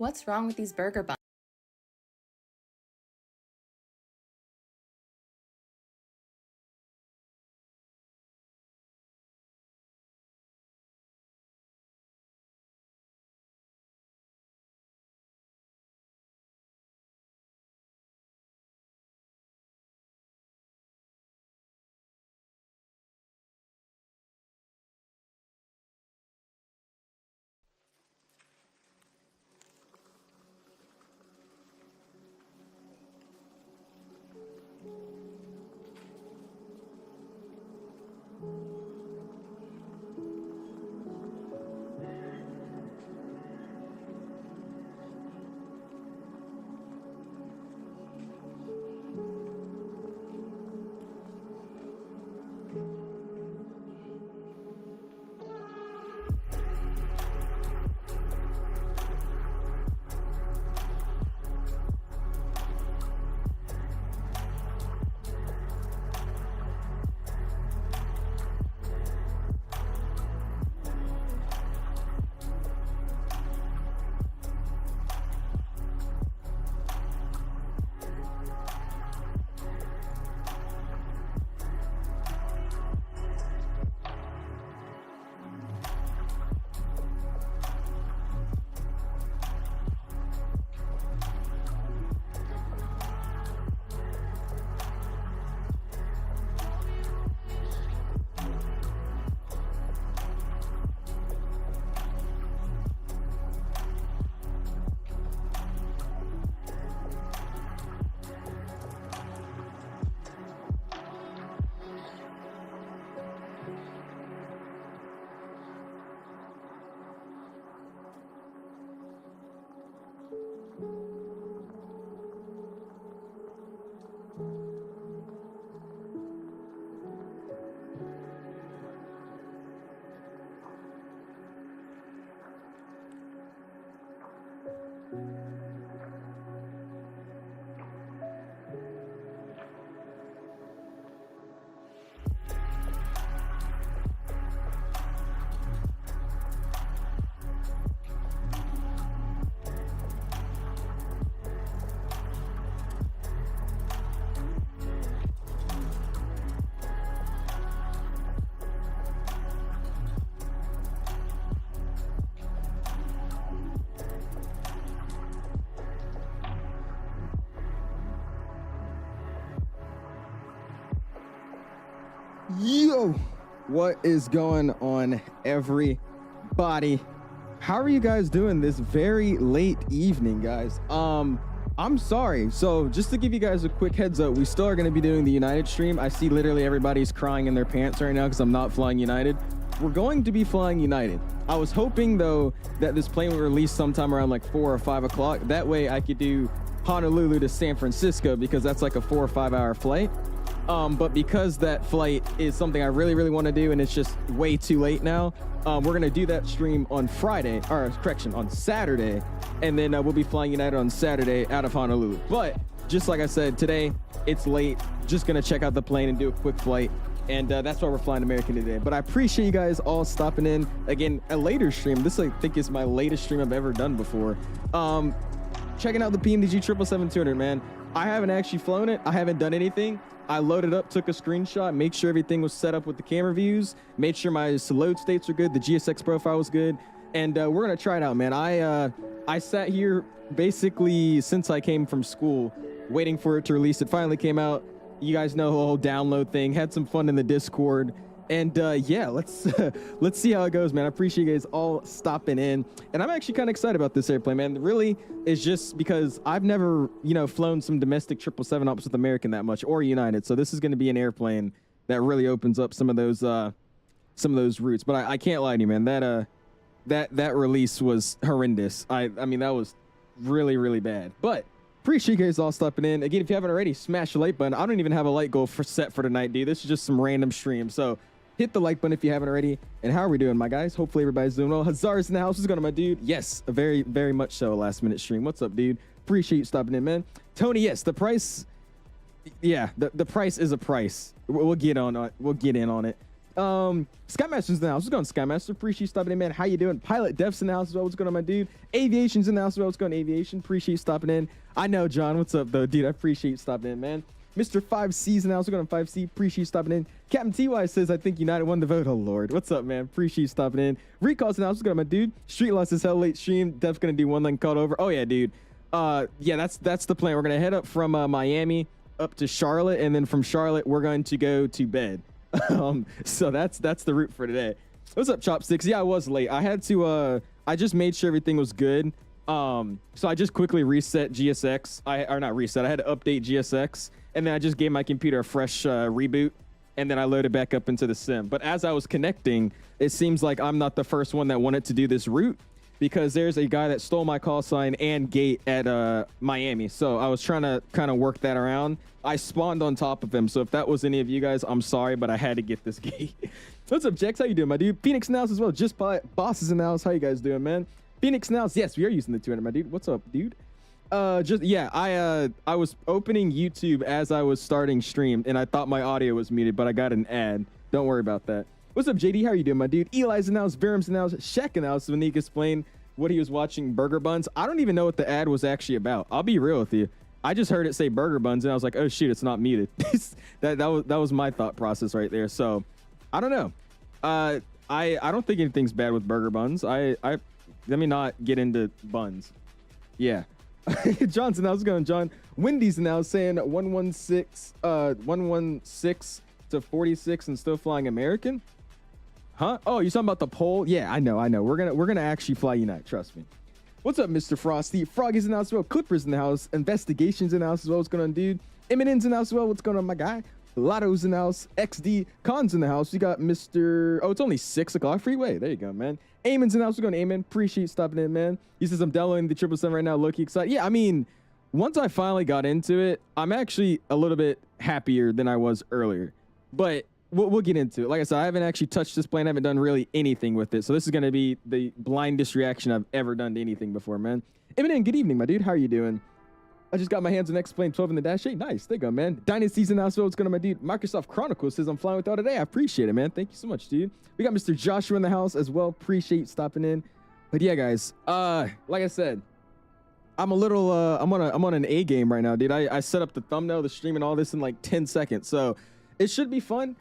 What's wrong with these burger buns? Yo, what is going on, everybody? How are you guys doing this very late evening, guys? I'm sorry. So just to give you guys a quick heads up, we still are going to be doing the United stream. I see literally everybody's crying in their pants right now because I'm not flying United. We're going to be flying United. I was hoping, though, that this plane would release sometime around like 4 or 5 o'clock. That way I could do Honolulu to San Francisco because that's like a 4 or 5 hour flight. But because that flight is something I really, really want to do and it's just way too late now, we're going to do that stream on Friday, or correction, on Saturday. And then we'll be flying United on Saturday out of Honolulu. But just like I said, today it's late. Just going to check out the plane and do a quick flight. And that's why we're flying American today. But I appreciate you guys all stopping in. Again, a later stream. This, I think, is my latest stream I've ever done before. Checking out the PMDG 777-200, man. I haven't actually flown it. I haven't done anything. I loaded up, took a screenshot, made sure everything was set up with the camera views, made sure my load states are good, the GSX profile was good, and we're gonna try it out, man. I sat here basically since I came from school, waiting for it to release. It finally came out. You guys know the whole download thing. Had some fun in the Discord. And yeah, let's see how it goes, man. I appreciate you guys all stopping in. And I'm actually kind of excited about this airplane, man. Really, it's just because I've never, flown some domestic 777 ops with American that much, or United. So this is going to be an airplane that really opens up some of those routes. But I can't lie to you, man. That release was horrendous. I mean, that was really, really bad. But appreciate you guys all stopping in. Again, if you haven't already, smash the like button. I don't even have a like goal set for tonight, dude. This is just some random stream. So hit the like button if you haven't already. And how are we doing, my guys? Hopefully everybody's doing well. 𝐓𝐸 in the house. What's going on, my dude? Yes, a very, very much so a last minute stream. What's up, dude? Appreciate you stopping in, man. Tony, yes, the price. Yeah, the price is a price. We'll get on it. We'll get in on it. Skymaster's in the house. What's going on, Skymaster? Appreciate you stopping in, man. How you doing? Pilot Dev's in the house as well. What's going on, my dude? Aviation's in the house as well. What's going on, Aviation? Appreciate you stopping in. I know, John. What's up, though, dude? I appreciate you stopping in, man. Mr. 5C's in the house. What's going on, 5C? Appreciate you stopping in. Captain TY says, I think United won the vote. Oh, Lord. What's up, man? Appreciate you stopping in. Recall's in the house. What's going on, my dude? Street Loss is hell late stream. Dev's going to do one lane called over. Oh, yeah, dude. Yeah, that's the plan. We're going to head up from Miami up to Charlotte, and then from Charlotte, we're going to go to bed. So that's the route for today. What's up, Chopsticks? Yeah, I was late. I had to I just made sure everything was good. So I just quickly reset GSX. Or not reset, I had to update GSX, and then I just gave my computer a fresh reboot, and then I loaded back up into the sim. But as I was connecting, it seems like I'm not the first one that wanted to do this route, because there's a guy that stole my call sign and gate at Miami. So I was trying to kind of work that around. I spawned on top of him. So if that was any of you guys, I'm sorry, but I had to get this gate. What's up, Jex? How you doing, my dude? Phoenix Nows as well. Just Boss is in the house. How you guys doing, man? Phoenix Nows. Yes, we are using the 200, my dude. What's up, dude? Yeah, I was opening YouTube as I was starting stream, and I thought my audio was muted, but I got an ad. Don't worry about that. What's up, JD? How you doing, my dude? Eli's in the house. Virum's in the house. Shaq in the house. When he explained what he was watching, Burger Buns. I don't even know what the ad was actually about. I'll be real with you. I just heard it say Burger Buns, and I was like, oh shoot, it's not muted. that was my thought process right there. So I don't know. I don't think anything's bad with Burger Buns. Let me not get into buns. Yeah. Johnson, how's it going, John? Wendy's now saying 116 to 46 and still flying American. Huh? Oh, you're talking about the poll? Yeah, I know. We're gonna actually fly Unite. Trust me. What's up, Mr. Frosty? Froggy's in the house as well. Clippers in the house. Investigations in the house as well. What's going on, dude? Eminem's in the house as well. What's going on, my guy? Lotto's in the house. XD Con's in the house. You got Mr. Oh, it's only 6 o'clock. Freeway. There you go, man. Eamon's in the house. We're going, Eamon. Appreciate you stopping in, man. He says, I'm downloading the 777 right now. Low-key excited. Yeah, I mean, once I finally got into it, I'm actually a little bit happier than I was earlier. But we'll get into it. Like I said, I haven't actually touched this plane. I haven't done really anything with it. So this is going to be the blindest reaction I've ever done to anything before, man. Eminem, good evening, my dude. How are you doing? I just got my hands on X-Plane 12 in the dash 8. Nice. There you go, man. Dynasty's in the house. What's going on, my dude? Microsoft Chronicles says I'm flying with y'all today. I appreciate it, man. Thank you so much, dude. We got Mr. Joshua in the house as well. Appreciate you stopping in. But yeah, guys, like I said, I'm a little, I'm on an A game right now, dude. I set up the thumbnail, the stream, and all this in like 10 seconds. So it should be fun.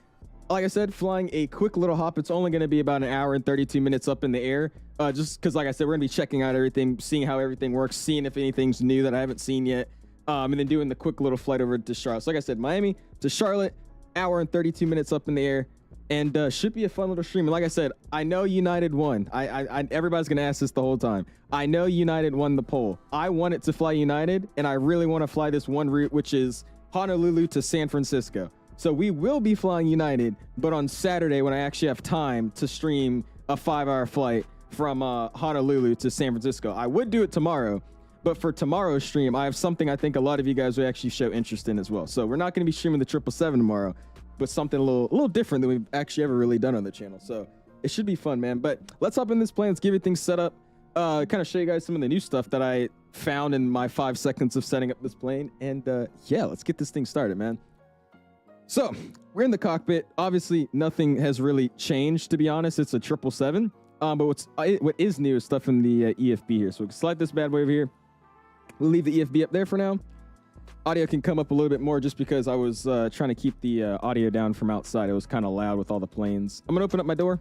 Like I said, flying a quick little hop. It's only going to be about an hour and 32 minutes up in the air. Just because, like I said, we're going to be checking out everything, seeing how everything works, seeing if anything's new that I haven't seen yet, and then doing the quick little flight over to Charlotte. So like I said, Miami to Charlotte, hour and 32 minutes up in the air, and should be a fun little stream. And like I said, I know United won. Everybody's going to ask this the whole time. I know United won the poll. I wanted to fly United, and I really want to fly this one route, which is Honolulu to San Francisco. So we will be flying United, but on Saturday when I actually have time to stream a 5-hour flight from Honolulu to San Francisco. I would do it tomorrow, but for tomorrow's stream, I have something I think a lot of you guys will actually show interest in as well. So we're not going to be streaming the 777 tomorrow, but something a little different than we've actually ever really done on the channel. So it should be fun, man. But let's hop in this plane. Let's get everything set up. Kind of show you guys some of the new stuff that I found in my 5 seconds of setting up this plane. And yeah, let's get this thing started, man. So we're in the cockpit. Obviously, nothing has really changed, to be honest. It's a 777. But what is new is stuff in the EFB here. So we can slide this bad boy over here. We'll leave the EFB up there for now. Audio can come up a little bit more just because I was trying to keep the audio down from outside. It was kind of loud with all the planes. I'm going to open up my door,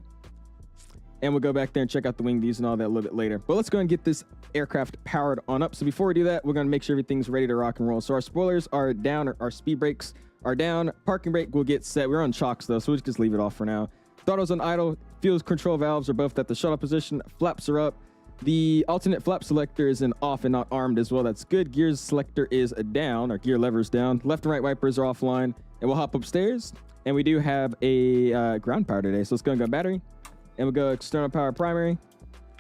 and we'll go back there and check out the wing views and all that a little bit later. But let's go and get this aircraft powered on up. So before we do that, we're going to make sure everything's ready to rock and roll. So our spoilers are down, our speed brakes are down, parking brake will get set. We're on chocks though, so we'll just leave it off for now. Throttle's on idle, fuel control valves are both at the shuttle position, flaps are up. The alternate flap selector is in off and not armed as well. That's good. Gears selector is down, or gear lever's down. Left and right wipers are offline, and we'll hop upstairs. And we do have a ground power today, so let's go and go battery, and we'll go external power primary.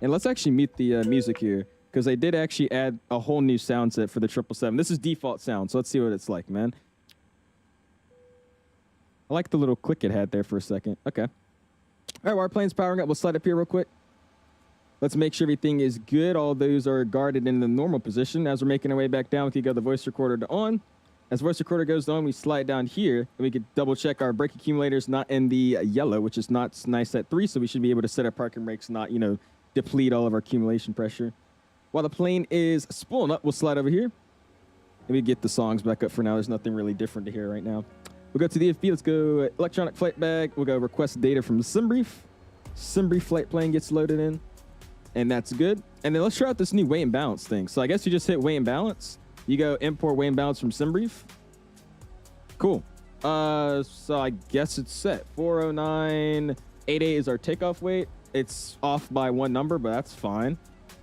And let's actually mute the music here, because they did actually add a whole new sound set for the 777. This is default sound, so let's see what it's like, man. I like the little click it had there for a second. Okay. All right, well, our plane's powering up. We'll slide up here real quick. Let's make sure everything is good. All those are guarded in the normal position. As we're making our way back down, we can go the voice recorder to on. As voice recorder goes on, we slide down here, and we could double check our brake accumulators not in the yellow, which is not nice at 3, so we should be able to set our parking brakes, not, you know, deplete all of our accumulation pressure. While the plane is spooling up, we'll slide over here, and we get the songs back up for now. There's nothing really different to hear right now. We'll go to the FB. Let's go electronic flight bag. We'll go request data from SimBrief. SimBrief flight plan gets loaded in, and that's good. And then let's try out this new weigh and balance thing. So I guess you just hit weigh and balance. You go import weigh and balance from SimBrief. Cool. So I guess it's set. 409.88 is our takeoff weight. It's off by 1 number, but that's fine.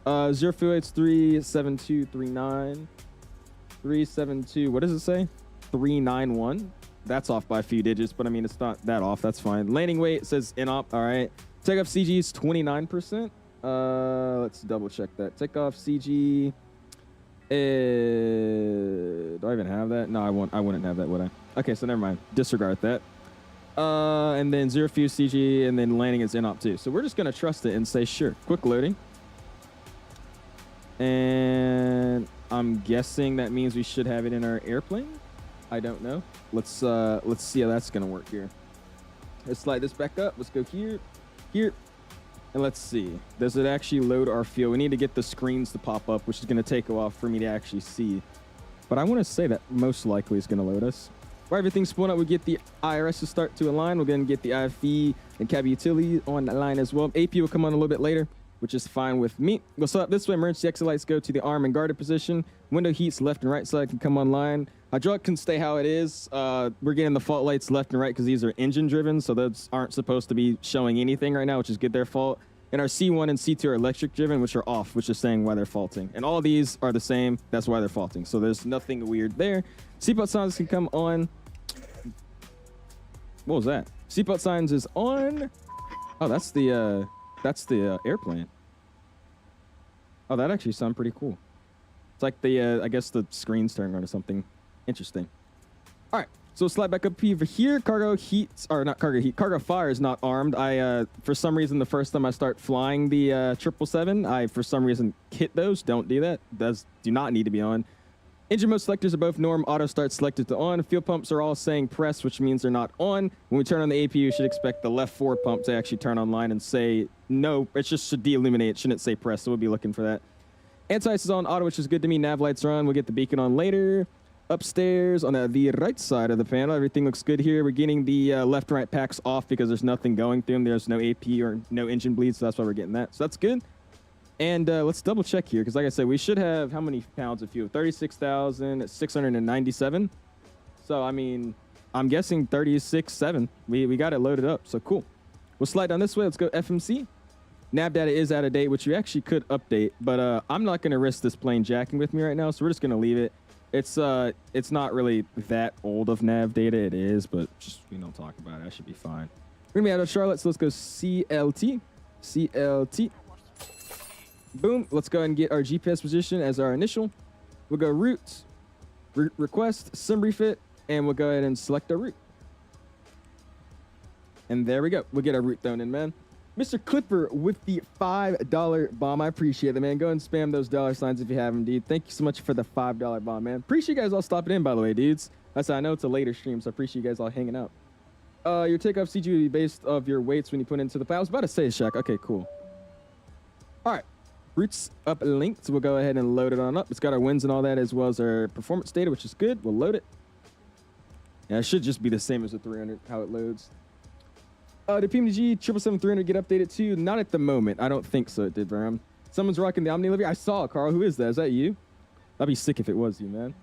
Zero fuel weight's 37239. 372. What does it say? 391. That's off by a few digits, but I mean it's not that off. That's fine. Landing weight says inop. All right. Takeoff CG is 29%. Let's double check that. Takeoff CG. Do I even have that? No, I wouldn't have that, would I? Okay, so never mind. Disregard that. And then zero fuel CG, and then landing is inop too. So we're just gonna trust it and say sure. Quick loading. And I'm guessing that means we should have it in our airplane. I don't know. Let's see how that's gonna work here. Let's slide this back up. Let's go here, and let's see. Does it actually load our fuel? We need to get the screens to pop up, which is gonna take a while for me to actually see. But I want to say that most likely is gonna load us. While everything's spooling up, we get the IRS to start to align. We're gonna get the IFE and cab utility on the line as well. AP will come on a little bit later, which is fine with me. We'll set up this way. Emergency exit lights go to the arm and guarded position. Window heats left and right side can come online. Hydraulic can stay how it is. We're getting the fault lights left and right because these are engine driven, so those aren't supposed to be showing anything right now, which is good, their fault. And our C1 and C2 are electric driven, which are off, which is saying why they're faulting. And all of these are the same. That's why they're faulting. So there's nothing weird there. Seatbelt signs can come on. What was that? Seatbelt signs is on. Oh, that's the airplane. Oh, that actually sounds pretty cool. It's like the, I guess the screen's turning on or something. Interesting. All right, so slide back up over here. Cargo heats, or not cargo heat, cargo fire is not armed. For some reason, the first time I start flying the 777, I, for some reason, hit those. Don't do that. Those do not need to be on. Engine mode selectors are both norm. Auto start selected to on. Fuel pumps are all saying press, which means they're not on. When we turn on the APU, you should expect the left forward pump to actually turn online and say no. It just should de-illuminate. It shouldn't say press, so we'll be looking for that. Anti-ice is on auto, which is good to me. Nav lights are on. We'll get the beacon on later. Upstairs on the right side of the panel, everything looks good here. We're getting the left and right packs off because there's nothing going through them. There's no AP or no engine bleed, so that's why we're getting that. So that's good. And let's double check here because, like I said, we should have how many pounds of fuel? 36,697. So, I mean, I'm guessing 36.7. We got it loaded up, so cool. We'll slide down this way. Let's go FMC. Nav data is out of date, which you actually could update, but I'm not going to risk this plane jacking with me right now, so we're just going to leave it. It's not really that old of nav data. It is, but just we don't talk about it. I should be fine. We're gonna be out of Charlotte, so let's go CLT. CLT. Boom. Let's go ahead and get our GPS position as our initial. We'll go route, request, SimBrief it, and we'll go ahead and select our route. And there we go. We'll get our route thrown in, man. Mr. Clipper with the $5 bomb. I appreciate it, man. Go ahead and spam those dollar signs if you have them, dude. Thank you so much for the $5 bomb, man. Appreciate you guys all stopping in, by the way, dudes. I know it's a later stream, so I appreciate you guys all hanging out. Your takeoff CG will be based off your weights when you put into the plane. I was about to say, Shaq. Okay, cool. All right. Routes up linked, so we'll go ahead and load it on up. It's got our wins and all that, as well as our performance data, which is good. We'll load it. Yeah, it should just be the same as the 300, how it loads. Did PMDG 777-200 get updated too? Not at the moment. I don't think so, it did, Bram. Someone's rocking the Omni livery. I saw it, Carl. Who is that? Is that you? That'd be sick if it was you, man.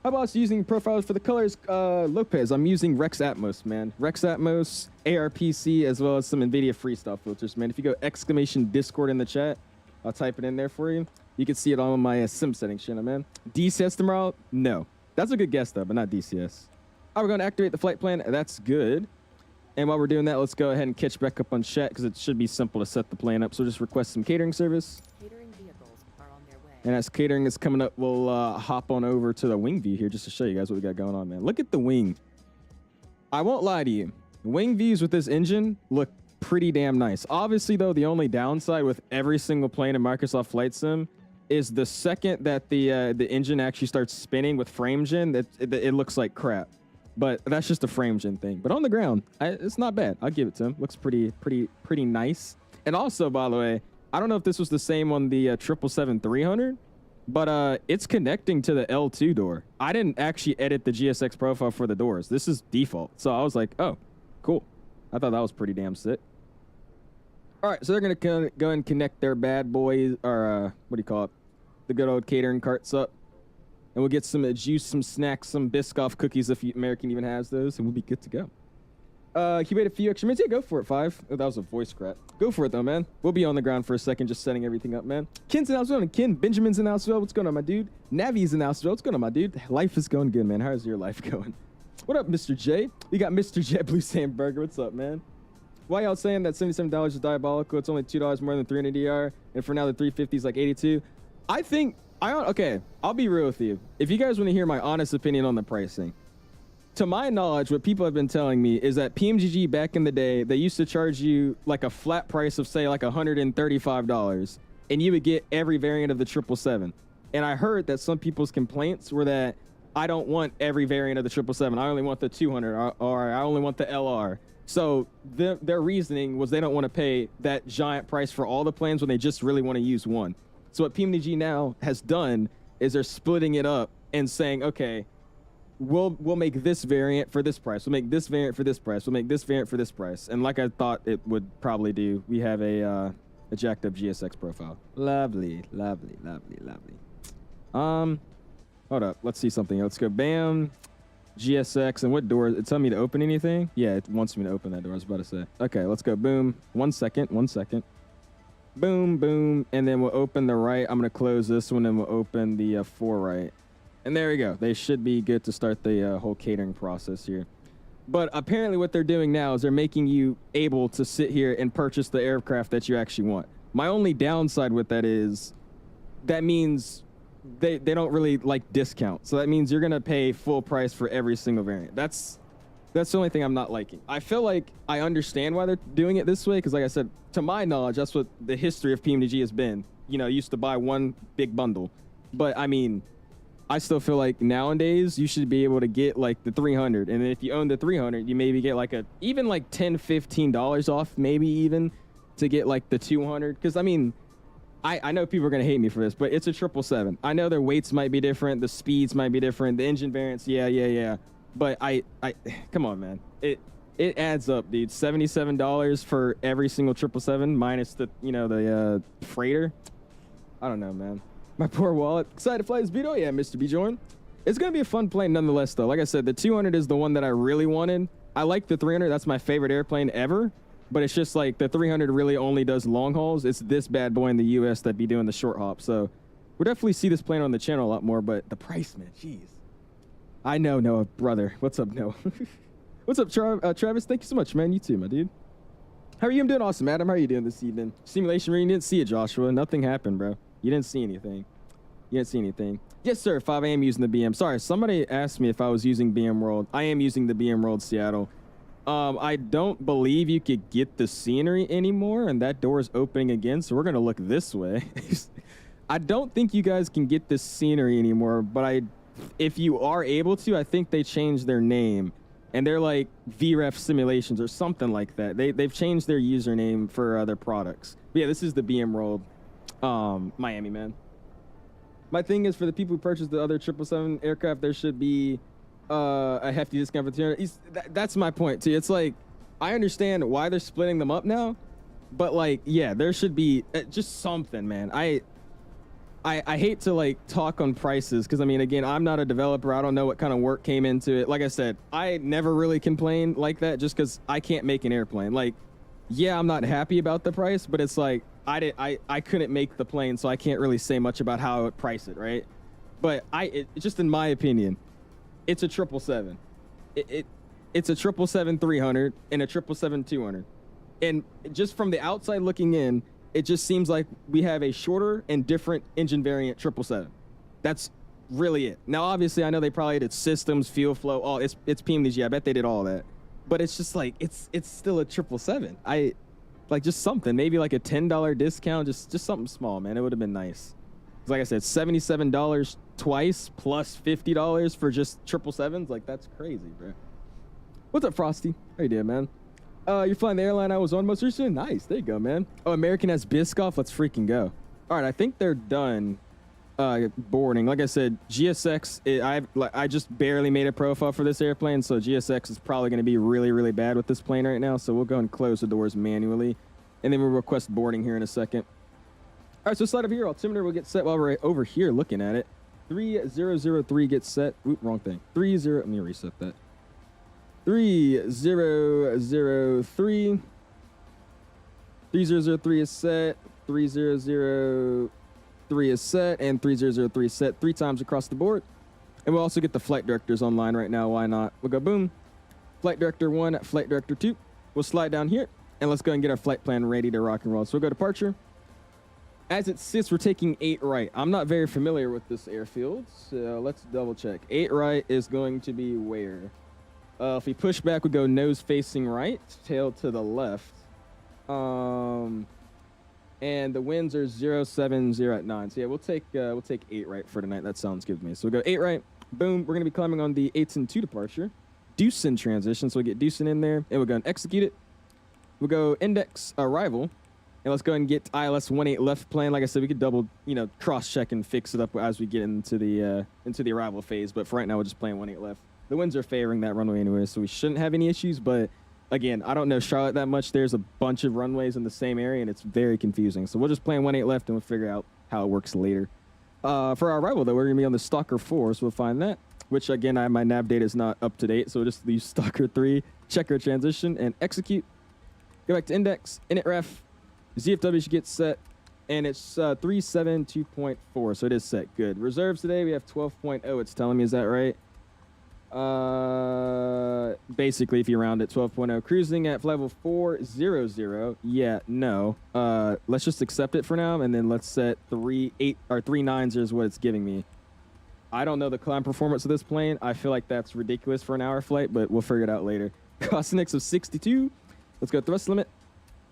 How about using profiles for the colors? Lopez, I'm using Rex Atmos, man. Rex Atmos, ARPC, as well as some NVIDIA freestyle filters, man. If you go !Discord in the chat, I'll type it in there for you. You can see it all on my sim settings channel, man. DCS tomorrow? No. That's a good guess, though, but not DCS. We're going to activate the flight plan. That's good. And while we're doing that, let's go ahead and catch back up on chat because it should be simple to set the plane up. So just request some catering service. Catering vehicles are on their way. And as catering is coming up, we'll hop on over to the wing view here just to show you guys what we got going on, man. Look at the wing. I won't lie to you. Wing views with this engine look pretty damn nice. Obviously, though, the only downside with every single plane in Microsoft Flight Sim is the second that the engine actually starts spinning with frame gen, it looks like crap. But that's just a frame gen thing. But on the ground, it's not bad. I'll give it to him. Looks pretty nice. And also, by the way, I don't know if this was the same on the 777-300, but it's connecting to the L2 door. I didn't actually edit the GSX profile for the doors. This is default. So I was like, oh, cool. I thought that was pretty damn sick. All right, so they're going to go and connect their bad boys, or what do you call it? The good old catering carts up. And we'll get some juice, some snacks, some Biscoff cookies if American even has those, and we'll be good to go. He made a few extra minutes. Yeah, go for it, 5. Oh, that was a voice crack. Go for it, though, man. We'll be on the ground for a second, just setting everything up, man. Ken's in Houseville, and Ken, Benjamin's in Houseville. What's going on, my dude? Navi's in Houseville. What's going on, my dude? Life is going good, man. How's your life going? What up, Mr. J? We got Mr. JetBlue Sandburger. What's up, man? Why y'all saying that $77 is diabolical? It's only $2 more than 300ER, and for now the 350 is like 82. I think, okay, I'll be real with you. If you guys want to hear my honest opinion on the pricing, to my knowledge, what people have been telling me is that PMDG back in the day, they used to charge you like a flat price of say like $135, and you would get every variant of the 777. And I heard that some people's complaints were that I don't want every variant of the 777. I only want the 200, or I only want the LR. So their reasoning was they don't want to pay that giant price for all the planes when they just really want to use one. So what PMDG now has done is they're splitting it up and saying, okay, we'll make this variant for this price. We'll make this variant for this price. We'll make this variant for this price. And like I thought it would probably do, we have a jacked up GSX profile. Lovely, lovely, lovely, lovely. Hold up. Let's see something. Let's go. Bam. GSX. And what door? It tell me to open anything? Yeah, it wants me to open that door. I was about to say. Okay, let's go. Boom. 1 second. 1 second. Boom, boom. And then we'll open the right. I'm going to close this one and we'll open the 4 right. And there we go. They should be good to start the whole catering process here. But apparently what they're doing now is they're making you able to sit here and purchase the aircraft that you actually want. My only downside with that is that means they don't really like discount. So that means you're going to pay full price for every single variant. That's the only thing I'm not liking. I feel like I understand why they're doing it this way because, like I said, to my knowledge, that's what the history of PMDG has been. You know, you used to buy one big bundle. But, I mean, I still feel like nowadays you should be able to get like the 300. And then if you own the 300, you maybe get like even like $10, $15 off, maybe even to get like the 200. Because, I mean, I know people are going to hate me for this, but it's a 777. I know their weights might be different. The speeds might be different. The engine variants, yeah. But I come on, man. It adds up, dude. $77 for every single 777 minus the, the freighter. I don't know, man. My poor wallet. Excited to fly this Beetle? Yeah, Mr. Bjorn. It's going to be a fun plane nonetheless, though. Like I said, the 200 is the one that I really wanted. I like the 300. That's my favorite airplane ever. But it's just like the 300 really only does long hauls. It's this bad boy in the U.S. that be doing the short hop. So we'll definitely see this plane on the channel a lot more. But the price, man, jeez. I know, Noah, brother. What's up, Noah? What's up, Travis? Thank you so much, man. You too, my dude. How are you? I'm doing awesome, Adam. How are you doing this evening? Simulation reading. Didn't see it, Joshua. Nothing happened, bro. You didn't see anything. You didn't see anything. Yes, sir. 5 a.m. using the BM. Sorry, somebody asked me if I was using BM World. I am using the BM World Seattle. I don't believe you could get the scenery anymore, and that door is opening again, so we're going to look this way. I don't think you guys can get the scenery anymore, but if you are able to, I think they changed their name, and they're like VREF Simulations or something like that. They've changed their username for their products. But yeah, this is the BM World Miami, man. My thing is, for the people who purchased the other 777 aircraft, there should be a hefty discount for 200. That's my point, too. It's like, I understand why they're splitting them up now, but, like, yeah, there should be just something, man. I hate to, like, talk on prices because, I mean, again, I'm not a developer. I don't know what kind of work came into it. Like I said, I never really complain like that just because I can't make an airplane. Like, yeah, I'm not happy about the price, but it's like, I couldn't make the plane, so I can't really say much about how I would price it, right? But just in my opinion, it's a 777. It's a 777-300 and a 777-200. And just from the outside looking in, it just seems like we have a shorter and different engine variant 777. That's really it. Now, obviously, I know they probably did systems, fuel flow, all it's PMDG. I bet they did all that. But it's just like, it's still a 777. Like just something, maybe like a $10 discount, just something small, man. It would have been nice. Like I said, $77 twice plus $50 for just 777s. Like, that's crazy, bro. What's up, Frosty? How you doing, man? You're flying the airline I was on most recently? Nice. There you go, man. Oh, American has Biscoff. Let's freaking go. All right, I think they're done boarding. Like I said, GSX, I just barely made a profile for this airplane, so GSX is probably going to be really, really bad with this plane right now, so we'll go and close the doors manually, and then we'll request boarding here in a second. All right, so slide over here. Altimeter will get set while we're over here looking at it. 3003 gets set. Oop, wrong thing. 30. Let me reset that. 3003. 3003 is set. 3003 is set, and 3003 is set 3 times across the board. And we'll also get the flight directors online right now. Why not? We'll go boom. Flight director 1, flight director 2. We'll slide down here, and let's go and get our flight plan ready to rock and roll. So we'll go departure. As it sits, we're taking 8 right. I'm not very familiar with this airfield, so let's double check. 8 right is going to be where? If we push back, we go nose facing right, tail to the left. And the winds are 070 at 9. So yeah, we'll take 8 right for tonight. That sounds good to me. So we'll go 8 right. Boom. We're gonna be climbing on the 8-2 departure. Deucin transition. So we get Deucin in there, and we'll go and execute it. We'll go index arrival. And let's go ahead and get ILS 18 left plan. Like I said, we could double, cross-check and fix it up as we get into the arrival phase. But for right now, we're just playing 18 left. The winds are favoring that runway anyway, so we shouldn't have any issues. But again, I don't know Charlotte that much. There's a bunch of runways in the same area, and it's very confusing. So we'll just play 18 left, and we'll figure out how it works later. For our arrival, though, we're going to be on the Stalker 4, so we'll find that. Which, again, my nav data is not up to date, so we'll just leave Stalker 3, check our transition, and execute. Go back to index, init ref. ZFW should get set, and it's 372.4, so it is set. Good. Reserves today, we have 12.0, it's telling me. Is that right? Basically, if you round it, 12.0. Cruising at level 400. Yeah, no. Let's just accept it for now, and then let's set 390 is what it's giving me. I don't know the climb performance of this plane. I feel like that's ridiculous for an hour flight, but we'll figure it out later. Cosinics of 62. Let's go thrust limit.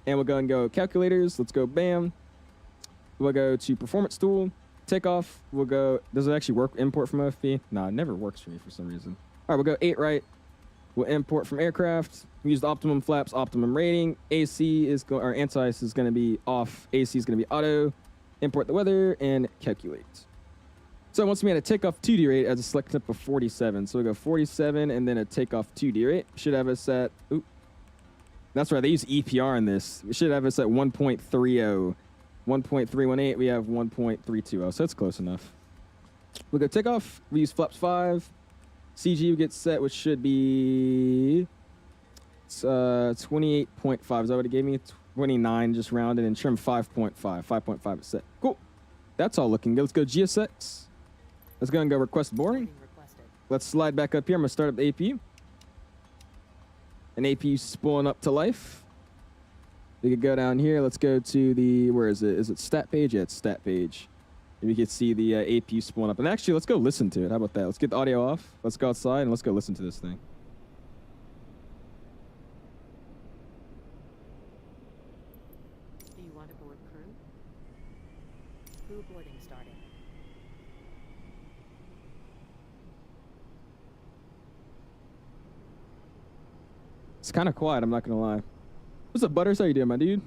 And we'll go and go calculators. Let's go bam. We'll go to performance tool. Takeoff. We'll go. Does it actually work? Import from OFP? No, it never works for me for some reason. All right, we'll go 8 right. We'll import from aircraft. We use the optimum flaps, optimum rating. AC is going, or anti-ice is going to be off. AC is going to be auto. Import the weather and calculate. So once we had a takeoff 2D rate as a select clip of 47. So we'll go 47 and then a takeoff 2D rate. Should have us at. Oop. That's right, they use EPR in this. We should have us at 1.30. 1.318, we have 1.320, so that's close enough. We'll go takeoff. We use flaps 5. CG gets set, which should be 28.5. Is that what it gave me? 29, just rounded, and trim 5.5. 5.5 is set. Cool. That's all looking good. Let's go GSX. Let's go and go request boarding. Let's slide back up here. I'm going to start up the APU. An APU spooling up to life. We could go down here. Let's go to the, where is it? Is it stat page? Yeah, it's stat page. And we can see the APU spooling up. And actually, let's go listen to it. How about that? Let's get the audio off. Let's go outside and let's go listen to this thing. Do you want to board crew? Crew boarding starting. It's kind of quiet, I'm not going to lie. What's up, Butters? How you doing, my dude?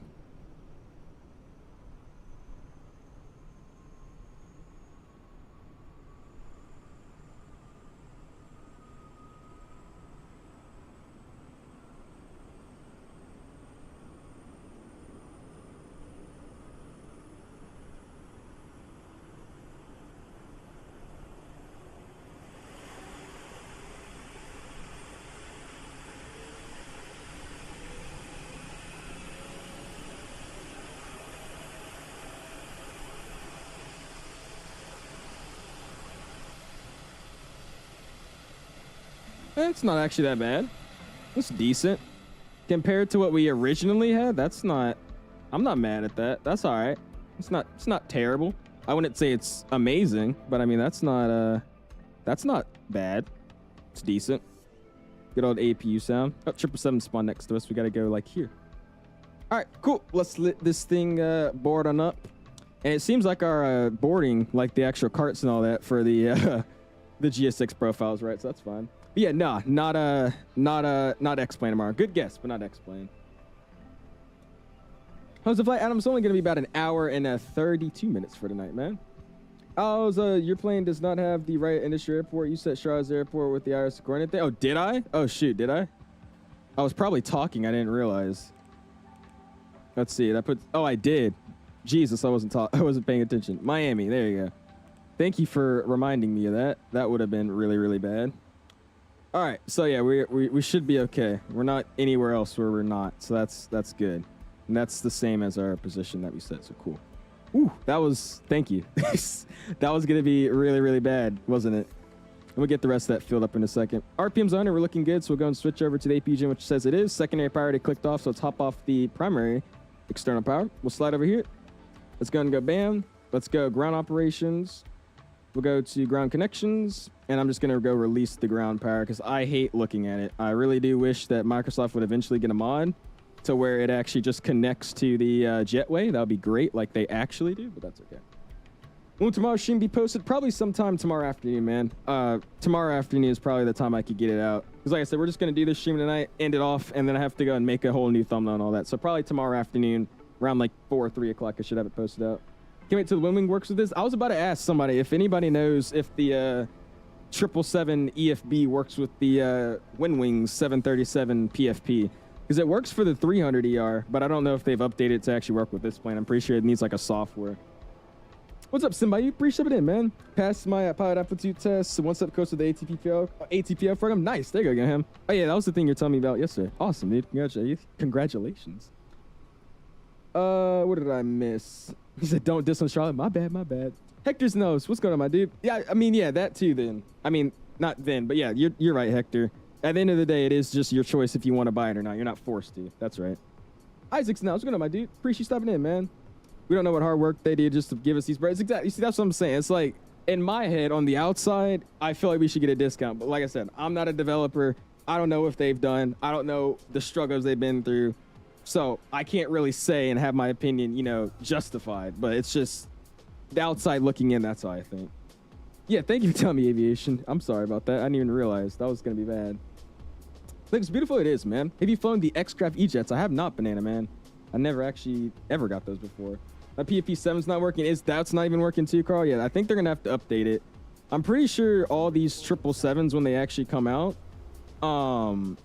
It's not actually that bad. It's decent. Compared to what we originally had, that's not... I'm not mad at that. That's all right. It's not terrible. I wouldn't say it's amazing, but I mean, that's not bad. It's decent. Good old APU sound. Oh, 777 spawn next to us. We got to go like here. All right, cool. Let's let this thing board on up. And it seems like our boarding, like the actual carts and all that for the the GS6 profiles, right? So that's fine. But yeah, nah, not X-Plane tomorrow. Good guess, but not X-Plane. How's the flight, Adam? It's only going to be about an hour and 32 minutes for tonight, man. Oh, your plane does not have the right industry airport. You set Charles Airport with the IRS coordinate thing. Oh, did I? Oh, shoot, did I? I was probably talking. I didn't realize. Let's see. Oh, I did. Jesus, I wasn't paying attention. Miami. There you go. Thank you for reminding me of that. That would have been really, really bad. All right. So yeah, we should be okay. We're not anywhere else where we're not. So that's good. And that's the same as our position that we set. So cool. Ooh, thank you. That was going to be really, really bad, wasn't it? And we'll get the rest of that filled up in a second. RPM's on it. We're looking good. So we'll go and switch over to the APG, which says it is. Secondary power already clicked off. So let's hop off the primary external power. We'll slide over here. Let's go and go bam. Let's go ground operations. We'll go to ground connections. And I'm just going to go release the ground power because I hate looking at it. I really do wish that Microsoft would eventually get a mod to where it actually just connects to the jetway. That would be great, like they actually do, but that's okay. Will tomorrow's stream be posted? Probably sometime tomorrow afternoon, man. Tomorrow afternoon is probably the time I could get it out. Because like I said, we're just going to do this stream tonight, end it off, and then I have to go and make a whole new thumbnail and all that. So probably tomorrow afternoon, around like 4 or 3 o'clock, I should have it posted out. Can't wait till the Wing works with this. I was about to ask somebody if anybody knows if the 777 EFB works with the Wings 737 PFP. Because it works for the 300ER, but I don't know if they've updated it to actually work with this plane. I'm pretty sure it needs like a software. What's up, 𝐓𝐸? Appreciate it in, man. Passed my pilot aptitude test. One step close to the ATPF program. Nice. There you go, him. Oh, yeah, that was the thing you're telling me about yesterday. Awesome, dude. Congratulations. What did I miss? He said, don't diss on Charlotte. My bad. Hector's nose. What's going on, my dude? Yeah, I mean, yeah, that too then. I mean, not then, but yeah, you're right, Hector. At the end of the day, it is just your choice if you want to buy it or not. You're not forced to. That's right. Isaac's now. What's going on, my dude? Appreciate you stopping in, man. We don't know what hard work they did just to give us these breaks. Exactly. You see, that's what I'm saying. It's like, in my head, on the outside, I feel like we should get a discount. But like I said, I'm not a developer. I don't know if they've done. I don't know the struggles they've been through. So I can't really say and have my opinion, justified. But it's just the outside looking in. That's how I think. Yeah, thank you for telling me, Aviation. I'm sorry about that. I didn't even realize that was going to be bad. Looks beautiful. It is, man. Have you flown the X-Craft E-Jets? I have not, Banana Man. I never actually ever got those before. My PFP7's not working. That's not even working too, Carl? Yeah, I think they're going to have to update it. I'm pretty sure all these 777s, when they actually come out, I'm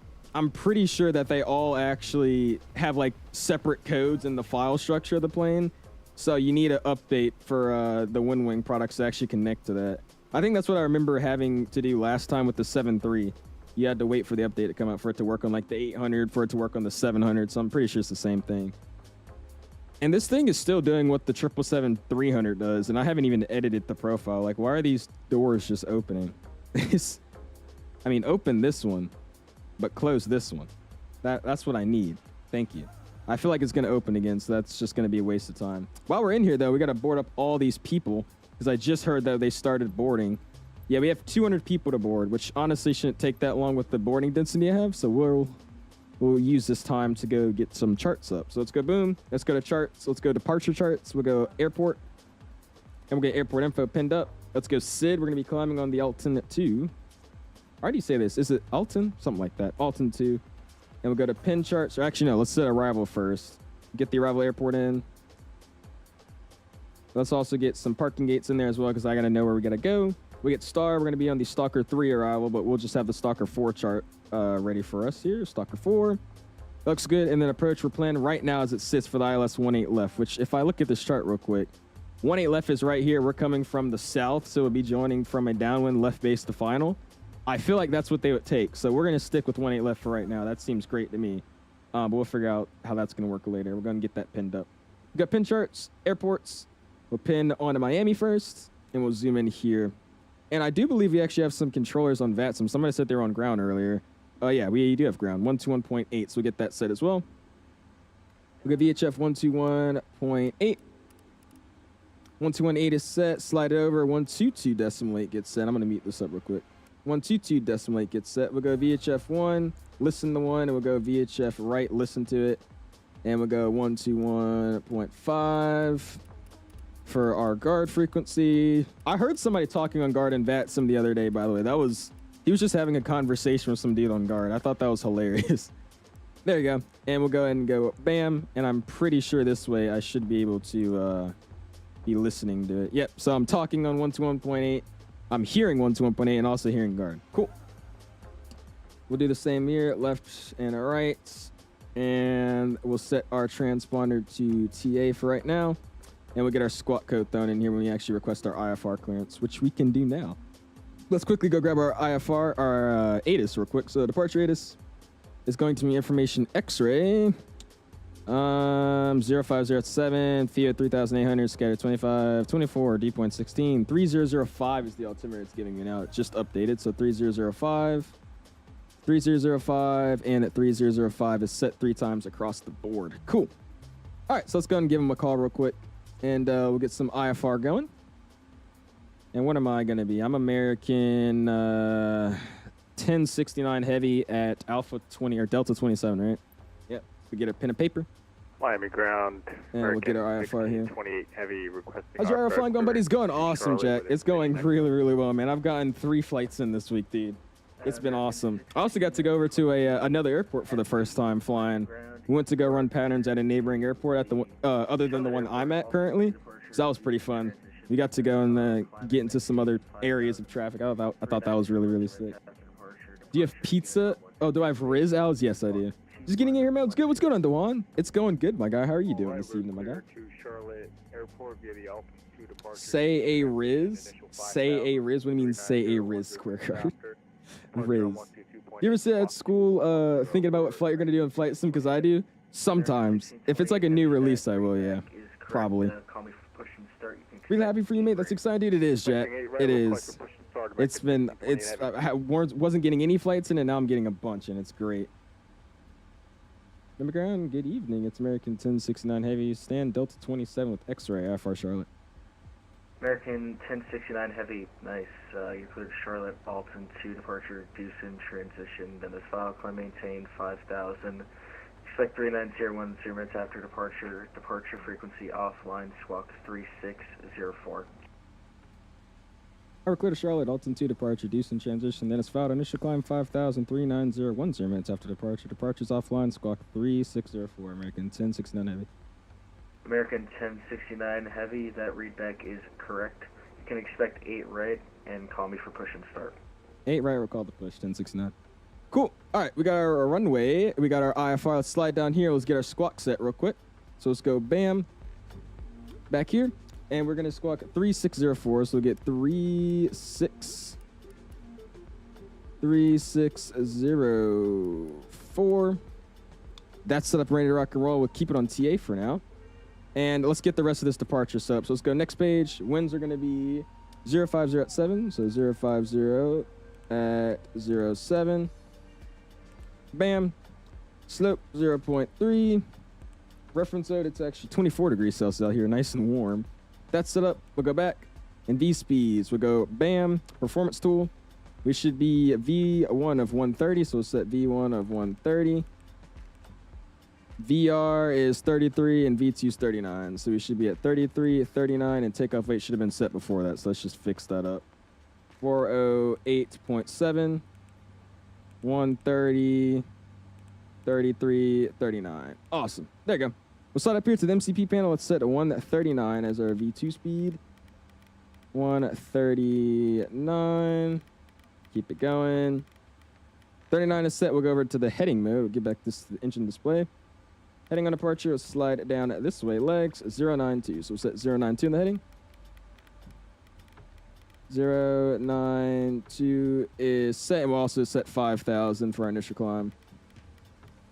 pretty sure that they all actually have like separate codes in the file structure of the plane. So you need an update for the Wing products to actually connect to that. I think that's what I remember having to do last time with the 7.3. You had to wait for the update to come out for it to work on like the 800, for it to work on the 700. So I'm pretty sure it's the same thing. And this thing is still doing what the 777-300 does. And I haven't even edited the profile. Like, why are these doors just opening? I mean, open this one, but close this one. That's what I need. Thank you. I feel like it's going to open again, so that's just going to be a waste of time. While we're in here, though, we got to board up all these people because I just heard that they started boarding. Yeah, we have 200 people to board, which honestly shouldn't take that long with the boarding density I have. So we'll use this time to go get some charts up. So let's go boom. Let's go to charts. Let's go departure charts. We'll go airport. And we'll get airport info pinned up. Let's go SID. We're going to be climbing on the Alton 2. How do you say this? Is it Alton? Something like that. Alton 2. And we'll go to pin charts. Or actually, no, let's set arrival first. Get the arrival airport in. Let's also get some parking gates in there as well because I got to know where we got to go. We get Star. We're going to be on the Stalker 3 arrival, but we'll just have the Stalker 4 chart ready for us here. Stalker 4. Looks good. And then approach we're planning right now as it sits for the ILS 18 left, which if I look at this chart real quick, 18 left is right here. We're coming from the south, so we'll be joining from a downwind left base to final. I feel like that's what they would take. So we're going to stick with 18 left for right now. That seems great to me. But we'll figure out how that's going to work later. We're going to get that pinned up. We got pin charts, airports. We'll pin onto Miami first, and we'll zoom in here. And I do believe we actually have some controllers on VATSIM. Somebody said they were on ground earlier. Yeah, we do have ground. 121.8, so we'll get that set as well. We'll get VHF 121.8. 121.8 is set. Slide it over. 122.8 gets set. I'm going to mute this up real quick. 122.8 gets set. We'll go VHF 1, listen to 1, and we'll go VHF right, listen to it. And we'll go 121.5. for our guard frequency. I heard somebody talking on guard and VATSIM the other day, by the way. He was just having a conversation with some dude on guard. I thought that was hilarious. There you go. And we'll go ahead and go bam. And I'm pretty sure this way I should be able to be listening to it. Yep. So I'm talking on 121.8. I'm hearing 121.8 and also hearing guard. Cool. We'll do the same here, left and a right. And we'll set our transponder to TA for right now. And we'll get our squawk code thrown in here when we actually request our IFR clearance, which we can do now. Let's quickly go grab our IFR, our ATIS real quick. So departure ATIS is going to be information X-ray. 0507, FIO 3800, scatter 25, 24, D.16. 3005 is the altimeter it's giving me now. It's just updated. So 3005, 3005, and at 3005 is set 3 times across the board. Cool. All right, so let's go ahead and give him a call real quick. And we'll get some IFR going. And what am I going to be? I'm American 1069 Heavy at Alpha 20 or Delta 27, right? Yep. We get a pen and paper. Miami ground. And we'll get our IFR here. 28 Heavy requesting. How's your IFR going, buddy? It's going awesome, Jack. It's going really, really well, man. I've gotten 3 flights in this week, dude. It's been awesome. I also got to go over to another airport for the first time flying. We went to go run patterns at a neighboring airport at the other than the one I'm at currently. So that was pretty fun. We got to go and get into some other areas of traffic. I thought that was really, really sick. Do you have pizza? Oh, do I have Riz Al's? Yes, I do. Just getting in here, man. It's good. What's going on, Dewan? It's going good, my guy. How are you doing this evening, my guy? Say a Riz? Say a Riz? What do you mean say a Riz, square card? Riz. You ever sit at school thinking about what flight you're going to do in flight sim? Because I do. Sometimes. If it's like a new release, I will, yeah. Probably. Really happy for you, mate. That's exciting, dude. It is, Jack. It is. It's been, wasn't getting any flights in, and now I'm getting a bunch, and it's great. Number ground, good evening. It's American 1069 Heavy. Stand Delta 27 with X-ray, IFR Charlotte. American 1069 Heavy, nice. You cleared Charlotte, Alton 2, departure, Deucin, transition, then this file, climb maintain 5000. Expect 3901 0 minutes after departure. Departure frequency offline, squawk 3604. We're clear to Charlotte, Alton 2, departure, Deucin, transition, then it's filed, initial climb 5000, 39010 0 minutes after departure. Departure's offline, squawk 3604, American 1069 Heavy. American 1069 Heavy, that readback is correct. You can expect 8 right and call me for push and start. 8 right, we'll call the push, 1069. Cool. All right, we got our runway. We got our IFR. Let's slide down here. Let's get our squawk set real quick. So let's go bam. Back here. And we're going to squawk 3604. So we'll get 3604. That's set up, ready to rock and roll. We'll keep it on TA for now. And let's get the rest of this departure set up. So let's go next page. Winds are going to be 050 at 7. So 050 at 07. Bam. Slope 0.3. Reference load, it's actually 24 degrees Celsius out here, nice and warm. That's set up. We'll go back. And V speeds, we'll go bam. Performance tool. We should be V1 of 130, so we'll set V1 of 130. VR is 33 and V2 is 39. So we should be at 33, 39, and takeoff weight should have been set before that. So let's just fix that up. 408.7. 130, 33, 39. Awesome. There you go. We'll slide up here to the MCP panel. Let's set 139 as our V2 speed. 139. Keep it going. 39 is set. We'll go over to the heading mode. We'll get back this to the engine display. Heading on departure, we'll slide it down this way. Legs, 092. So we'll set 092 in the heading. 092 is set, and we'll also set 5,000 for our initial climb.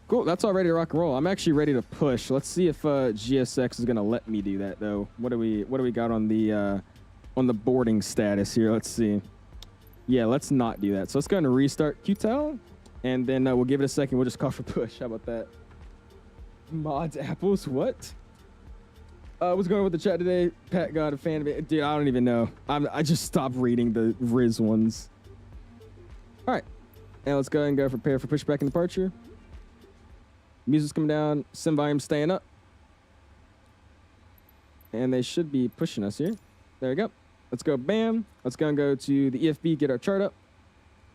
Cool, that's all ready to rock and roll. I'm actually ready to push. Let's see if GSX is gonna let me do that though. What do we got on the boarding status here? Let's see. Yeah, let's not do that. So let's go ahead and restart QTEL, and then we'll give it a second. We'll just call for push. How about that? Mods apples, what? What's going on with the chat today? Pat got a fan of it. Dude, I don't even know. I just stopped reading the Riz ones. All right. Now let's go ahead and go prepare for pushback and departure. Music's coming down. Sim volume staying up. and they should be pushing us here. There we go. Let's go, bam. Let's go and go to the EFB, get our chart up.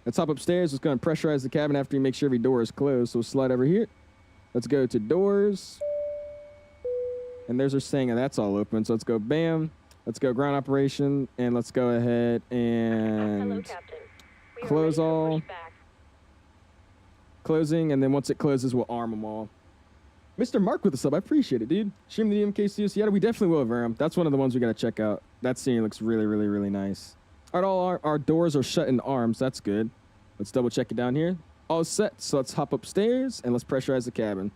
Let's hop upstairs. Let's go and pressurize the cabin after you make sure every door is closed. So we'll slide over here. Let's go to doors. And there's our saying, and that's all open. So let's go, bam. Let's go ground operation, and let's go ahead and Hello, Captain. We are close ready to all. push back. Closing, and then once it closes, we'll arm them all. Mr. Mark with the sub, I appreciate it, dude. Stream the MKCS. Yeah, we definitely will, Verum. That's one of the ones we got to check out. That scenery looks really, really, really nice. All right, all our doors are shut in arms. That's good. Let's double check it down here. All set, so let's hop upstairs, and let's pressurize the cabin.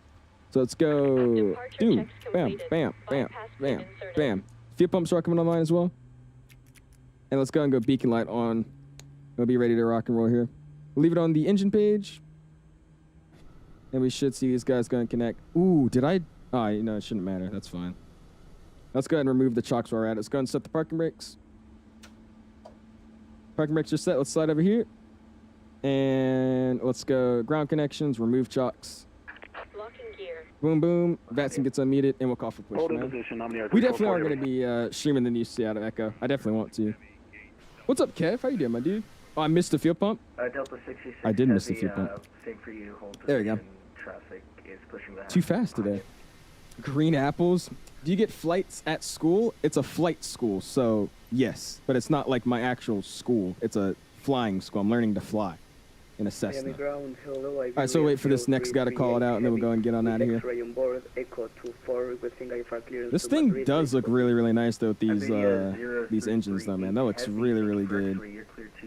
So let's go, Departure dude, checks bam, completed. bam, bam, Bypass bam, pin inserted. bam. Fuel pumps are coming online as well. And let's go and go beacon light on. We'll be ready to rock and roll here. We'll leave it on the engine page. And we should see these guys go and connect. Ooh, did I? Oh, you know, it shouldn't matter. That's fine. Let's go ahead and remove the chocks while we're at it. Let's go and set the parking brakes. Parking brakes are set. Let's slide over here. And let's go ground connections, remove chocks. Locking gear. Boom, boom. VATSIM gets unmuted, and we'll call for push, Hold in man. position. We definitely are going to be streaming the new Seattle Echo. I definitely want to. What's up, Kev? How you doing, my dude? Oh, I missed the fuel pump. Delta 66 I did miss the heavy, fuel pump. Same for you. Hold There we go. position. Traffic is pushing the Too fast today. Green apples. Do you get flights at school? It's a flight school, so yes. But it's not like my actual school. It's a flying school. I'm learning to fly in a Cessna. All right, so wait for this next guy to call it out, and then we'll go and get on out of here. This thing does look really, really nice, though, with these engines, though, man. That looks really, really good.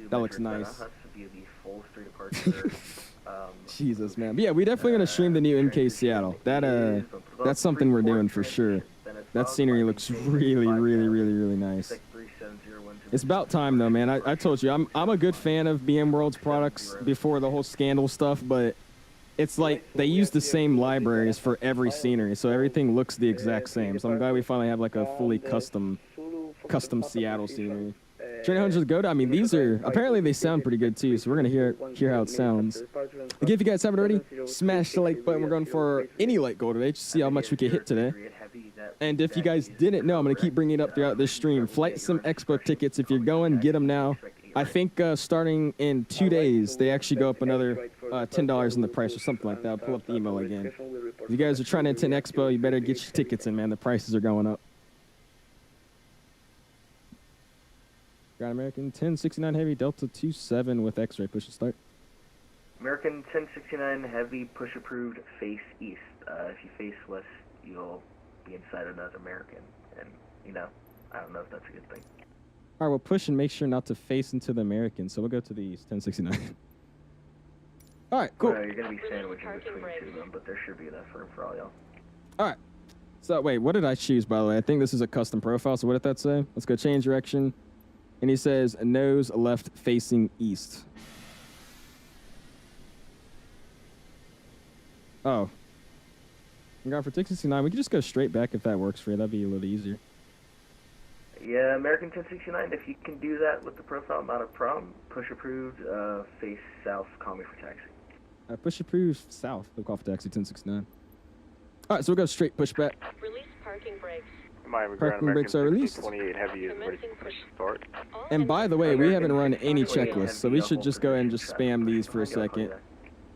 That looks nice. Jesus, man. But yeah, we definitely gonna stream the new MK Seattle. That's something we're doing for sure. That scenery looks really, really, really, really nice. It's about time, though, man. I told you, I'm a good fan of BM World's products before the whole scandal stuff, but it's like they use the same libraries for every scenery, so everything looks the exact same. So I'm glad we finally have like a fully custom Seattle scenery. Train 100 Goda, I mean, these are, apparently they sound pretty good too, so we're gonna hear how it sounds. Again, if you guys haven't already, smash the like button. We're going for any light goal today, just see how much we can hit today. And if you guys didn't know, I'm gonna keep bringing it up throughout this stream. FlightSimExpo tickets, if you're going, get them now. I think starting in 2 days, they actually go up another $10 in the price or something like that. I'll pull up the email again. If you guys are trying to attend Expo, you better get your tickets in, man. The prices are going up. Ground American 1069 Heavy Delta 27 with X-ray. Push and start. American 1069 Heavy, push approved, face east. If you face west, you'll be inside another American. And, you know, I don't know if that's a good thing. All right, we'll push and make sure not to face into the American. So we'll go to the east, 1069. All right, cool. You're going to be sandwiching between two of them, but there should be enough room for all y'all. All right. So, wait, what did I choose, by the way? I think this is a custom profile. So what did that say? Let's go change direction. And he says, nose left facing east. Oh. I'm going for 1069. We could just go straight back if that works for you. That'd be a little easier. Yeah, American 1069, if you can do that with the profile, not a problem. Push approved, face south, call me for taxi. Push approved south. Look off taxi 1069. All right, so we'll go straight push back. Release parking brakes. Parking brakes are released. 28 Heavy is ready to push start. All And by the way, we haven't run any American checklists, so we should just go ahead and just spam these for a second.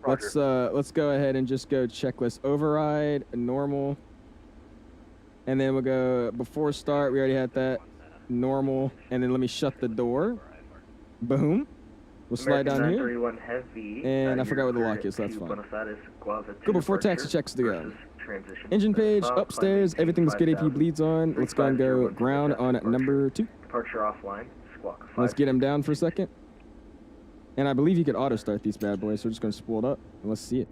Let's go ahead and just go checklist override, normal. And then we'll go before start, we already had that. Normal. And then let me shut the door. Boom. We'll slide down here. Heavy, And I forgot what the lock is, so that's fine. Go before taxi checks to go. Engine page, upstairs, everything's good. AP bleeds on. Let's go and go ground on number 2. Departure offline, squawk 5. Let's get him down for a second. And I believe you could auto start these bad boys, so we're just going to spool it up and let's see it.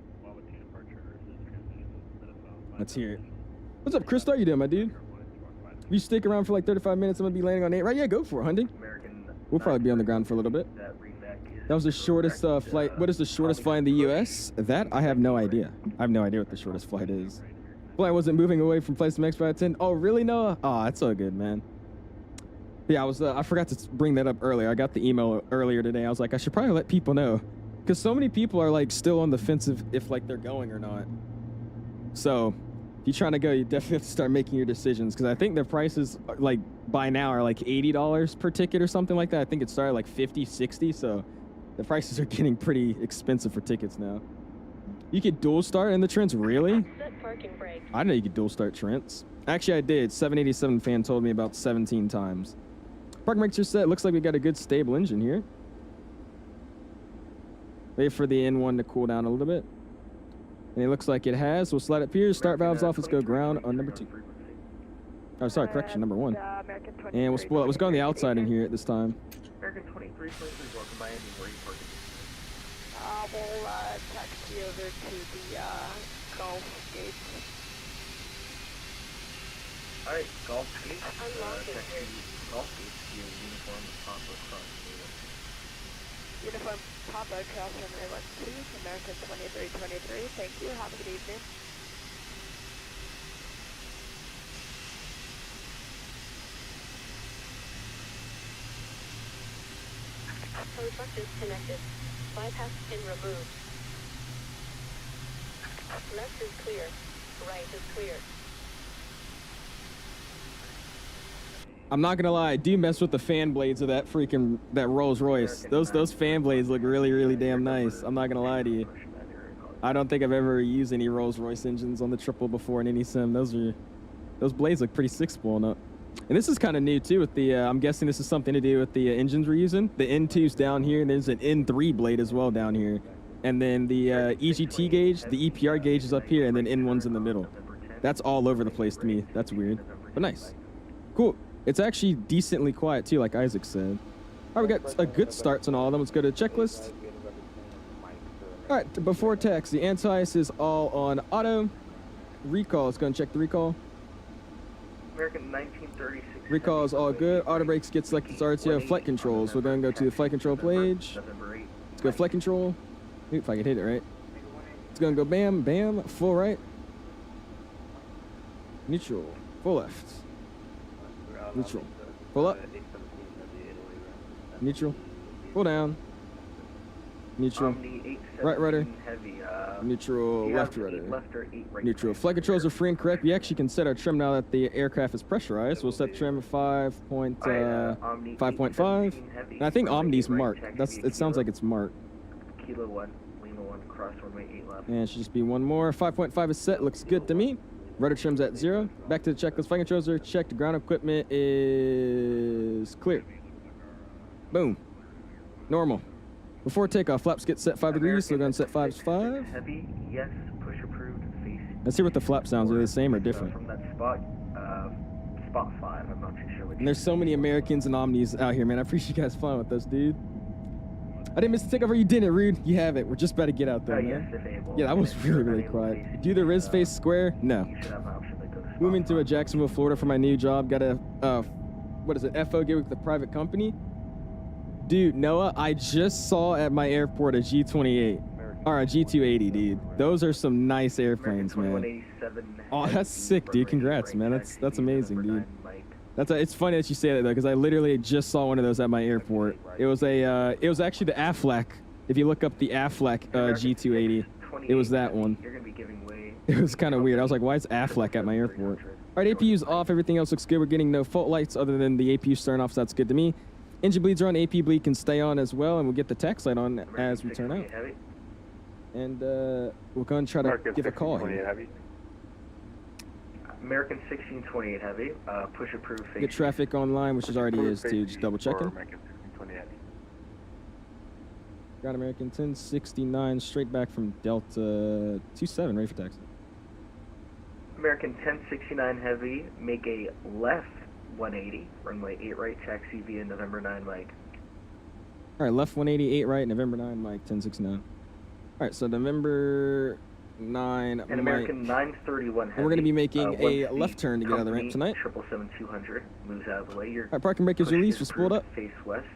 Let's hear it. What's up, Chris? How you doing, my dude? If you stick around for like 35 minutes, I'm going to be landing on 8. Right? Yeah, go for it, Hunting. We'll probably be on the ground for a little bit. That was the shortest flight. What is the shortest flight in the U.S.? That I have no idea. I have no idea what the shortest flight is. Flight wasn't moving away from FlightSimExpo at 10. Oh, really, Noah? Oh, that's all good, man. Yeah, I forgot to bring that up earlier. I got the email earlier today. I was like, I should probably let people know. Because so many people are like still on the fence if like they're going or not. So If you're trying to go, you definitely have to start making your decisions, because I think the prices, like, by now are like $80 per ticket or something like that. I think it started like 50, 60, so the prices are getting pretty expensive for tickets now. You could dual start in the Trents, really? Set parking brake. I didn't know you could dual start Trents. Actually, I did. 787 fan told me about 17 times. Parking brakes are set. Looks like we got a good stable engine here. Wait for the N1 to cool down a little bit. And it looks like it has. We'll slide up here. Start valves off. Let's go ground on number 2. Oh, sorry, correction, number 1. And we'll spoil it. Let's go on the outside in here at this time. American 2323, welcome by Andy. Where are you parking? We'll taxi over to the Gulf gate. Alright, Golf Gate. Unlocking here. Golf Gate, your uniform Papa cross. Uniform Papa cross runway 12, American 2323. Thank you. Have a good evening. Code bus is connected. Bypass pin removed. Left is clear. Right is clear. I'm not gonna lie, I do mess with the fan blades of that Rolls Royce. Those fan blades look really, really damn nice. I'm not gonna lie to you. I don't think I've ever used any Rolls Royce engines on the triple before in any sim. Those blades look pretty sick spooling up. And this is kind of new too with the, I'm guessing this is something to do with the engines we're using. The N2's down here, and there's an N3 blade as well down here. And then the EGT gauge, the EPR gauge is up here, and then N1's in the middle. That's all over the place to me. That's weird, but nice. Cool. It's actually decently quiet too, like Isaac said. All right, we got a good starts on all of them. Let's go to the checklist. All right, before taxi, the anti-ice is all on auto. Recall, let's go and check the recall. American 1936. Recall is all good. Auto brakes get selected as RTO. Flight controls. We're going to go to the flight control page. Let's go flight control. Ooh, if I can hit it right. It's going to go bam, bam, full right. Neutral, full left. Neutral, full up. Neutral, full down. Neutral, right rudder. Neutral, left rudder. Neutral. Flight controls are free and correct. We actually can set our trim now that the aircraft is pressurized. We'll set trim at 5.5. And I think Omni's marked. It sounds like it's marked. Kilo 1, Lima 1, cross runway 8 left. And it should just be one more. 5.5 is set. Looks good to me. Rudder trim's at 0. Back to the checklist. Flight controls are checked. Ground equipment is clear. Boom. Normal. Before takeoff, flaps get set 5 degrees, so we're going to set 5 to 5. Heavy, yes, push approved, face. Let's see what the flap sounds. Are they the same or different? From that spot 5, I'm not too sure which. And there's so many Americans and Omnis out here, man. I appreciate you guys flying with us, dude. I didn't miss the takeoff, or you didn't, Rude. You have it. We're just about to get out there, man. Yes, if able. Yeah, that was really, really quiet. Do the Riz face square? No. You should have an option that goes spot Moving to 5. Jacksonville, Florida for my new job. Got a, what is it, FO gig with the private company. Dude, Noah, I just saw at my airport a G28. Or a G280, dude. Those are some nice airplanes, man. Oh, that's sick, dude. Congrats, man. That's amazing, dude. It's funny that you say that though, because I literally just saw one of those at my airport. It was actually the Aflac. If you look up the Aflac G280, it was that one. It was kind of weird. I was like, why is Aflac at my airport? All right, APU's off. Everything else looks good. We're getting no fault lights other than the APU stern off, so that's good to me. Engine bleeds are on. AP bleed can stay on as well, and we'll get the tax light on as we turn out. And we'll go and try to give a call here. American 1628 heavy, push approved. Get traffic online, which is already is too. Just double checking. Got American 1069 straight back from Delta 27, ready for taxi. American 1069 heavy, make a left 180, runway 8 right, taxi via November 9 Mike. All right, left 188 right, November 9 Mike 1069. All right, so November 9 and American 931 heavy. And we're going to be making a left turn to get out of the ramp tonight. 777-200 moves out of the way. Your all right, parking brake is released. We're spooled up. Face west.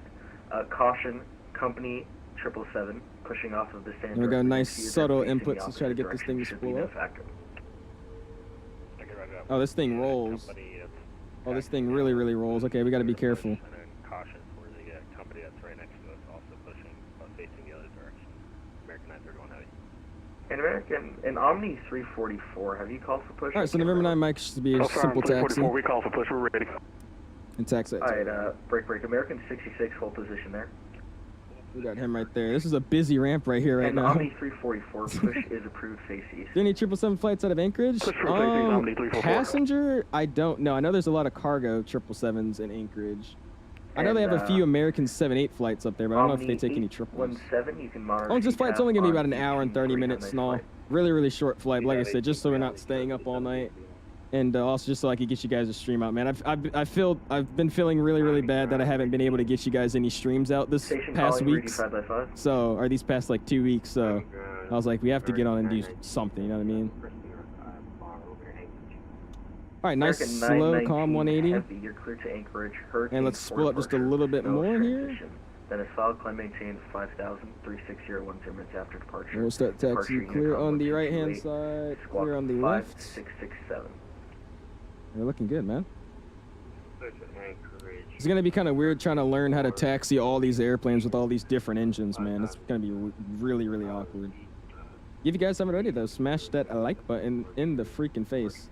Caution, company 777 pushing off of the standard. And we're going nice subtle inputs to try to get this thing to spool up. Oh, this thing rolls. Oh, this thing really, really rolls. Okay, we got to be careful. And then caution for the company that's right next to us, also pushing, facing the other direction. American 931 heavy. And American, an Omni 344, have you called for push? All right, so November 9 Mike should be a simple taxi. We call for push, we're ready. And taxi. Alright, break. American 66, hold position there. We got him right there. This is a busy ramp right here right and now. Omni 344, push is approved, face east. Do any 777 flights out of Anchorage? Omni 344. Passenger? I don't know. I know there's a lot of cargo 777s in Anchorage. I know they have a few American 78 flights up there, but I don't know if they take any triples. 17, you can monitor. Oh, this flight's only going to be about an hour and 30 minutes and all. Really, really short flight. Like I said, just so we're not staying up all night. And also just so I could get you guys a stream out, man. I've been feeling really, really bad that I haven't been able to get you guys any streams out this past weeks. So, or these past like 2 weeks. So I was like, we have to get on and do something, you know what I mean? All right, nice, slow, calm 180. Heavy, you're clear to Anchorage. And let's spool up just a little bit more here. Then a solid climb maintained 5,000, 36010 minutes after departure. We'll start taxi clear on the right-hand side, clear on the left. 5667. You're looking good, man. It's going to be kind of weird trying to learn how to taxi all these airplanes with all these different engines, man. It's going to be really, really awkward. If you guys haven't already, though, smash that like button in the freaking face.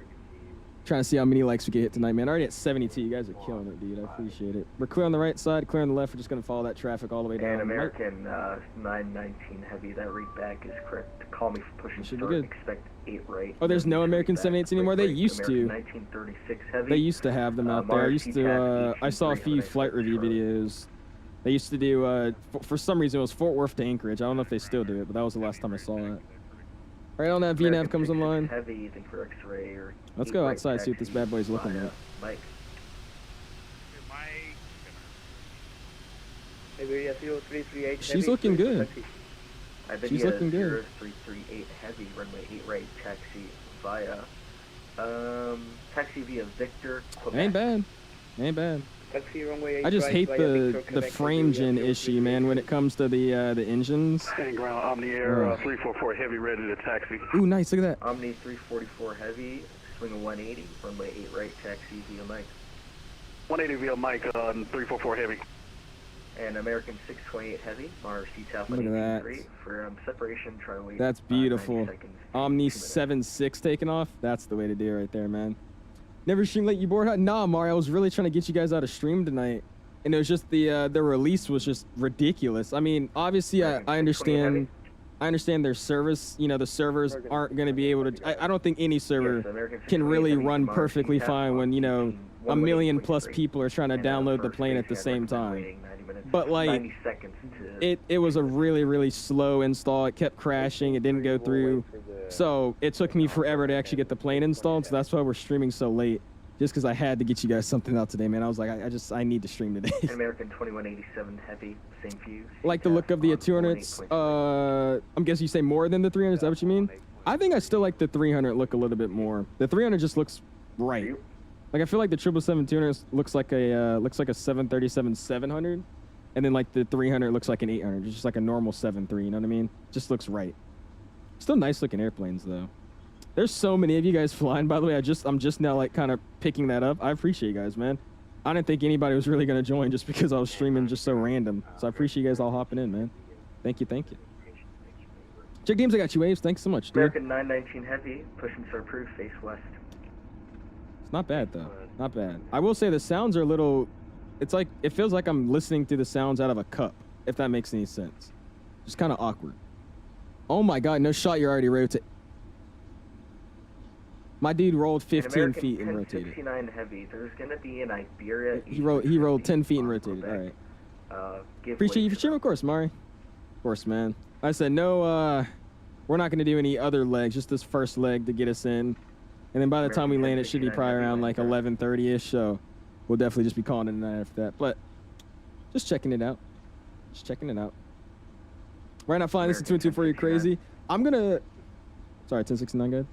Trying to see how many likes we can hit tonight, man. Already at 72. You guys are killing it, dude. I appreciate it. We're clear on the right side, clear on the left. We're just going to follow that traffic all the way down. And American 919 heavy, that read back is correct. Call me for pushing Should start. be good. Expect 8 right. Oh, there's no American 78s anymore? They used to. 1936 heavy. They used to have them out there. I used to, I saw a few flight review videos. They used to do, for some reason, it was Fort Worth to Anchorage. I don't know if they still do it, but that was the last time I saw it. Right on that VNAV comes online. Heavy, think for X-ray or let's go outside, see what this bad boy's looking at. Mike. She's looking good. She's looking good. 0338 heavy, runway 8 right, taxi via, taxi via Victor, Quebec. Ain't bad. Ain't bad. Taxi runway 8 I just right hate via the frame gen issue, man, when it comes to the engines. Standing ground, Omni Air 344 heavy, ready to taxi. Ooh, nice, look at that. Omni 344 heavy, swing a 180, runway 8 right, taxi via Mike. 180 via Mike on 344 heavy. And American 628 heavy, monitor CTAF Look at that. for separation, try to wait. That's beautiful. 90 seconds, Omni 2 minutes. 7.6 taking off. That's the way to do it right there, man. Never stream late, you bored? Nah, Mario, I was really trying to get you guys out of stream tonight. And it was just the release was just ridiculous. I mean, obviously I understand their service, you know, the servers aren't going to be able to, I don't think any server can really run perfectly fine when, you know, a million plus people are trying to download the plane at the same time. But like, it was a really, really slow install. It kept crashing. It didn't go through. So it took me forever to actually get the plane installed. So that's why we're streaming so late. Just because I had to get you guys something out today, man. I was like, I need to stream today. American 2187 heavy, same view. Like the look of the 200s. I'm guessing you say more than the 300. Is that what you mean? I think I still like the 300 look a little bit more. The 300 just looks right. Like I feel like the 777-200 looks like a 737-700. And then like the 300 looks like an 800, just like a normal 7.3, you know what I mean? Just looks right. Still nice looking airplanes though. There's so many of you guys flying, by the way. I'm just now like kind of picking that up. I appreciate you guys, man. I didn't think anybody was really gonna join just because I was streaming just so random. So I appreciate you guys all hopping in, man. Thank you, thank you. Check games, I got you, Waves. Thanks so much, dude. American 919 heavy, pushing start approved, face west. It's not bad though, not bad. I will say the sounds are a little, it's like, it feels like I'm listening to the sounds out of a cup, if that makes any sense. Just kind of awkward. Oh my God, no shot, you're already rotating. My dude rolled 15 feet and rotated. 69 heavy, there's gonna be an Iberia. He rolled 10 feet and rotated, all right. Appreciate you for streaming, of course, Mari. Of course, man. I said, no, we're not gonna do any other legs, just this first leg to get us in. And then by the time we land, it should be probably around like 11:30-ish, so we'll definitely just be calling it a night after that. But just checking it out. Just checking it out. Right now, flying this in 224, you crazy? I'm gonna. Sorry, 1069, go ahead.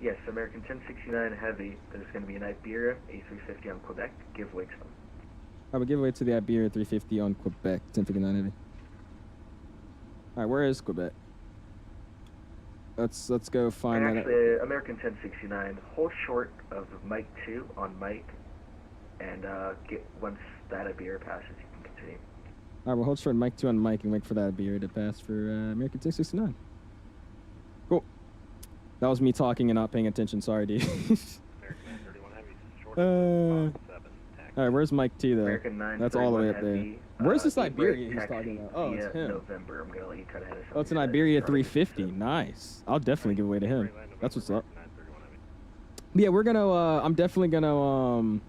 Yes, American 1069 heavy. There's gonna be an Iberia A350 on Quebec. Give way to them. I would give away to the Iberia 350 on Quebec, 1059 heavy. All right, where is Quebec? Let's go find and that. Actually, American 1069. Hold short of Mike 2 on Mike, and get once that Iberia passes, you can continue. All right, we'll hold short Mike 2 on Mike and wait for that Iberia to pass for American 1069. That was me talking and not paying attention. Sorry, dude. All right, where's Mike T though? American 9, That's all the way up there. Heavy, Where's this deep brake Iberia he's taxi talking about? Oh, it's via him. November. I'm gonna let you try to head us Oh, it's an up to Iberia Charlie. 350. Nice. I'll definitely give away to him. That's what's up. Yeah, we're gonna. I'm definitely gonna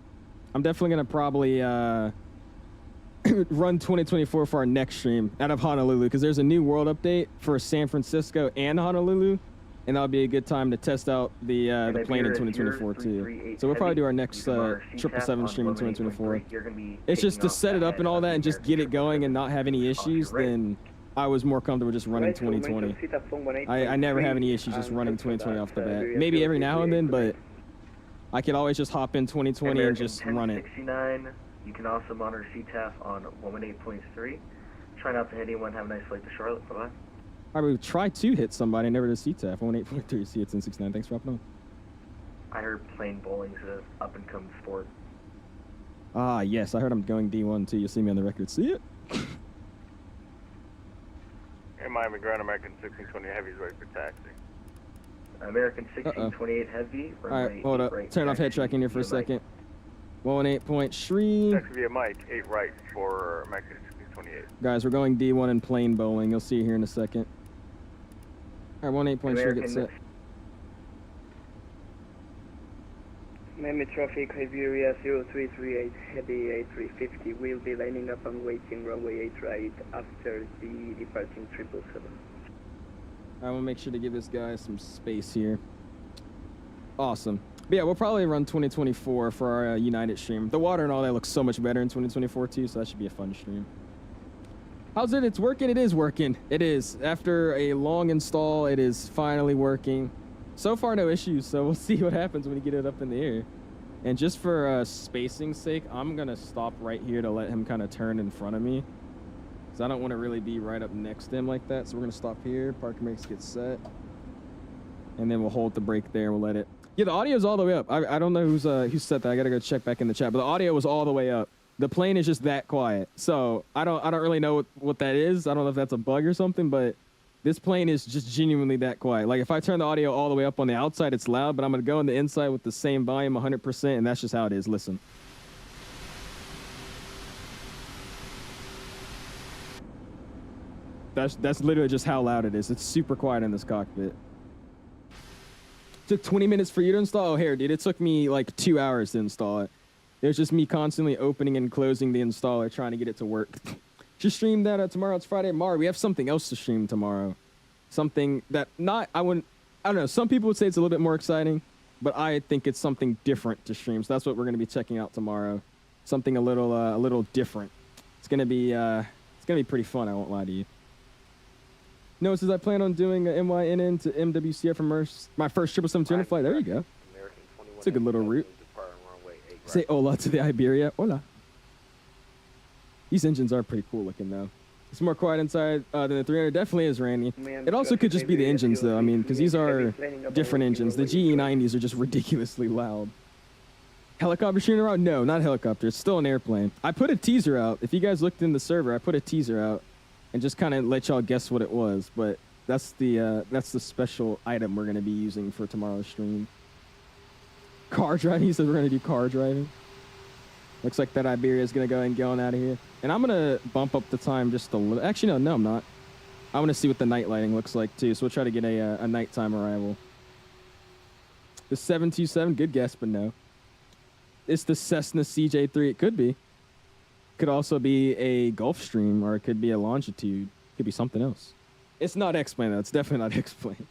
probably run 2024 for our next stream out of Honolulu because there's a new world update for San Francisco and Honolulu, and that'll be a good time to test out the plane in 2024 too. So we'll probably do our next 777 stream in 2024. It's just to set it up and all that, and just get it going and not have any issues. Then I was more comfortable just running 2020. I never have any issues just running 2020 off the bat. Maybe every now and then, but I could always just hop in 2020 and just run it. 1069. You can also monitor CTAF on 118.3. Try not to hit anyone. Have a nice flight to Charlotte. Bye-bye. I would try to hit somebody, never did CTAF. 18.3, see it's in 69. Thanks for hopping on. I heard plane bowling's an up-and-coming sport. Ah, yes, I heard I'm going D1 too. You'll see me on the record. See it? Air Miami Ground, American 1620 Heavy is ready for taxi. American 1628 Heavy. All right, hold up. Turn off head tracking here for a second. 18.3. Taxi via Mike, 8 right for American 1628. Guys, we're going D1 in plane bowling. You'll see here in a second. All right, 18.3, get set. Miami traffic, Iberia 0338, Heavy A350 will be lining up and waiting runway 8 right after the departing 777. I will make sure to give this guy some space here. Awesome. But yeah, we'll probably run 2024 for our United stream. The water and all that looks so much better in 2024 too, so that should be a fun stream. How's it? It's working? It is working. It is. After a long install, it is finally working. So far, no issues, so we'll see what happens when we get it up in the air. And just for spacing's sake, I'm going to stop right here to let him kind of turn in front of me. Because I don't want to really be right up next to him like that. So we're going to stop here, parking brakes get set. And then we'll hold the brake there and we'll let it. Yeah, the audio's all the way up. I don't know who set that. I got to go check back in the chat. But the audio was all the way up. The plane is just that quiet. So I don't really know what that is. I don't know if that's a bug or something, but this plane is just genuinely that quiet. Like if I turn the audio all the way up on the outside, it's loud, but I'm going to go on the inside with the same volume 100%, and that's just how it is. Listen. That's literally just how loud it is. It's super quiet in this cockpit. Took 20 minutes for you to install? Oh, here, dude. It took me like 2 hours to install it. It was just me constantly opening and closing the installer, trying to get it to work. Just stream that tomorrow. It's Friday. Tomorrow we have something else to stream tomorrow. Something that I don't know. Some people would say it's a little bit more exciting, but I think it's something different to stream. So that's what we're going to be checking out tomorrow. Something a little different. It's going to be pretty fun. I won't lie to you. No, it says I plan on doing a MYNN to MWCF from my first 777-200 flight. There you go. It's a good little route. Say hola to the Iberia. Hola. These engines are pretty cool looking, though. It's more quiet inside than the 300. Definitely is, Randy. It also could just be the engines, though. I mean, because these are different engines. The GE90s are just ridiculously loud. Helicopter shooting around? No, not helicopter. It's still an airplane. I put a teaser out. If you guys looked in the server, I put a teaser out and just kind of let y'all guess what it was. But that's the special item we're going to be using for tomorrow's stream. Car driving? He said we're going to do car driving. Looks like that Iberia is going to go and get on out of here. And I'm going to bump up the time just a little. Actually, no, I'm not. I want to see what the night lighting looks like, too. So we'll try to get a nighttime arrival. The 727, good guess, but no. It's the Cessna CJ3. It could be. Could also be a Gulfstream, or it could be a Longitude. Could be something else. It's not X-Plane, though. It's definitely not X-Plane.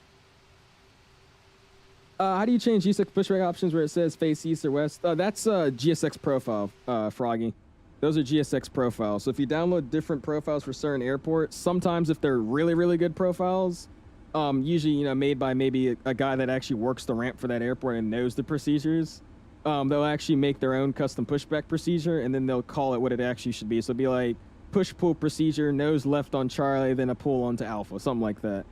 How do you change GSX pushback options where it says face east or west? That's GSX profile, Froggy. Those are GSX profiles. So if you download different profiles for certain airports, sometimes if they're really, really good profiles, usually made by maybe a guy that actually works the ramp for that airport and knows the procedures, they'll actually make their own custom pushback procedure, and then they'll call it what it actually should be. So it'll be like push-pull procedure, nose left on Charlie, then a pull onto Alpha, something like that.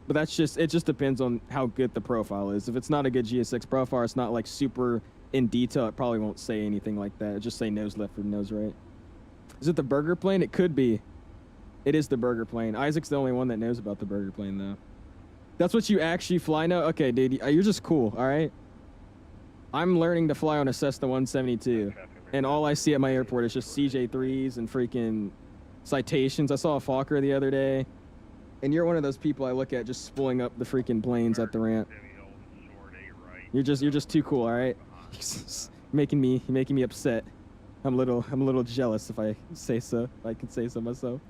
But it just depends on how good the profile is. If it's not a good GSX profile, it's not like super in detail, it probably won't say anything like that. It'll just say nose left or nose right. Is it the burger plane? It could be. It is the burger plane. Isaac's the only one that knows about the burger plane, though. That's what you actually fly now? Okay, dude, you're just cool, all right? I'm learning to fly on a Cessna 172, and all I see at my airport is just CJ3s and freaking citations. I saw a Fokker the other day, and you're one of those people I look at just spooling up the freaking planes at the ramp. You're just too cool, all right? making me upset. I'm a little jealous if I say so. If I can say so myself.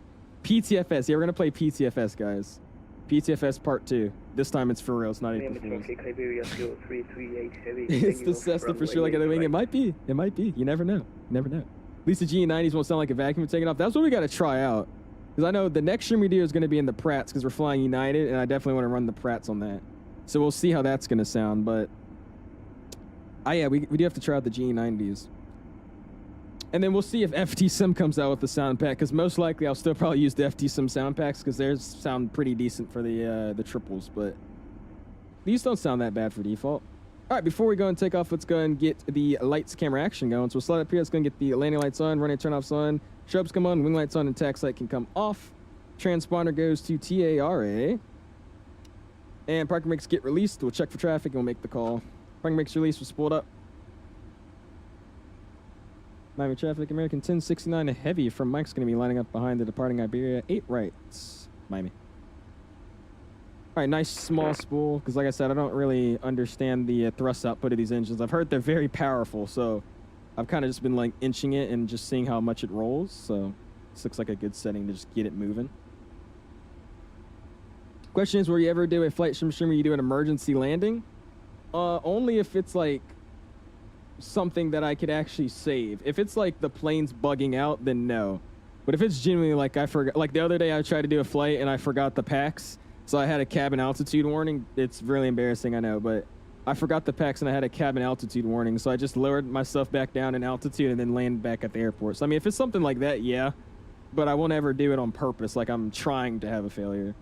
PTFS. Yeah, we're gonna play PTFS, guys. PTFS Part 2. This time it's for real. It's not April Fool's. It's the Cessna for sure. Like at the wing, it might be. It might be. You never know. You never know. At least the GE90s won't sound like a vacuum taking off. That's what we got to try out. Because I know the next stream we do is going to be in the Pratts because we're flying United, and I definitely want to run the Pratts on that. So we'll see how that's going to sound. But yeah, we do have to try out the GE90s. And then we'll see if FTSim comes out with the sound pack, because most likely I'll still probably use the FTSim sound packs because theirs sound pretty decent for the triples, but these don't sound that bad for default. All right, before we go and take off, let's go and get the lights, camera, action going. So we'll slide up here. Let's go and get the landing lights on, running turn-offs on, strobes come on, wing lights on, and tax light can come off. Transponder goes to TARA. And parking brakes get released. We'll check for traffic and we'll make the call. Parking brakes released, we'll spooled up. Miami traffic, American 1069 heavy from Mike's going to be lining up behind the departing Iberia. 8 rights, Miami. All right, nice small spool, because like I said, I don't really understand the thrust output of these engines. I've heard they're very powerful, so I've kind of just been like inching it and just seeing how much it rolls. So this looks like a good setting to just get it moving. Question is, will you ever do a flight sim stream where you do an emergency landing? Only if it's like something that I could actually save. If it's like the plane's bugging out, then no. But if it's genuinely like I forgot, like the other day I tried to do a flight and I forgot the packs, so I had a cabin altitude warning. It's really embarrassing, I know, but I forgot the packs and I had a cabin altitude warning, so I just lowered myself back down in altitude and then landed back at the airport. So I mean, if it's something like that, yeah, but I won't ever do it on purpose, like I'm trying to have a failure.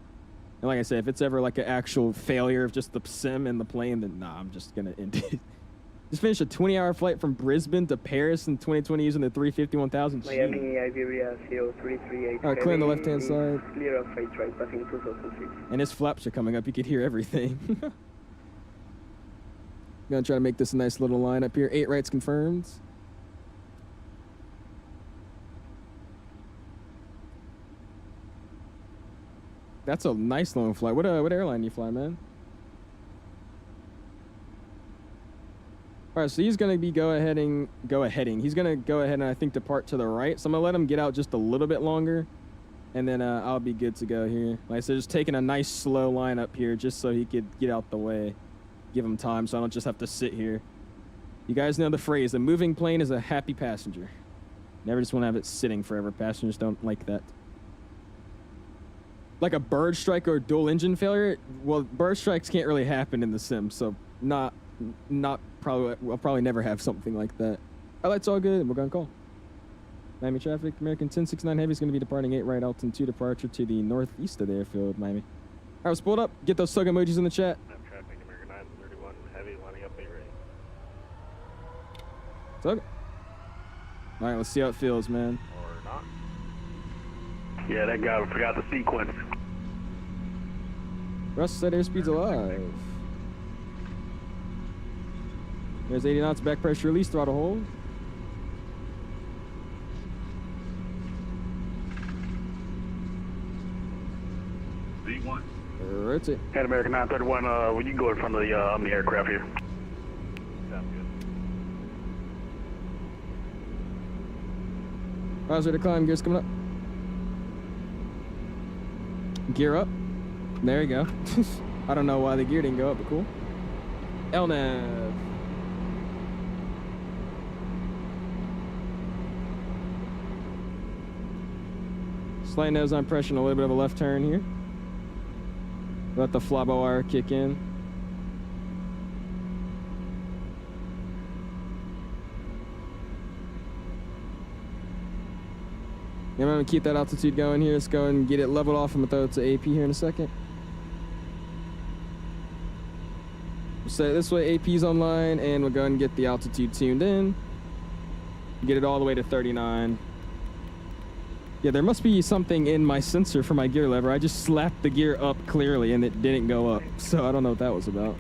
And like I said, if it's ever like an actual failure of just the sim and the plane, then nah, I'm just gonna end it. Just finished a 20-hour flight from Brisbane to Paris in 2020 using the 350-1000G. Miami, Iberia 0338. All right, clear on the left-hand side. Clear of 8 right, passing 2006. And his flaps are coming up. You could hear everything. Gonna try to make this a nice little line up here. 8 rights confirmed. That's a nice long flight. What airline do you fly, man? All right, so he's going to be go aheading. He's going to go ahead and I think depart to the right. So I'm going to let him get out just a little bit longer, and then I'll be good to go here. Like I said, just taking a nice slow line up here just so he could get out the way. Give him time so I don't just have to sit here. You guys know the phrase, a moving plane is a happy passenger. Never just want to have it sitting forever. Passengers don't like that. Like a bird strike or dual engine failure, well, bird strikes can't really happen in the sim, so not probably, we'll probably never have something like that. All right, it's all good. We're gonna call. Miami traffic, American 1069 Heavy is gonna be departing 8 right, Alton 2 departure to the northeast of the airfield, Miami. All right, let's pull it up. Get those SOG emojis in the chat. Traffic, American 931 Heavy, lining up 8 SOG. ready. All right, let's see how it feels, man. Or not. Yeah, that guy forgot the sequence. Russ said airspeed's alive. There's 80 knots, back pressure release, throttle hold. V1. Rotate. And American 931, well, you can go in front of the aircraft here. Sounds good. Roger to climb, gears coming up. Gear up. There you go. I don't know why the gear didn't go up, but cool. LNAV. Slight nose on pressure and a little bit of a left turn here. Let the flabo wire kick in. I'm gonna keep that altitude going here. Let's go and get it leveled off. I'm gonna throw it to AP here in a second. We'll set it this way, AP's online, and we'll go ahead and get the altitude tuned in. Get it all the way to 39. Yeah, there must be something in my sensor for my gear lever. I just slapped the gear up clearly and it didn't go up. So I don't know what that was about.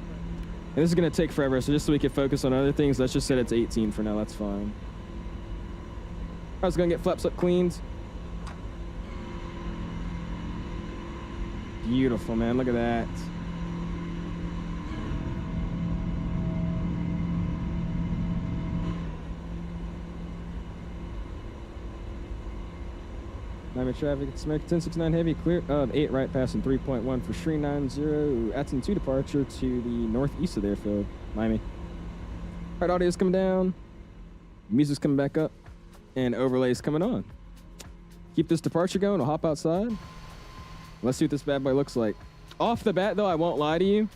And this is going to take forever, so just so we can focus on other things, let's just set it to 18 for now. That's fine. I was going to get flaps up cleaned. Beautiful, man. Look at that. Miami traffic, it's American 1069 heavy, clear of 8 right passing 3.1 for 390, Atson 2 departure to the northeast of the airfield, Miami. All right, audio's coming down, music's coming back up, and overlay's coming on. Keep this departure going, I'll hop outside. Let's see what this bad boy looks like. Off the bat, though, I won't lie to you.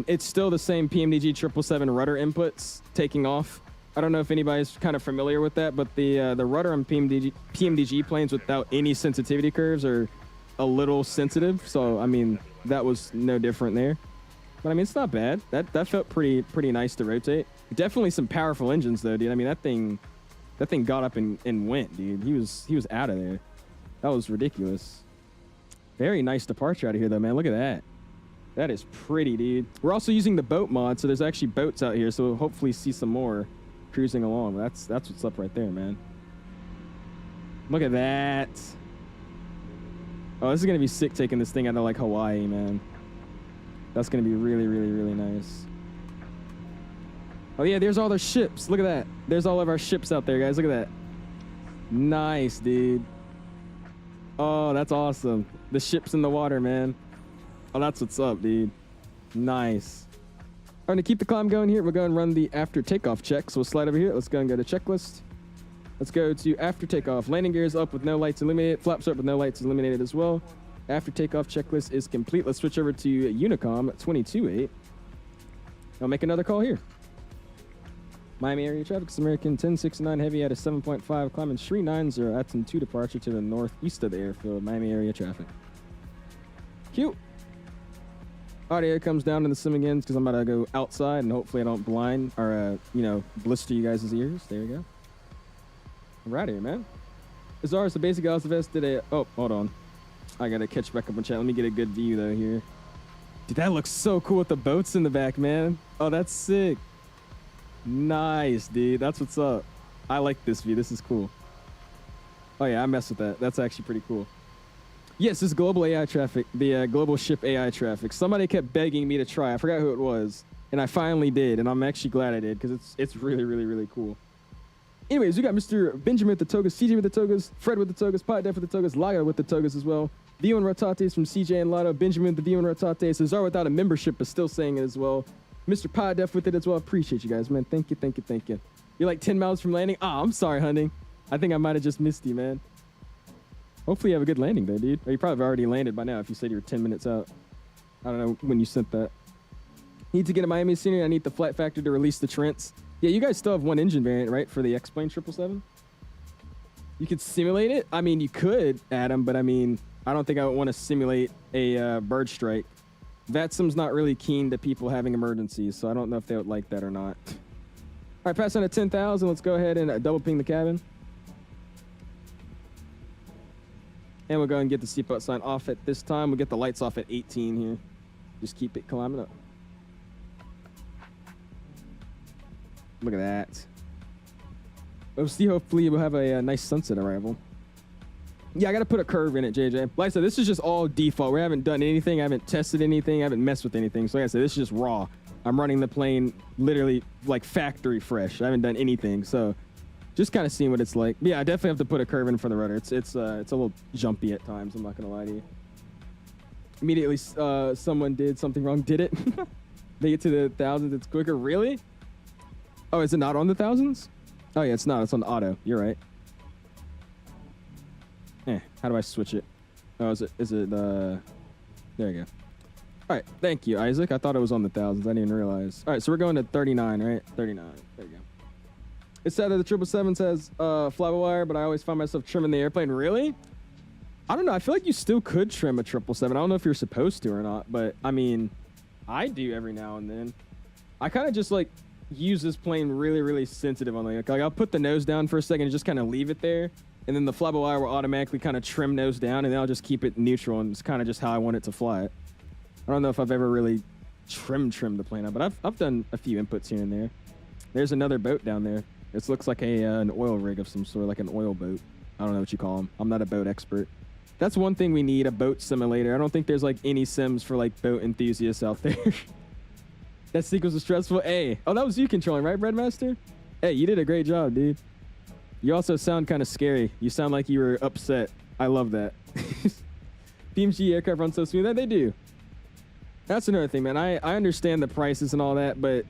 It's still the same PMDG 777 rudder inputs taking off. I don't know if anybody's kind of familiar with that, but the rudder on PMDG planes without any sensitivity curves are a little sensitive. So, I mean, that was no different there. But, I mean, it's not bad. That felt pretty nice to rotate. Definitely some powerful engines, though, dude. I mean, that thing got up and went, dude. He was out of there. That was ridiculous. Very nice departure out of here, though, man. Look at that. That is pretty, dude. We're also using the boat mod, so there's actually boats out here, so we'll hopefully see some more cruising along. That's what's up right there, man. Look at that. Oh, this is gonna be sick taking this thing out of like Hawaii, man. That's gonna be really nice. Oh yeah, there's all their ships. Look at that. There's all of our ships out there, guys. Look at that. Nice, dude. Oh, that's awesome. The ship's in the water, man. Oh, that's what's up, dude. Nice. All right, to keep the climb going here, we'll go and run the after takeoff check. So we'll slide over here. Let's go and go to checklist. Let's go to after takeoff. Landing gears up with no lights illuminated. Flaps up with no lights illuminated as well. After takeoff checklist is complete. Let's switch over to Unicom 22.8. I'll make another call here. Miami area traffic is American 1069 heavy at a 7.5, climbing 390, Atson 2 departure to the northeast of the airfield. Miami area traffic. Cute. Audio comes down to the sim again because I'm about to go outside and hopefully I don't blind or, blister you guys' ears. There we go. We're out of here, man. As far as the basic MSFS today. Oh, hold on. I got to catch back up on chat. Let me get a good view, though, here. Dude, that looks so cool with the boats in the back, man. Oh, that's sick. Nice, dude. That's what's up. I like this view. This is cool. Oh, yeah, I mess with that. That's actually pretty cool. Yes, this is global AI traffic, the global ship AI traffic. Somebody kept begging me to try. I forgot who it was, and I finally did, and I'm actually glad I did because it's really cool. Anyways, we got Mr. Benjamin with the togas, CJ with the togas, Fred with the togas, PodDef with the togas, Lago with the togas as well. View and Rotates from CJ and Lotto, Benjamin with the View and Rotates, Cesar without a membership but still saying it as well. Mr. PodDef with it as well. Appreciate you guys, man. Thank you. You're like 10 miles from landing. Ah, I'm sorry, honey. I think I might have just missed you, man. Hopefully you have a good landing there, dude. Or you probably already landed by now if you said you were 10 minutes out. I don't know when you sent that. Need to get a Miami scenery. I need the flight factor to release the Trents. Yeah, you guys still have one engine variant, right, for the X-Plane 777? You could simulate it? I mean, you could, Adam, but I mean, I don't think I would want to simulate a bird strike. VATSIM's not really keen to people having emergencies, so I don't know if they would like that or not. All right, pass on to 10,000. Let's go ahead and double ping the cabin. And we'll go and get the seatbelt sign off at this time. We'll get the lights off at 18 here. Just keep it climbing up. Look at that. We'll see, hopefully we'll have a nice sunset arrival. Yeah, I got to put a curve in it, JJ. Like I said, this is just all default. We haven't done anything. I haven't tested anything. I haven't messed with anything. So like I said, this is just raw. I'm running the plane literally like factory fresh. I haven't done anything. So just kind of seeing what it's like. But yeah, I definitely have to put a curve in for the rudder. It's a little jumpy at times. I'm not going to lie to you. Immediately, someone did something wrong. Did it? They get to the thousands. It's quicker. Really? Oh, is it not on the thousands? Oh, yeah, it's not. It's on the auto. You're right. How do I switch it? Oh, is it, there you go. All right, thank you, Isaac. I thought it was on the thousands. I didn't even realize. All right, so we're going to 39, right? 39. There you go. It's sad that the 777 says fly-by-wire, but I always find myself trimming the airplane. Really? I don't know. I feel like you still could trim a 777. I don't know if you're supposed to or not, but, I mean, I do every now and then. I kind of just, like, use this plane really sensitive on the, like I'll put the nose down for a second and just kind of leave it there. and then the flyable wire will automatically kind of trim nose down, and then I'll just keep it neutral, and it's kind of just how I want it to fly it. I don't know if I've ever really trimmed the plane out, but I've done a few inputs here and there. There's another boat down there. This looks like an oil rig of some sort, like an oil boat. I don't know what you call them. I'm not a boat expert. That's one thing we need, a boat simulator. I don't think there's like any sims for like boat enthusiasts out there. That sequence was stressful. Hey, oh, that was you controlling, right, Breadmaster? Hey, you did a great job, dude. You also sound kind of scary. You sound like you were upset. I love that. PMG aircraft run so smooth. They do. That's another thing, man. I understand the prices and all that, but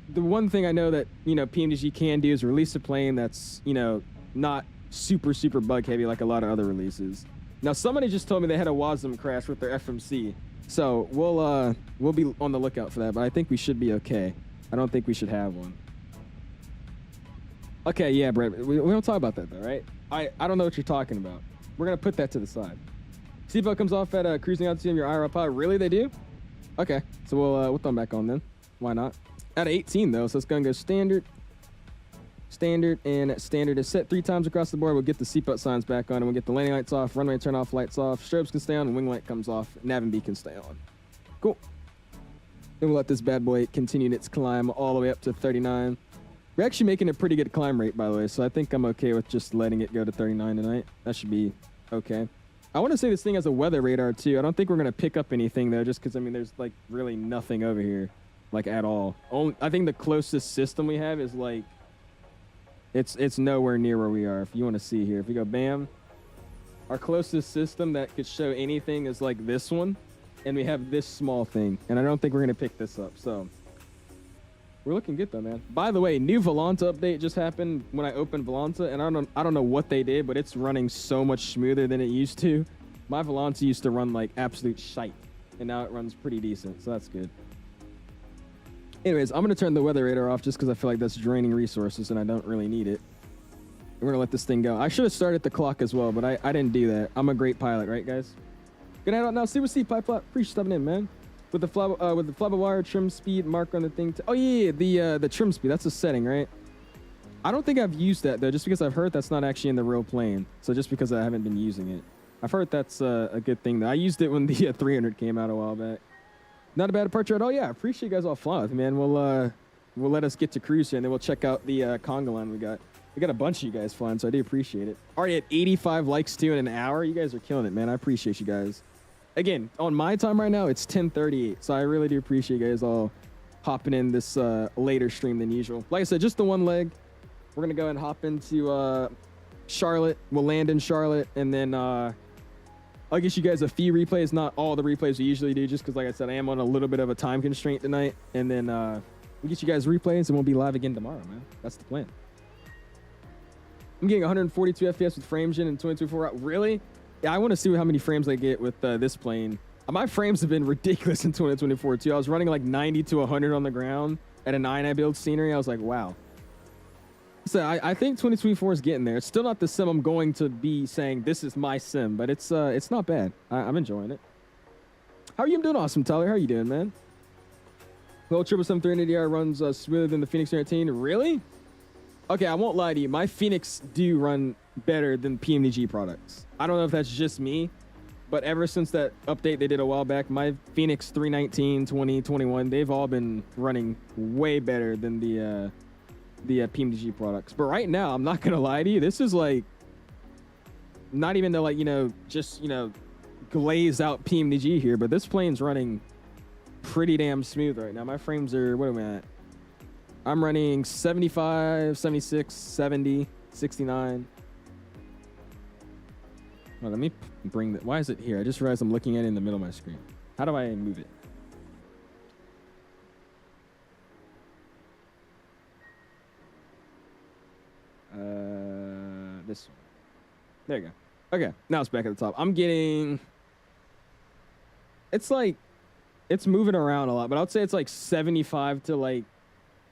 the one thing I know that, you know, PMDG can do is release a plane that's, you know, not super bug heavy like a lot of other releases. Now, somebody just told me they had a 𝐂𝐨𝐷𝐻�M crash with their FMC. So we'll be on the lookout for that, but I think we should be okay. I don't think we should have one. Okay, yeah, Brett, we don't talk about that though, right? I don't know what you're talking about. We're gonna put that to the side. Seatbelt comes off at cruising altitude. Your IR pilot. Really, they do? Okay, so we'll throw them back on then. Why not? At 18 though, so it's gonna go standard, and standard is set 3 times across the board. We'll get the seatbelt signs back on, and we'll get the landing lights off, runway turn off, lights off, strobes can stay on, and wing light comes off, nav and beacon stay on. Cool. Then we'll let this bad boy continue its climb all the way up to 39. We're actually making a pretty good climb rate, by the way, so I think I'm okay with just letting it go to 39 tonight. That should be okay. I want to say this thing has a weather radar too. I don't think we're gonna pick up anything though, just because I mean there's like really nothing over here, like at all. I think the closest system we have is like it's nowhere near where we are. If you want to see here, if we go bam, our closest system that could show anything is like this one, and we have this small thing, and I don't think we're gonna pick this up. So we're looking good though, man. By the way, new Volanta update just happened when I opened Volanta, and I don't know what they did, but it's running so much smoother than it used to. My Volanta used to run like absolute shite, and now it runs pretty decent, so that's good. Anyways, I'm gonna turn the weather radar off just because I feel like that's draining resources, and I don't really need it. We're gonna let this thing go. I should have started the clock as well, but I didn't do that. I'm a great pilot, right, guys? Good night out now. See what see, pipe flop. Appreciate stepping in, man. With the flyable wire trim speed marker on the thing. Oh yeah, the trim speed. That's a setting, right? I don't think I've used that though, just because I've heard that's not actually in the real plane. So just because I haven't been using it, I've heard that's a good thing though. I used it when the 300 came out a while back. Not a bad departure at all. Yeah, I appreciate you guys all flying with me, man. We'll let us get to cruise here, and then we'll check out the conga line we got. We got a bunch of you guys flying, so I do appreciate it. Already at 85 likes too in an hour. You guys are killing it, man. I appreciate you guys. Again, on my time right now, it's 10:38, so I really do appreciate you guys all hopping in this later stream than usual. Like I said, just the one leg. We're gonna go and hop into Charlotte. We'll land in Charlotte, and then I'll get you guys a few replays, not all the replays we usually do, just because, like I said, I am on a little bit of a time constraint tonight, and then we'll get you guys replays, and we'll be live again tomorrow, man. That's the plan. I'm getting 142 FPS with frame gen and 22.4. Really? Yeah, I want to see how many frames I get with this plane. My frames have been ridiculous in 2024 too. I was running like 90 to 100 on the ground at a 9i build scenery. I was like, wow. So I think 2024 is getting there. It's still not the sim I'm going to be saying this is my sim, but it's not bad. I'm enjoying it. How are you? I'm doing awesome, Tyler. How are you doing, man? Well, 777-200ER runs smoother than the Phoenix 13. Really? Okay, I won't lie to you. My Phoenix do run better than PMDG products. I don't know if that's just me, but ever since that update they did a while back, my Phoenix 319, 20, 21, they've all been running way better than the PMDG products. But right now, I'm not gonna lie to you, this is like not even the like, you know, just, you know, glazed out PMDG here, but this plane's running pretty damn smooth right now. My frames are, what am I at? I'm running 75, 76, 70, 69. Well, let me bring that. Why is it here? I just realized I'm looking at it in the middle of my screen. How do I move it? This one. There you go. Okay, now it's back at the top. I'm getting. It's like, it's moving around a lot, but I would say it's like 75 to like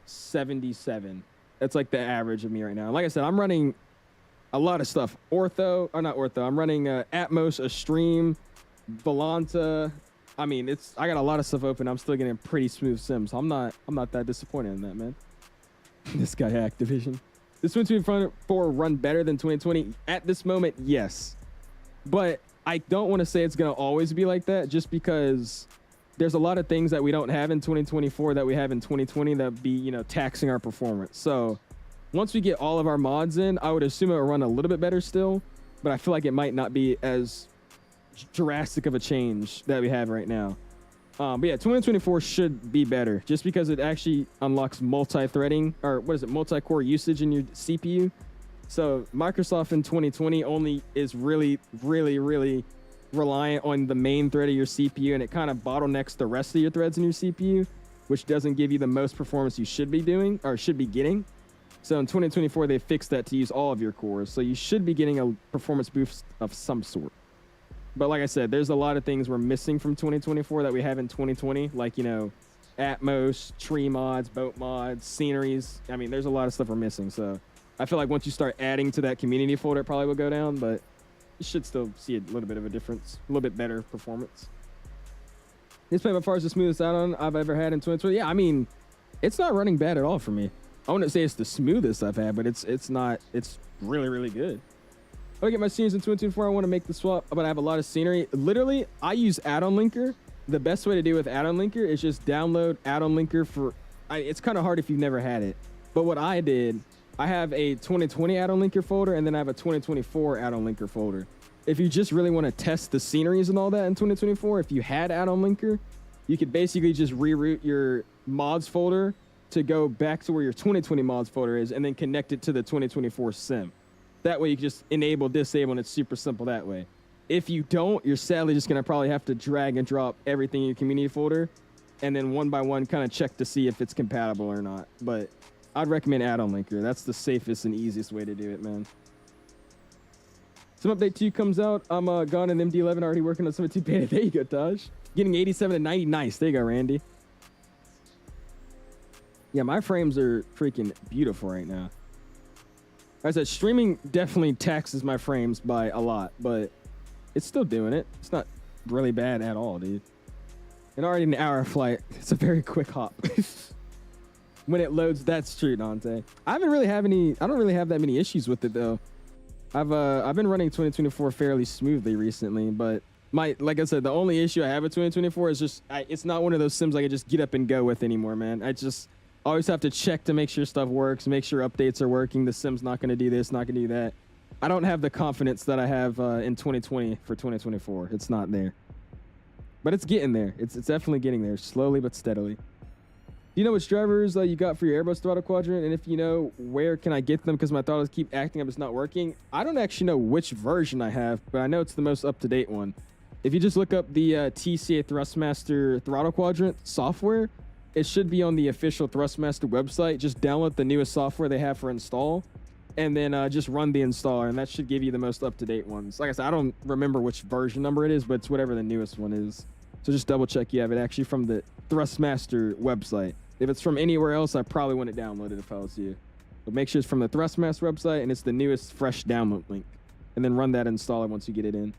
77. That's like the average of me right now. Like I said, I'm running a lot of stuff. Ortho, or not Ortho. I'm running Atmos, Extreme, Volanta. I mean, I got a lot of stuff open. I'm still getting a pretty smooth sim, so I'm not that disappointed in that, man. This guy Activision. Does 2024 run better than 2020? At this moment, yes. But I don't want to say it's going to always be like that, just because there's a lot of things that we don't have in 2024 that we have in 2020 that be, you know, taxing our performance. So once we get all of our mods in, I would assume it will run a little bit better still, but I feel like it might not be as drastic of a change that we have right now. But yeah, 2024 should be better just because it actually unlocks multi-threading, or what is it, multi-core usage in your CPU. So Microsoft in 2020 only is really reliant on the main thread of your CPU, and it kind of bottlenecks the rest of your threads in your CPU, which doesn't give you the most performance you should be doing or should be getting. So in 2024, they fixed that to use all of your cores. So you should be getting a performance boost of some sort. But like I said, there's a lot of things we're missing from 2024 that we have in 2020, like, you know, Atmos, tree mods, boat mods, sceneries. I mean, there's a lot of stuff we're missing. So I feel like once you start adding to that community folder, it probably will go down, but you should still see a little bit of a difference, a little bit better performance. This plane by far is the smoothest add-on I've ever had in 2020. Yeah, I mean, it's not running bad at all for me. I wouldn't say it's the smoothest I've had, but it's not. It's really good. If I get my sceneries in 2024, I want to make the swap, but I have a lot of scenery. Literally, I use add-on linker. The best way to do with add-on linker is just download add-on linker for. It's kind of hard if you've never had it, but what I did, I have a 2020 add-on linker folder, and then I have a 2024 add-on linker folder. If you just really want to test the sceneries and all that in 2024, if you had add-on linker, you could basically just reroute your mods folder to go back to where your 2020 mods folder is, and then connect it to the 2024 sim. That way you can just enable, disable, and it's super simple that way. If you don't, you're sadly just gonna probably have to drag and drop everything in your community folder, and then one by one kind of check to see if it's compatible or not. But I'd recommend add-on linker. That's the safest and easiest way to do it, man. Some update 2 comes out. I'm gone in MD11, already working on 72 beta. There you go, Taj. Getting 87 to 90. Nice. There you go, Randy. Yeah, my frames are freaking beautiful right now. Like I said, streaming definitely taxes my frames by a lot, but it's still doing it. It's not really bad at all, dude. And already an hour flight. It's a very quick hop. When it loads, that's true, Dante. I don't really have that many issues with it though. I've been running 2024 fairly smoothly recently, but like I said, the only issue I have with 2024 is just it's not one of those sims I can just get up and go with anymore, man. I just always have to check to make sure stuff works, make sure updates are working. The sim's not going to do this, not going to do that. I don't have the confidence that I have in 2020 for 2024. It's not there. But it's getting there. It's definitely getting there, slowly but steadily. Do you know which drivers you got for your Airbus throttle quadrant? And if you know, where can I get them? Because my throttles keep acting up, it's not working. I don't actually know which version I have, but I know it's the most up-to-date one. If you just look up the TCA Thrustmaster throttle quadrant software, it should be on the official Thrustmaster website. Just download the newest software they have for install, and then just run the installer, and that should give you the most up-to-date ones. Like I said, I don't remember which version number it is, but it's whatever the newest one is. So just double-check you have it actually from the Thrustmaster website. If it's from anywhere else, I probably wouldn't download it if I was you. But make sure it's from the Thrustmaster website, and it's the newest, fresh download link. And then run that installer once you get it in.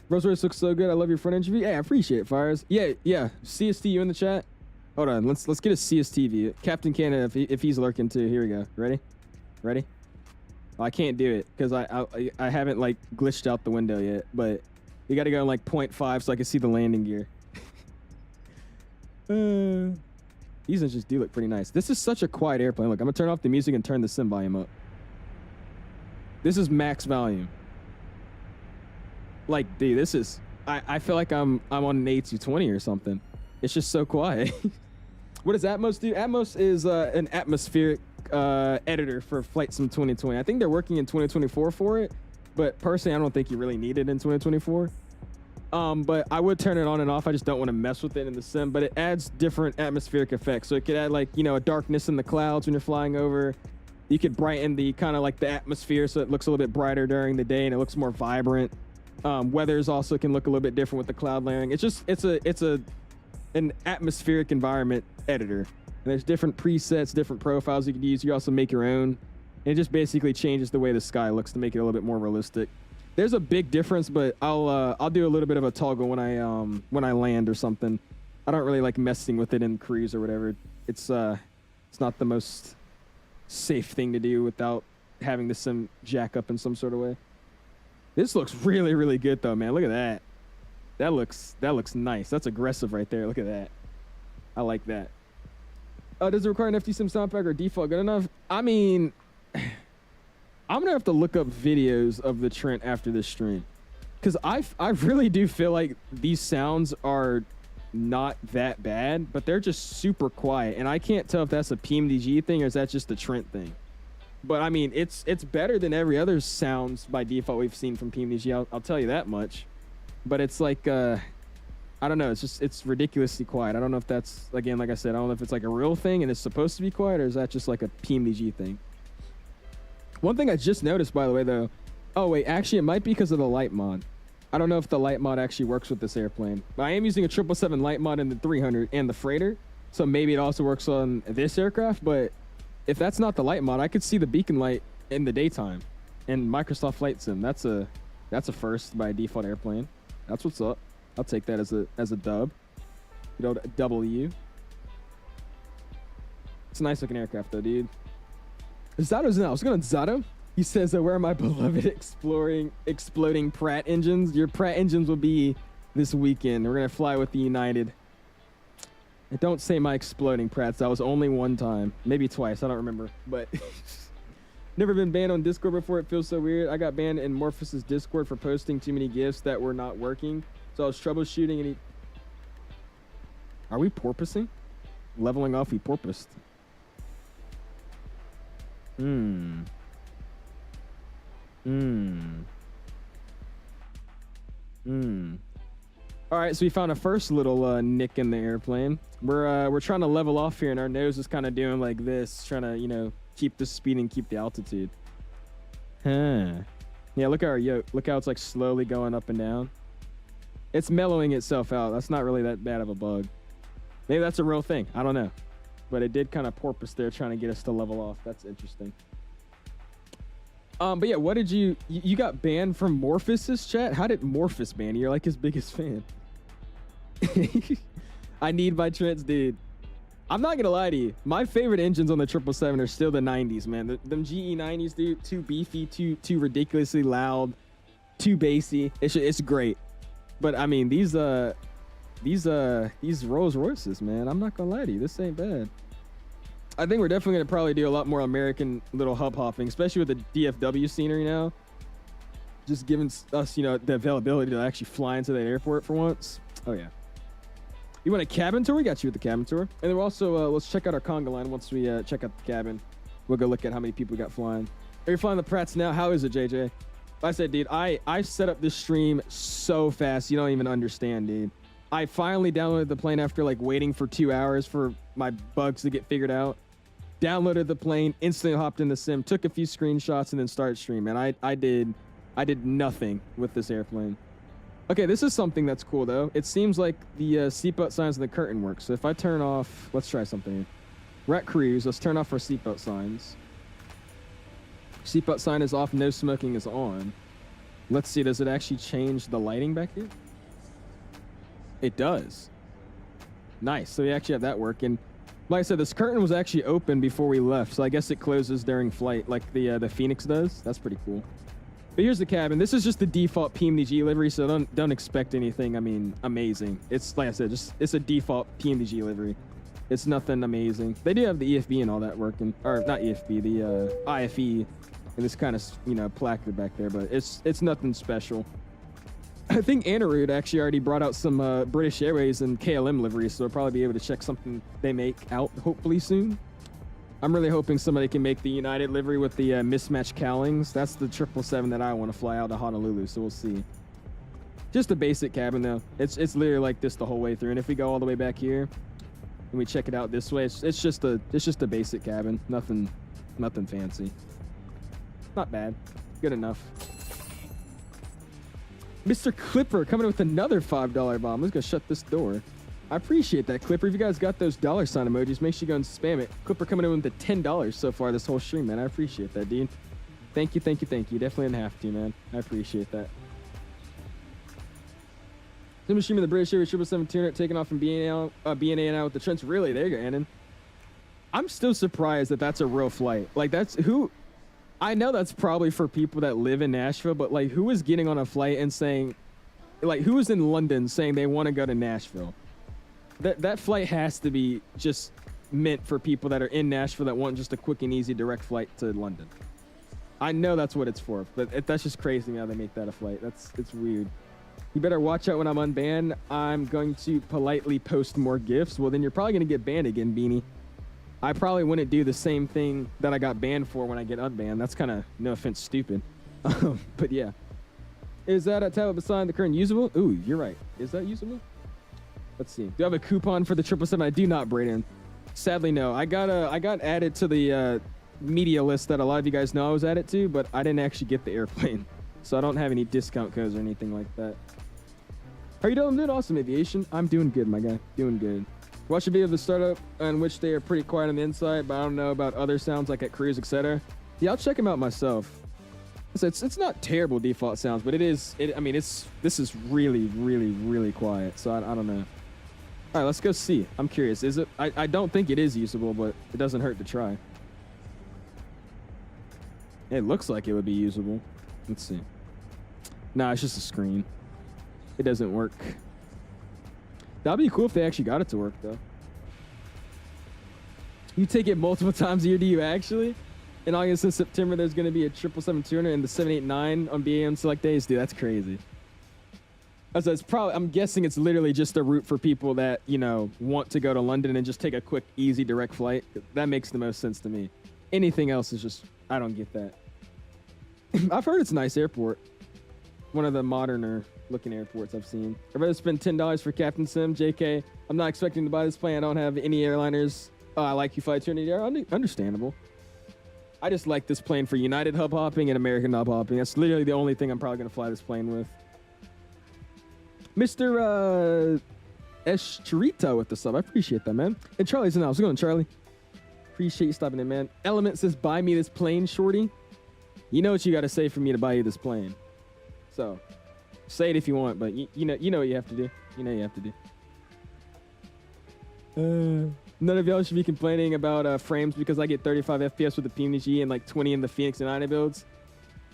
Rolls Royce looks so good. I love your front end view. Yeah, I appreciate it, Fires. Yeah. CST, you in the chat? Hold on. Let's get a CST view. Captain Canada, if he's lurking too. Here we go. Ready? Oh, I can't do it because I haven't like glitched out the window yet. But you got to go in like 0.5 so I can see the landing gear. These engines do look pretty nice. This is such a quiet airplane. Look, I'm gonna turn off the music and turn the sim volume up. This is max volume. Like, dude, this is. I feel like I'm on an A220 or something. It's just so quiet. What does Atmos do? Atmos is an atmospheric editor for FlightSim 2020. I think they're working in 2024 for it, but personally, I don't think you really need it in 2024. But I would turn it on and off. I just don't want to mess with it in the sim, but it adds different atmospheric effects. So it could add like, you know, a darkness in the clouds when you're flying over. You could brighten the kind of like the atmosphere so it looks a little bit brighter during the day and it looks more vibrant. Weathers also can look a little bit different with the cloud layering. It's just, it's an atmospheric environment editor. And there's different presets, different profiles you can use. You also make your own. And it just basically changes the way the sky looks to make it a little bit more realistic. There's a big difference, but I'll do a little bit of a toggle when I land or something. I don't really like messing with it in cruise or whatever. It's not the most safe thing to do without having the sim jack up in some sort of way. This looks really, really good though, man. Look at that. That looks nice. That's aggressive right there. Look at that. I like that. Does it require an FT sim sound pack or default good enough? I mean, I'm gonna have to look up videos of the Trent after this stream, because I really do feel like these sounds are not that bad, but they're just super quiet, and I can't tell if that's a PMDG thing or is that just a Trent thing. But I mean, it's better than every other sounds by default we've seen from PMDG. I'll tell you that much. But it's like I don't know. It's ridiculously quiet. I don't know if that's, again, like I said, I don't know if it's like a real thing and it's supposed to be quiet, or is that just like a PMDG thing. One thing I just noticed, by the way, though. Oh wait, actually it might be because of the light mod. I don't know if the light mod actually works with this airplane. But I am using a 777 light mod in the 300 and the freighter, so maybe it also works on this aircraft. But if that's not the light mod, I could see the beacon light in the daytime in Microsoft Flight Sim. That's a first by default airplane. That's what's up. I'll take that as a dub. Good old W. It's a nice looking aircraft though, dude. Zato's now. What's going on, Zato? He says, where are my beloved exploding Pratt engines? Your Pratt engines will be this weekend. We're going to fly with the United. And don't say my exploding Pratts. That was only one time. Maybe twice. I don't remember. But never been banned on Discord before. It feels so weird. I got banned in Morpheus's Discord for posting too many GIFs that were not working. So I was troubleshooting and he... Are we porpoising? Leveling off, we porpoised. All right, so we found a first little nick in the airplane. We're trying to level off here, and our nose is kind of doing like this, trying to, you know, keep the speed and keep the altitude. Yeah, look at our yoke. Look how it's like slowly going up and down. It's mellowing itself out. That's not really that bad of a bug. Maybe that's a real thing. I don't know. But it did kind of porpoise there, trying to get us to level off. That's interesting. But yeah, what did you got banned from Morpheus's chat? How did Morpheus ban you? You're like his biggest fan. I need my Trents, dude. I'm not gonna lie to you. My favorite engines on the 777 are still the 90s, man. Them GE 90s, dude. Too beefy, too ridiculously loud, too bassy. It's great. But I mean, these Rolls Royces, man. I'm not gonna lie to you. This ain't bad. I think we're definitely gonna probably do a lot more American little hub hopping, especially with the DFW scenery now. Just giving us, you know, the availability to actually fly into that airport for once. Oh yeah. You want a cabin tour? We got you with the cabin tour. And then we're also, let's check out our conga line once we check out the cabin. We'll go look at how many people we got flying. Are you flying the Pratts now? How is it, JJ? Like I said, dude, I set up this stream so fast, you don't even understand, dude. I finally downloaded the plane after like waiting for 2 hours for my bugs to get figured out. Downloaded the plane, instantly hopped in the sim, took a few screenshots, and then started streaming. I did nothing with this airplane. Okay, this is something that's cool though. It seems like the seatbelt signs and the curtain work. So if I turn off, let's try something. We're at cruise. Let's turn off our seatbelt signs. Seatbelt sign is off. No smoking is on. Let's see. Does it actually change the lighting back here? It does. Nice. So we actually have that working. Like I said, this curtain was actually open before we left, so I guess it closes during flight, like the Phoenix does. That's pretty cool. But here's the cabin. This is just the default PMDG livery, so don't expect anything, I mean, amazing. It's, like I said, it's a default PMDG livery. It's nothing amazing. They do have the EFB and all that working, or not EFB, the IFE, and this kind of, you know, placard back there, but it's nothing special. I think Anirudh actually already brought out some British Airways and KLM liveries, so we'll probably be able to check something they make out hopefully soon. I'm really hoping somebody can make the United livery with the mismatched cowlings. That's the 777 that I want to fly out to Honolulu, so we'll see. Just a basic cabin though. It's literally like this the whole way through. And if we go all the way back here and we check it out this way, it's just a basic cabin. Nothing fancy. Not bad. Good enough. Mr. Clipper coming in with another $5 bomb. Let's go shut this door. I appreciate that, Clipper. If you guys got those dollar sign emojis, make sure you go and spam it. Clipper coming in with the $10 so far this whole stream, man. I appreciate that, dude. Thank you. Definitely didn't have to, man. I appreciate that. Sim streaming the British Airways 777-200 taking off from BNA and out with the Trents. Really? There you go, Annan. I'm still surprised that that's a real flight. Like, that's who. I know that's probably for people that live in Nashville, but like, who is getting on a flight and saying, like, who is in London saying they want to go to Nashville? That flight has to be just meant for people that are in Nashville that want just a quick and easy direct flight to London. I know that's what it's for, but that's just crazy how they make that a flight. It's weird. You better watch out when I'm unbanned. I'm going to politely post more GIFs. Well, then you're probably going to get banned again, Beanie. I probably wouldn't do the same thing that I got banned for when I get unbanned. That's kind of, no offense, stupid. But yeah. Is that a tab beside the current usable? Ooh, you're right. Is that usable? Let's see. Do I have a coupon for the 777? I do not, Brayden. Sadly, no. I got added to the media list that a lot of you guys know I was added to, but I didn't actually get the airplane. So I don't have any discount codes or anything like that. How you doing? I'm doing awesome, Aviation. I'm doing good, my guy. Doing good. Watch a video of the startup on which they are pretty quiet on the inside, but I don't know about other sounds like at cruise, etc. Yeah, I'll check them out myself. It's not terrible default sounds, but this is really, really, really quiet. So I don't know. All right, let's go see. I'm curious. Is it? I don't think it is usable, but it doesn't hurt to try. It looks like it would be usable. Let's see. Nah, it's just a screen. It doesn't work. That'd be cool if they actually got it to work, though. You take it multiple times a year, do you actually? In August and September, there's going to be a 777-200 and the 789 on BAM select days. Dude, that's crazy. So it's probably, I'm guessing it's literally just a route for people that, you know, want to go to London and just take a quick, easy, direct flight. That makes the most sense to me. Anything else is just, I don't get that. I've heard it's a nice airport. One of the moderner looking airports I've seen. I'd rather spend $10 for Captain Sim. JK, I'm not expecting to buy this plane. I don't have any airliners. Oh, I like you fly 200ER. Understandable. I just like this plane for United hub hopping and American hub hopping. That's literally the only thing I'm probably going to fly this plane with. Mr. Escharito with the sub. I appreciate that, man. And Charlie's in the house. What's going on, Charlie? Appreciate you stopping in, man. Element says, buy me this plane, shorty. You know what you got to say for me to buy you this plane. So, say it if you want, but you know what you have to do. You know what you have to do. None of y'all should be complaining about frames because I get 35 FPS with the PMDG and like 20 in the Phoenix and Ida builds.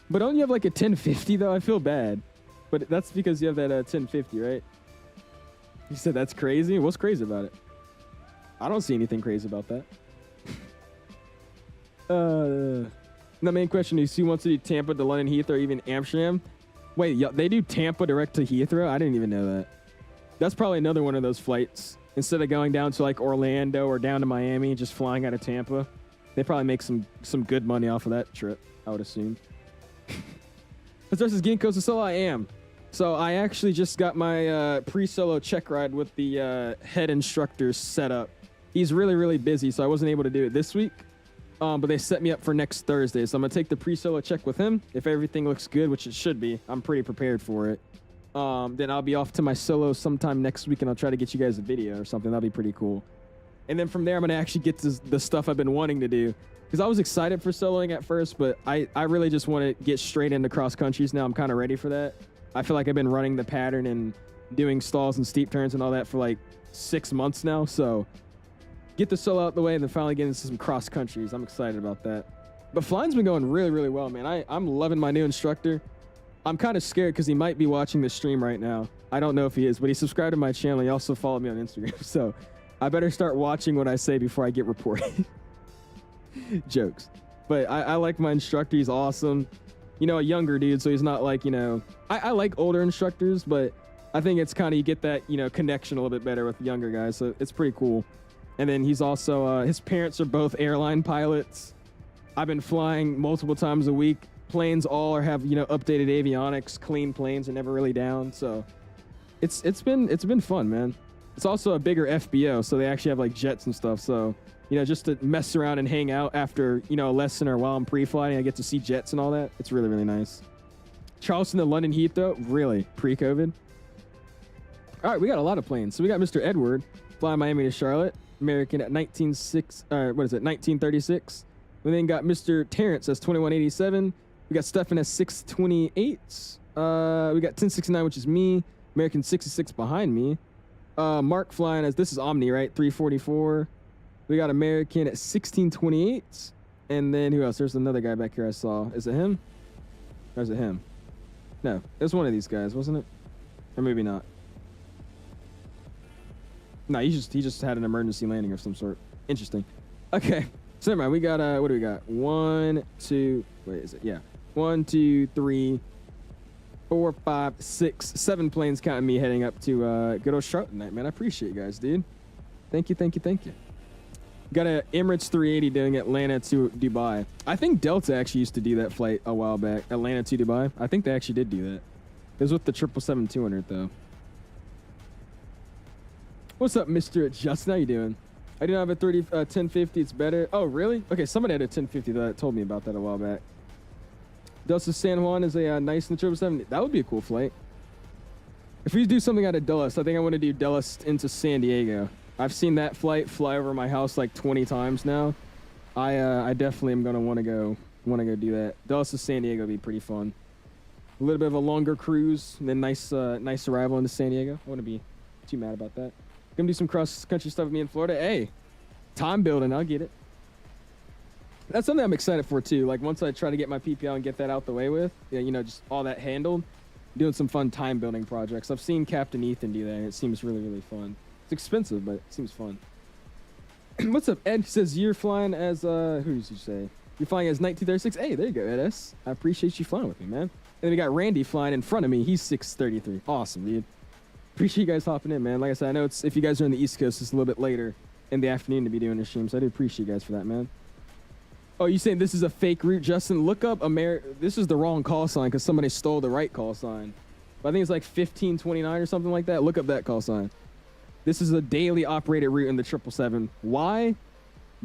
But don't you have like a 1050 though? I feel bad. But that's because you have that 1050, right? You said that's crazy? What's crazy about it? I don't see anything crazy about that. The main question is, who wants to do Tampa to London Heathrow or even Amsterdam? Wait, they do Tampa direct to Heathrow? I didn't even know that. That's probably another one of those flights. Instead of going down to like Orlando or down to Miami, just flying out of Tampa. They probably make some good money off of that trip, I would assume. Versus 𝐂𝐈𝐿 solo, I am. So I actually just got my pre-solo check ride with the head instructor set up. He's really, really busy, so I wasn't able to do it this week. But they set me up for next Thursday. So I'm going to take the pre-solo check with him. If everything looks good, which it should be, I'm pretty prepared for it. Then I'll be off to my solo sometime next week, and I'll try to get you guys a video or something. That'll be pretty cool. And then from there, I'm going to actually get to the stuff I've been wanting to do. Because I was excited for soloing at first, but I really just want to get straight into cross countries now. I'm kind of ready for that. I feel like I've been running the pattern and doing stalls and steep turns and all that for like 6 months now. So get the solo out the way and then finally get into some cross countries. I'm excited about that. But flying's been going really, really well, man. I'm loving my new instructor. I'm kind of scared because he might be watching the stream right now. I don't know if he is, but he subscribed to my channel. He also followed me on Instagram. So I better start watching what I say before I get reported. Jokes. But I like my instructor. He's awesome. You know, a younger dude, so he's not like, you know... I like older instructors, but I think it's kind of, you get that, you know, connection a little bit better with younger guys, so it's pretty cool. And then he's also... his parents are both airline pilots. I've been flying multiple times a week. Planes all have, you know, updated avionics, clean planes are never really down, so... It's been fun, man. It's also a bigger FBO, so they actually have, like, jets and stuff, so... You know, just to mess around and hang out after, you know, a lesson or while I'm pre-flying, I get to see jets and all that. It's really, really nice. Charleston to London Heathrow, really? Pre-COVID? All right, we got a lot of planes. So we got Mr. Edward flying Miami to Charlotte, American at 1936. We then got Mr. Terrence as 2187. We got Stefan as 628. We got 1069, which is me. American 66 behind me. Mark flying as, this is Omni, right? 344. We got American at 1628. And then who else? There's another guy back here I saw. Is it him? Or is it him? No, it was one of these guys, wasn't it? Or maybe not. No, he just had an emergency landing of some sort. Interesting. Okay. So never mind. We got what do we got? 1, 2. Wait, is it? Yeah. 1, 2, 3, 4, 5, 6, 7 planes counting me heading up to good old Charlotte tonight, man. I appreciate you guys, dude. Thank you, thank you, thank you. Got a Emirates 380 doing Atlanta to Dubai. I think Delta actually used to do that flight a while back. Atlanta to Dubai. I think they actually did do that. It was with the 777-200 though. What's up, Mr. Justin? How you doing? I do not have a 1050. It's better. Oh, really? Okay, somebody had a 1050 that told me about that a while back. Dulles San Juan is a nice in the 777. That would be a cool flight. If we do something out of Dulles, I think I want to do Dulles into San Diego. I've seen that flight fly over my house like 20 times now. I definitely am gonna want to go do that. Dulles to San Diego would be pretty fun. A little bit of a longer cruise, and then nice arrival into San Diego. I wouldn't be too mad about that. Gonna do some cross country stuff with me in Florida. Hey, time building, I'll get it. That's something I'm excited for too. Like once I try to get my PPL and get that out the way with, yeah, you know, just all that handled, doing some fun time building projects. I've seen Captain Ethan do that, and it seems really, really fun. It's expensive, but it seems fun. What's up, Ed? He says you're flying as who did you say? You're flying as 1936. Hey, there you go, Ed S. I appreciate you flying with me, man. And then we got Randy flying in front of me. He's 633. Awesome, dude. Appreciate you guys hopping in, man. Like I said, I know it's if you guys are on the East Coast, it's a little bit later in the afternoon to be doing the stream, so I do appreciate you guys for that, man. Oh, you saying this is a fake route, Justin? Look up This is the wrong call sign because somebody stole the right call sign. But I think it's like 1529 or something like that. Look up that call sign. This is a daily operated route in the 777. Why?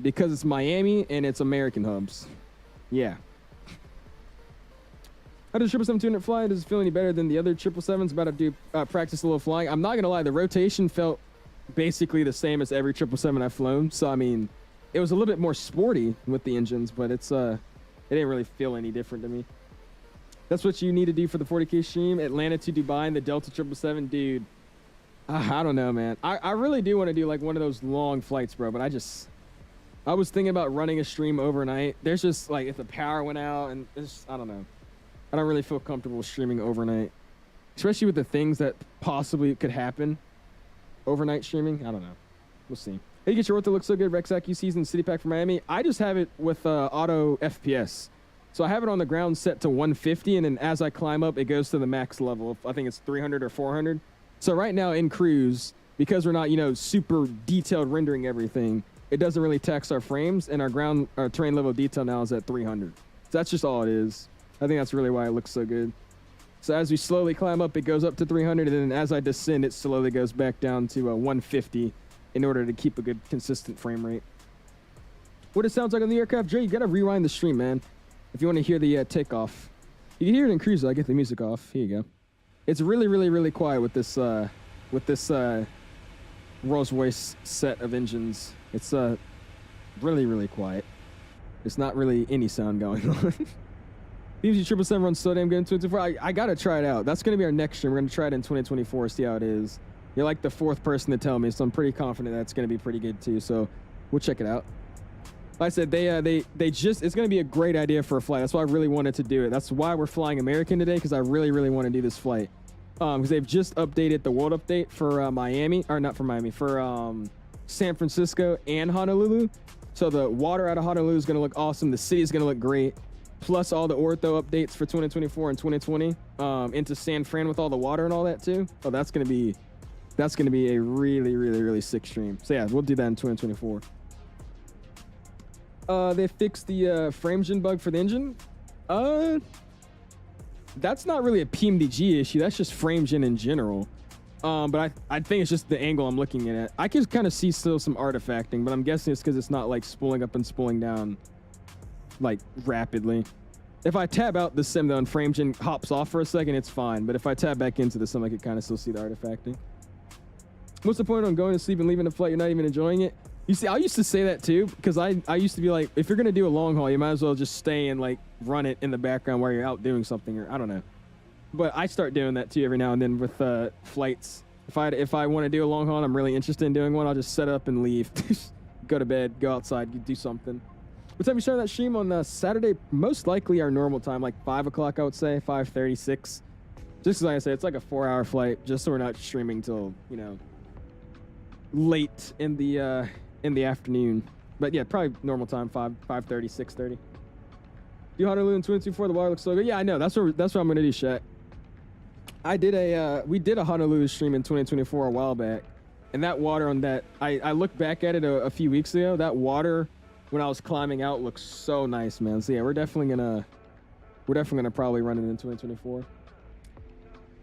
Because it's Miami and it's American hubs. Yeah. How does 777-200 fly? Does it feel any better than the other 777s? About to do practice a little flying. I'm not gonna lie, the rotation felt basically the same as every 777 I've flown. So I mean, it was a little bit more sporty with the engines, but it didn't really feel any different to me. That's what you need to do for the 40K stream. Atlanta to Dubai and the Delta 777, dude. I don't know, man. I really do want to do like one of those long flights, bro, but I was thinking about running a stream overnight. There's just like if the power went out and it's, I don't know. I don't really feel comfortable streaming overnight, especially with the things that possibly could happen overnight streaming. I don't know. We'll see. Hey, you get your ortho look so good. Rexac UC's in City Pack for Miami. I just have it with auto FPS. So I have it on the ground set to 150, and then as I climb up, it goes to the max level. I think it's 300 or 400. So right now in cruise, because we're not, you know, super detailed rendering everything, it doesn't really tax our frames, and our terrain level of detail now is at 300. So that's just all it is. I think that's really why it looks so good. So as we slowly climb up, it goes up to 300, and then as I descend, it slowly goes back down to 150 in order to keep a good consistent frame rate. What it sounds like on the aircraft, Jay, you gotta rewind the stream, man. If you want to hear the takeoff. You can hear it in cruise, I get the music off. Here you go. It's really, really, really quiet with this Rolls-Royce set of engines. It's really, really quiet. There's not really any sound going on. PMDG 777 runs so damn good in 2024. I gotta try it out. That's gonna be our next stream. We're gonna try it in 2024, see how it is. You're like the 4th person to tell me, so I'm pretty confident that's gonna be pretty good too. So we'll check it out. Like I said, it's gonna be a great idea for a flight. That's why I really wanted to do it. That's why we're flying American today, because I really, really want to do this flight. Because they've just updated the world update for Miami, or not for Miami, for San Francisco and Honolulu. So the water out of Honolulu is gonna look awesome. The city is gonna look great. Plus all the ortho updates for 2024 and 2020 into San Fran with all the water and all that too. Oh, that's gonna be a really, really, really sick stream. So yeah, we'll do that in 2024. They fixed the frame gen bug for the engine. That's not really a PMDG issue. That's just frame gen in general. But I think it's just the angle I'm looking at. I can kind of see still some artifacting, but I'm guessing it's because it's not like spooling up and spooling down like rapidly. If I tab out the sim though and frame gen hops off for a second, it's fine. But if I tab back into the sim, I could kind of still see the artifacting. What's the point on going to sleep and leaving the flight? You're not even enjoying it. You see, I used to say that too, because I used to be like, if you're going to do a long haul, you might as well just stay and like run it in the background while you're out doing something, or I don't know. But I start doing that too every now and then with flights. If I want to do a long haul and I'm really interested in doing one, I'll just set up and leave. go to bed, go outside, do something. What time are you starting that stream on Saturday? Most likely our normal time, like 5 o'clock, I would say, 5:36. Just like I said, it's like a 4-hour flight, just so we're not streaming till, you know, late in the afternoon. But yeah, probably normal time, 5:30, 6:30. Do Honolulu in 2024, the water looks so good. Yeah, I know. That's what I'm gonna do, Shaq. We did a Honolulu stream in 2024 a while back, and that water on that, I looked back at it a few weeks ago. That water when I was climbing out looks so nice, man. So yeah, we're definitely gonna probably run it in 2024.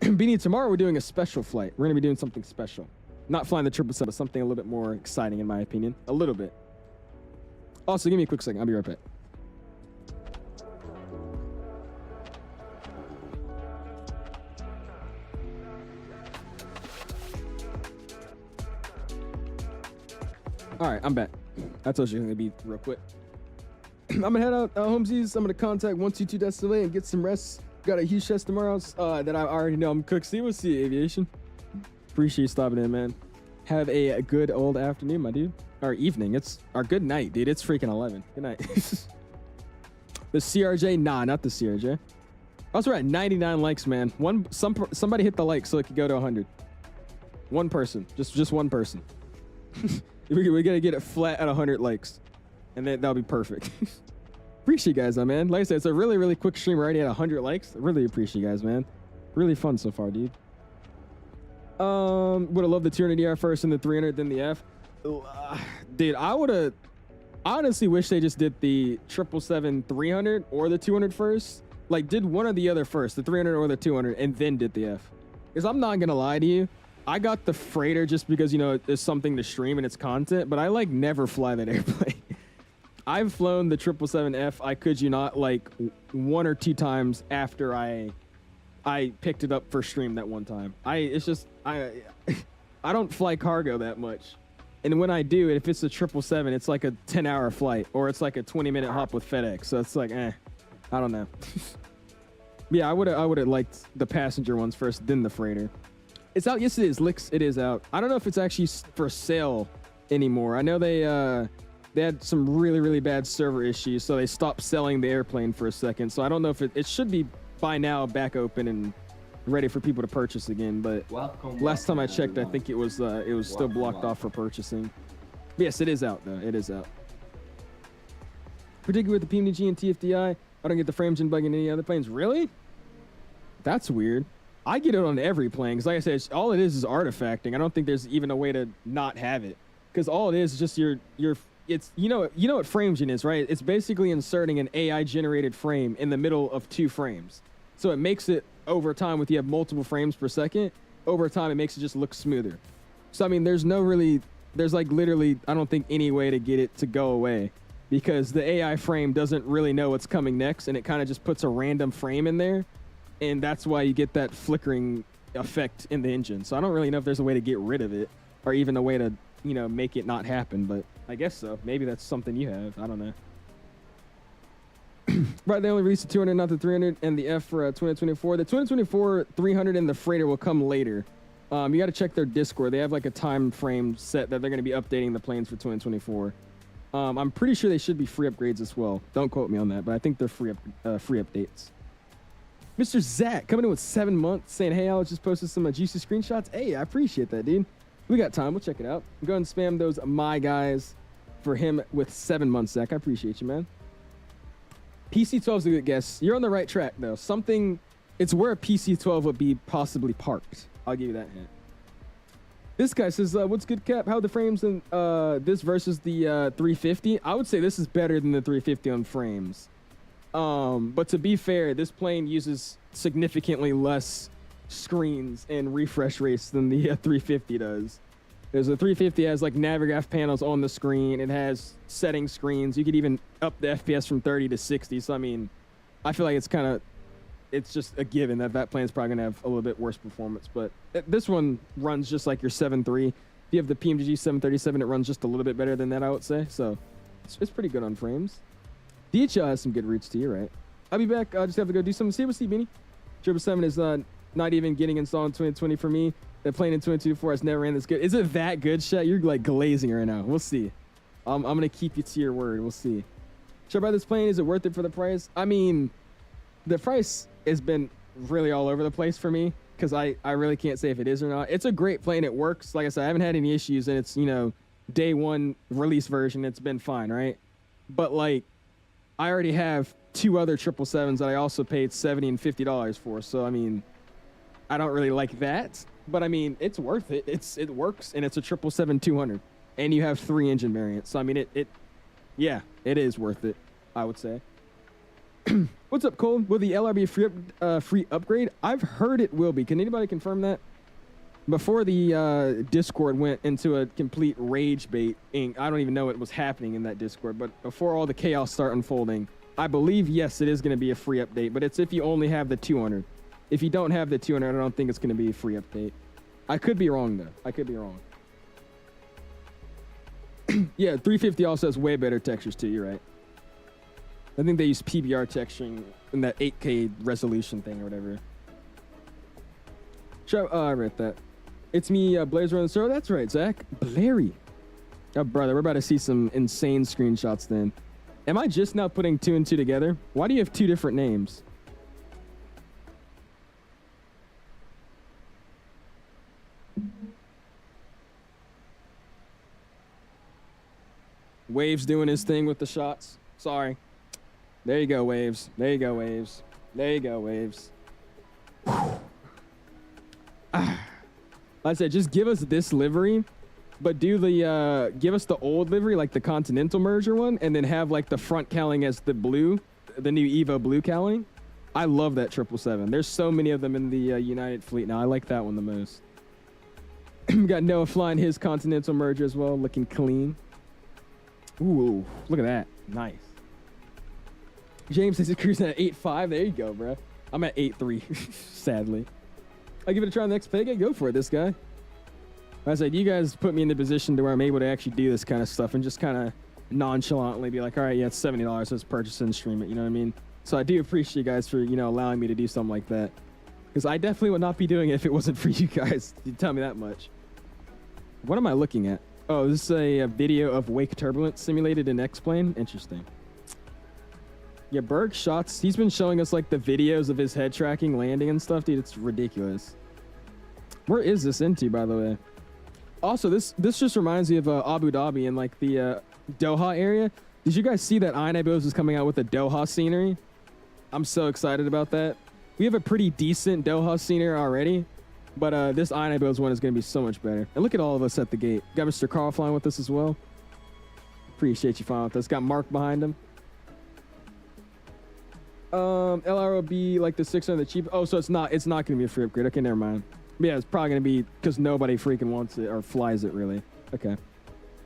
Beanie, tomorrow we're doing a special flight. We're gonna be doing something special. Not flying the 777, but something a little bit more exciting, in my opinion. A little bit. Also, give me a quick second. I'll be right back. All right, I'm back. I told you it was gonna be real quick. I'm gonna head out homesies. I'm gonna contact 122 Destiny and get some rest. Got a huge test tomorrow that I already know. I'm cooked. See, we'll see Aviation. Appreciate you stopping in, man. Have a good old afternoon, my dude. Or evening. It's our good night, dude. It's freaking 11. Good night. The CRJ? Nah, not the CRJ. Also, we're at 99 likes, man. Somebody hit the like so it could go to 100. One person. Just one person. We gotta get it flat at 100 likes, and that'll be perfect. Appreciate you guys, though, man. Like I said, it's a really, really quick stream. We're already at 100 likes. I really appreciate you guys, man. Really fun so far, dude. Would have loved the 200ER first and the 300, then the F. Dude, I honestly wish they just did the 777-300 or the 200 first. Like, did one or the other first, the 300 or the 200, and then did the F. Because I'm not gonna lie to you, I got the freighter just because, you know, it's something to stream and it's content, but I like never fly that airplane. I've flown the 777F, I kid you not, like 1 or 2 times after I picked it up for stream that one time. I don't fly cargo that much. And when I do, if it's a 777, it's like a 10-hour flight, or it's like a 20-minute hop with FedEx. So it's like, I don't know. Yeah, I would have liked the passenger ones first, then the freighter. It's out. Yes, it is. Licks, it is out. I don't know if it's actually for sale anymore. I know they had some really, really bad server issues, so they stopped selling the airplane for a second. So I don't know if it should be by now back open and ready for people to purchase again. But last time I checked, I think it was still blocked off for purchasing. But yes, it is out though. It is out. Particularly with the PMDG and TFDI, I don't get the frame gen bug in any other planes. Really? That's weird. I get it on every plane because, like I said, all it is artifacting. I don't think there's even a way to not have it, because all it is just it's you know what frame gen is, right? It's basically inserting an AI generated frame in the middle of 2 frames, so it makes it over time, with you have multiple frames per second, over time it makes it just look smoother. So I mean, there's like literally I don't think any way to get it to go away, because the AI frame doesn't really know what's coming next, and it kind of just puts a random frame in there. And that's why you get that flickering effect in the engine. So I don't really know if there's a way to get rid of it, or even a way to, you know, make it not happen. But I guess so. Maybe that's something you have. I don't know. Right, they only released the 200, not the 300, and the F for 2024. The 2024 300 and the freighter will come later. You got to check their Discord. They have like a time frame set that they're going to be updating the planes for 2024. I'm pretty sure they should be free upgrades as well. Don't quote me on that, but I think they're free updates. Mr. Zach coming in with 7 months, saying, hey, I just posted some juicy screenshots. Hey, I appreciate that, dude. We got time. We'll check it out. Go ahead and spam those my guys for him with 7 months, Zach. I appreciate you, man. PC-12 is a good guess. You're on the right track, though. It's where a PC-12 would be possibly parked. I'll give you that hint. This guy says, what's good, Cap? How are the frames in this versus the 350? I would say this is better than the 350 on frames. But to be fair, this plane uses significantly less screens and refresh rates than the 350 does. There's a 350 has like Navigraph panels on the screen. It has setting screens. You could even up the FPS from 30 to 60. So I mean, I feel like it's just a given that plane's probably gonna have a little bit worse performance. But this one runs just like your 7.3. If you have the PMDG 777, it runs just a little bit better than that, I would say. So it's pretty good on frames. DHL has some good routes to you, right? I'll be back. I'll just have to go do something. See what's Beanie. 777 is not even getting installed in 2020 for me. The plane in 2024 has never ran this good. Is it that good, Shet? You're like glazing right now. We'll see. I'm going to keep you to your word. We'll see. Should I buy this plane? Is it worth it for the price? I mean, the price has been really all over the place for me because I really can't say if it is or not. It's a great plane. It works. Like I said, I haven't had any issues, and it's, you know, day one release version. It's been fine, right? But, like, I already have 2 other 777s that I also paid $70 and $50 for. So, I mean, I don't really like that. But, I mean, it's worth it. It works, and it's a 777-200. And you have 3 engine variants. So, I mean, yeah, it is worth it, I would say. What's up, Cole? Will the LR be a free upgrade? I've heard it will be. Can anybody confirm that? Before the Discord went into a complete rage bait, I don't even know what was happening in that Discord, but before all the chaos start unfolding, I believe, yes, it is going to be a free update, but it's if you only have the 200. If you don't have the 200, I don't think it's going to be a free update. I could be wrong, though. I could be wrong. Yeah, 350 also has way better textures, too. You're right. I think they use PBR texturing in that 8K resolution thing or whatever. I read that. It's me, Blazer on the server. That's right, Zach. Blairy. Oh, brother, we're about to see some insane screenshots then. Am I just now putting 2 and 2 together? Why do you have 2 different names? Waves doing his thing with the shots. Sorry. There you go, Waves. There you go, Waves. There you go, Waves. Like I said, just give us this livery, but do the give us the old livery, like the Continental merger one, and then have like the front cowling as the blue, the new Evo blue cowling. I love that 777. There's so many of them in the United fleet now. I like that one the most. Got Noah flying his Continental merger as well, looking clean. Ooh, look at that. Nice. James says he's cruising at 8.5. There you go, bro. I'm at 8.3, sadly. I'll give it a try on the next payday. Go for it, this guy. I said, you guys put me in the position to where I'm able to actually do this kind of stuff and just kind of nonchalantly be like, all right, yeah, it's $70. Let's purchase and stream it. You know what I mean? So I do appreciate you guys for, you know, allowing me to do something like that. Because I definitely would not be doing it if it wasn't for you guys. You tell me that much. What am I looking at? Oh, this is a video of wake turbulence simulated in X-Plane. Interesting. Yeah, Berg shots. He's been showing us like the videos of his head tracking, landing and stuff, dude. It's ridiculous. Where is this into, by the way? Also, this just reminds me of Abu Dhabi and like the Doha area. Did you guys see that Airbus is coming out with a Doha scenery? I'm so excited about that. We have a pretty decent Doha scenery already, but this Airbus one is going to be so much better. And look at all of us at the gate. Got Mr. Carl flying with us as well. Appreciate you flying with us. Got Mark behind him. LR will be like the 600 cheap. Oh, so it's not going to be a free upgrade. Okay, never mind. But yeah, it's probably going to be because nobody freaking wants it or flies it really. Okay.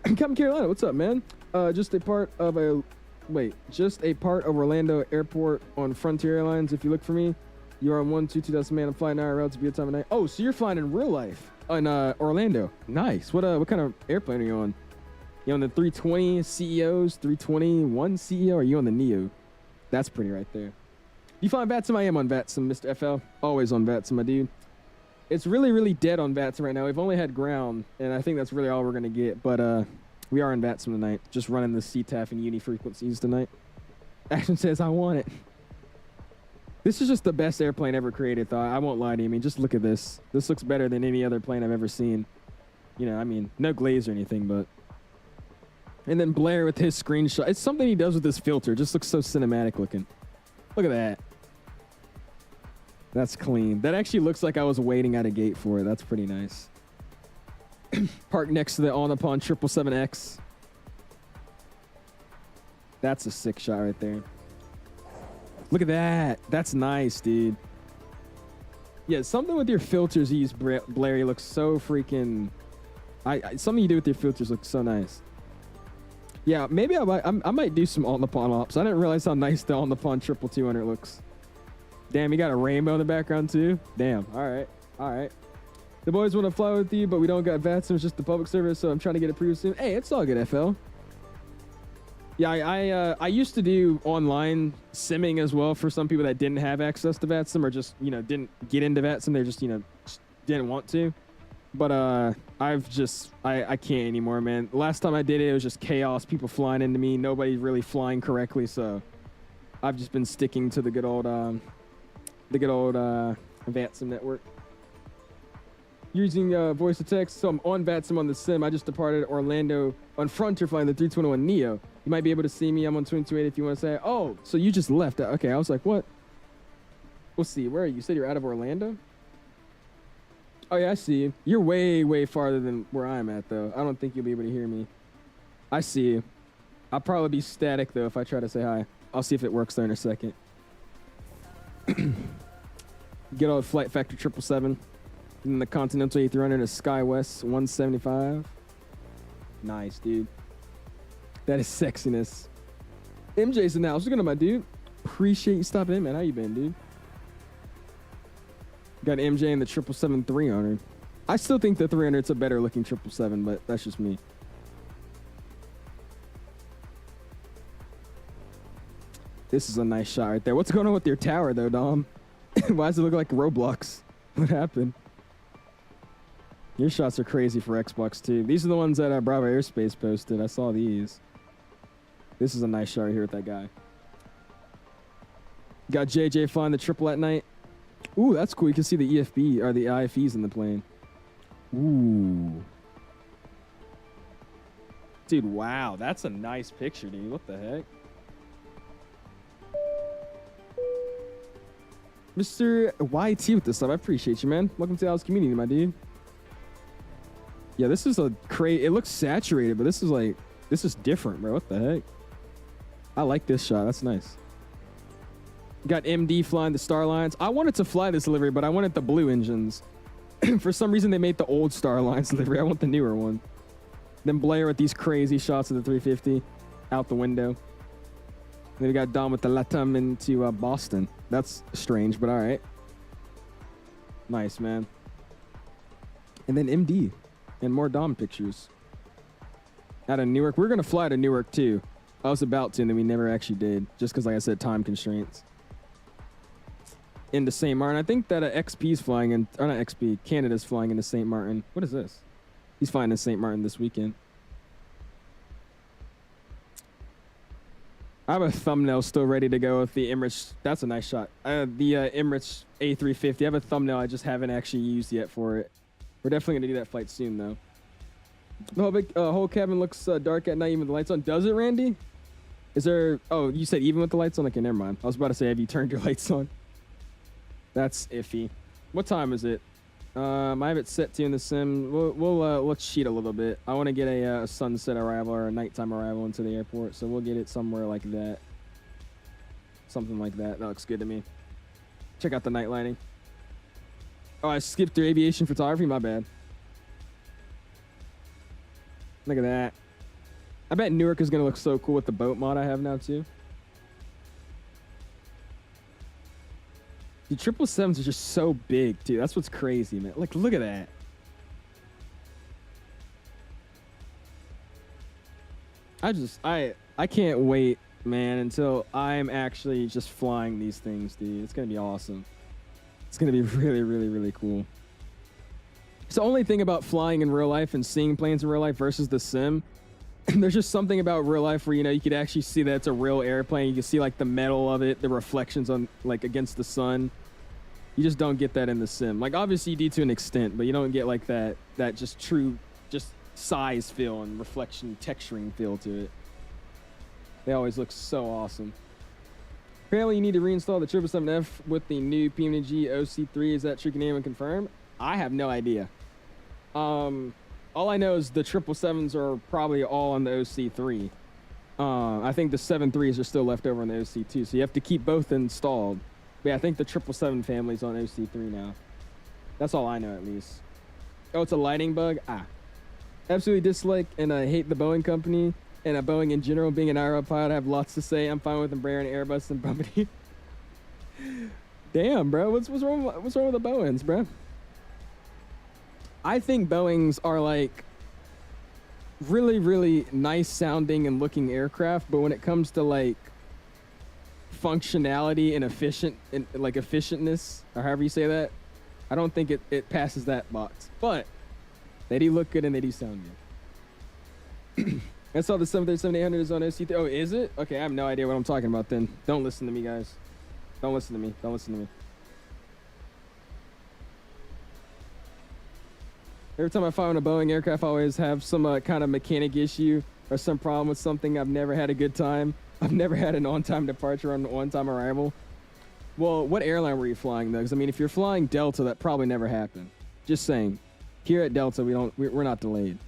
Captain Carolina, what's up, man? Just a part of Orlando Airport on Frontier Airlines. If you look for me, you're on 122. Man, I'm flying now. Routes to be a time of night. Oh, so you're flying in real life in Orlando. Nice. What kind of airplane are you on? You on the 320 CEOs, 321 CEO? Or are you on the Neo? That's pretty right there. You flying VATSIM? I am on VATSIM, Mr. FL. Always on VATSIM, my dude. It's really, really dead on VATSIM right now. We've only had ground, and I think that's really all we're going to get. But we are in VATSIM tonight. Just running the CTAF and uni frequencies tonight. Action says, I want it. This is just the best airplane ever created, though. I won't lie to you. I mean, just look at this. This looks better than any other plane I've ever seen. You know, I mean, no glaze or anything, but... And then Blair with his screenshot. It's something he does with his filter. It just looks so cinematic looking. Look at that. That's clean. That actually looks like I was waiting at a gate for it. That's pretty nice. Park next to the on-upon 777X. That's a sick shot right there. Look at that. That's nice, dude. Yeah, something with your filters you use, Blair, looks so freaking... something you do with your filters looks so nice. Yeah, maybe I might do some on-the-pond ops. I didn't realize how nice the on-the-pond 200 looks. Damn, you got a rainbow in the background too? Damn, all right, all right. The boys want to fly with you, but we don't got VATSIM. It's just the public service, so I'm trying to get approved soon. Hey, it's all good, FL. Yeah, I used to do online simming as well for some people that didn't have access to VATSIM or just, you know, didn't get into VATSIM. They just, you know, just didn't want to. But I've just I can't anymore, man. Last time I did it, it was just chaos, people flying into me, nobody really flying correctly. So I've just been sticking to the good old VATSIM network. Using voice to text. So I'm on VATSIM on the sim. I just departed Orlando on Frontier flying the 321neo. You might be able to see me. I'm on 228 if you want to say. Oh, so you just left. Okay, I was like, what? We'll see. Where are you? You said you're out of Orlando? Oh, yeah, I see you. You're way, way farther than where I'm at, though. I don't think you'll be able to hear me. I see you. I'll probably be static, though, if I try to say hi. I'll see if it works there in a second. Get old Flight Factor 777. And the Continental A300 is SkyWest 175. Nice, dude. That is sexiness. MJ's in the house. What's going on, my dude? Appreciate you stopping in, man. How you been, dude? Got MJ in the 777-300. I still think the 300's a better looking 777, but that's just me. This is a nice shot right there. What's going on with your tower, though, Dom? Why does it look like Roblox? What happened? Your shots are crazy for Xbox, too. These are the ones that Bravo Airspace posted. I saw these. This is a nice shot right here with that guy. Got JJ flying the triple at night. Ooh, that's cool. You can see the EFB or the IFEs in the plane. Ooh. Dude, wow. That's a nice picture, dude. What the heck? Mr. YT with this stuff. I appreciate you, man. Welcome to the house community, my dude. Yeah, this is a it looks saturated, but this is different, bro. What the heck? I like this shot. That's nice. Got MD flying the Starlines. I wanted to fly this delivery, but I wanted the blue engines. For some reason, they made the old Starlines delivery. I want the newer one. Then Blair with these crazy shots of the 350 out the window. Then we got Dom with the Latam into Boston. That's strange, but all right. Nice, man. And then MD and more Dom pictures. Out of Newark. We're going to fly to Newark, too. I was about to, and then we never actually did. Just because, like I said, time constraints. Into St. Martin. I think that XP's flying in, or not XP, Canada's flying into St. Martin. What is this? He's flying in St. Martin this weekend. I have a thumbnail still ready to go with the Emirates. That's a nice shot. The Emirates A350. I have a thumbnail I just haven't actually used yet for it. We're definitely going to do that flight soon, though. The whole cabin looks dark at night, even with the lights on. Does it, Randy? Is there... Oh, you said even with the lights on? Okay, never mind. I was about to say, have you turned your lights on? That's iffy. What time is it? I have it set to in the sim. Let's cheat a little bit. I want to get a sunset arrival or a nighttime arrival into the airport, so we'll get it somewhere like that. Something like that. That looks good to me. Check out the night lighting. Oh, I skipped through aviation photography. My bad. Look at that. I bet Newark is going to look so cool with the boat mod I have now, too. The 777s are just so big, too. That's what's crazy, man. Like, look at that. I can't wait, man, until I'm actually just flying these things, dude. It's going to be awesome. It's going to be really, really, really cool. It's the only thing about flying in real life and seeing planes in real life versus the sim. There's just something about real life where, you know, you could actually see that it's a real airplane. You can see, like, the metal of it, the reflections on, like, against the sun. You just don't get that in the sim. Like, obviously you do to an extent, but you don't get, like, that just true, just size feel and reflection, texturing feel to it. They always look so awesome. Apparently you need to reinstall the 777F with the new PMDG OC3. Is that true? Can anyone confirm? I have no idea. All I know is the 777s are probably all on the OC3. I think the 73s are still left over on the OC2, so you have to keep both installed. But yeah, I think the 777 family's on OC3 now. That's all I know, at least. Oh, it's a lighting bug? Ah. Absolutely dislike and I hate the Boeing company and Boeing in general. Being an IRL pilot, I have lots to say. I'm fine with Embraer and Airbus and company. Damn, bro. What's wrong with the Boeings, bro? I think Boeings are like really, really nice sounding and looking aircraft, but when it comes to like functionality and efficientness, or however you say that, I don't think it passes that box. But They do look good and they do sound good. I saw the 737-800 is on SC3. Oh, is it? Okay, I have no idea what I'm talking about then. Don't listen to me, guys. Don't listen to me. Don't listen to me. Every time I fly on a Boeing aircraft, I always have some kind of mechanic issue or some problem with something. I've never had a good time. I've never had an on-time departure or an on-time arrival. Well, what airline were you flying, though? Because, I mean, if you're flying Delta, that probably never happened. Just saying. Here at Delta, we're not delayed.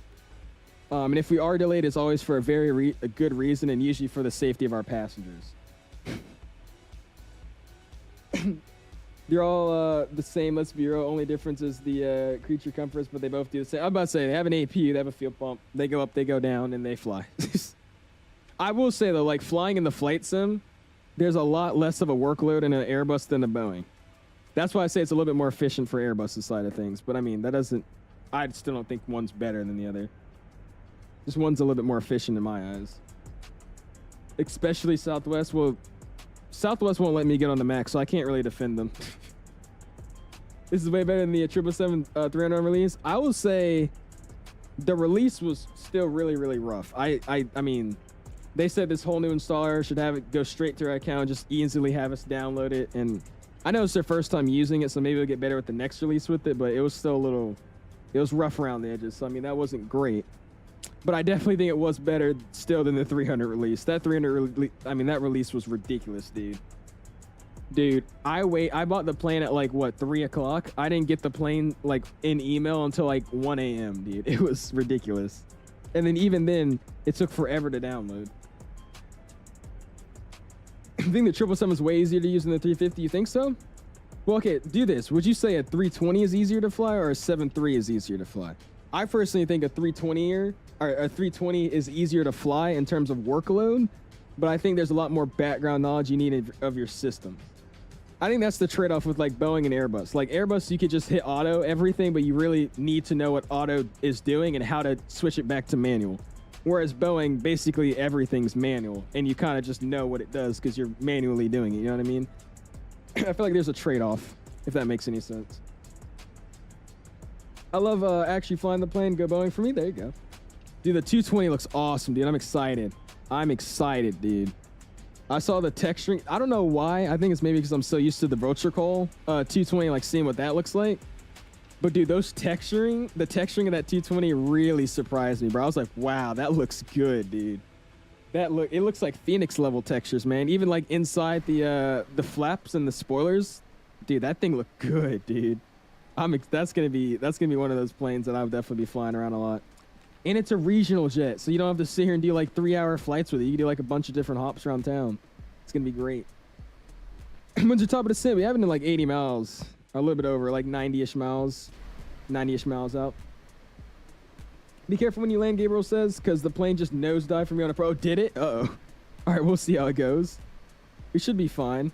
And if we are delayed, it's always for a good reason and usually for the safety of our passengers. They're all the same, let's be real. Only difference is the creature comforts, but they both do the same. I'm about to say, they have an APU, they have a fuel pump. They go up, they go down, and they fly. I will say, though, like flying in the flight sim, there's a lot less of a workload in an Airbus than a Boeing. That's why I say it's a little bit more efficient for Airbus's side of things. But, I mean, that doesn't... I still don't think one's better than the other. Just one's a little bit more efficient in my eyes. Especially Southwest. Well, Southwest won't let me get on the MAX, so I can't really defend them. This is way better than the 777-300 release. I will say the release was still really, really rough. I mean, they said this whole new installer should have it go straight to our account, just easily have us download it. And I know it's their first time using it, so maybe it'll get better with the next release with it, but it was still a little... It was rough around the edges, so I mean, that wasn't great. But I definitely think it was better still than the 300 release. That 300, I mean, that release was ridiculous, dude. Dude, I bought the plane at like, what, 3 o'clock? I didn't get the plane like in email until like 1 a.m., dude. It was ridiculous. And then even then, it took forever to download. I think the 777 is way easier to use than the 350. You think so? Well, okay, do this. Would you say a 320 is easier to fly or a 73 is easier to fly? I personally think a 320 is easier to fly in terms of workload, but I think there's a lot more background knowledge you need of your system. I think that's the trade-off with like Boeing and Airbus. Like Airbus, you could just hit auto everything, but you really need to know what auto is doing and how to switch it back to manual. Whereas Boeing, basically everything's manual, and you kind of just know what it does because you're manually doing it, you know what I mean? I feel like there's a trade-off, if that makes any sense. I love actually flying the plane. Go Boeing for me. There you go. Dude, the 220 looks awesome, dude. I'm excited. I'm excited, dude. I saw the texturing. I don't know why. I think it's maybe because I'm so used to the Protocol 220, like seeing what that looks like. But dude, the texturing of that 220 really surprised me, bro. I was like, wow, that looks good, dude. It looks like Phoenix level textures, man. Even like inside the flaps and the spoilers, dude, that thing looked good, dude. That's gonna be one of those planes that I'll definitely be flying around a lot. And it's a regional jet, so you don't have to sit here and do like 3-hour flights with it. You can do like a bunch of different hops around town. It's gonna be great. When's your top of descent? We have it in like 80 miles, or a little bit over, like 90-ish miles, 90-ish miles out. Be careful when you land, Gabriel says, because the plane just nosedived for me on a pro. Oh, did it? Uh-oh. All right, we'll see how it goes. We should be fine.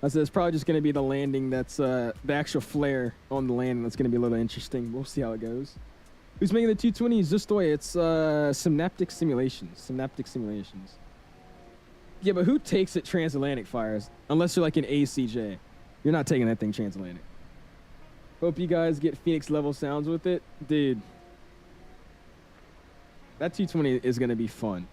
I said it's probably just going to be the landing that's the actual flare on the landing that's going to be a little interesting. We'll see how it goes. Who's making the 220? Zistoy. It's Synaptic Simulations. Yeah, but who takes it transatlantic fires? Unless you're like an ACJ. You're not taking that thing transatlantic. Hope you guys get Phoenix level sounds with it. Dude. That 220 is going to be fun.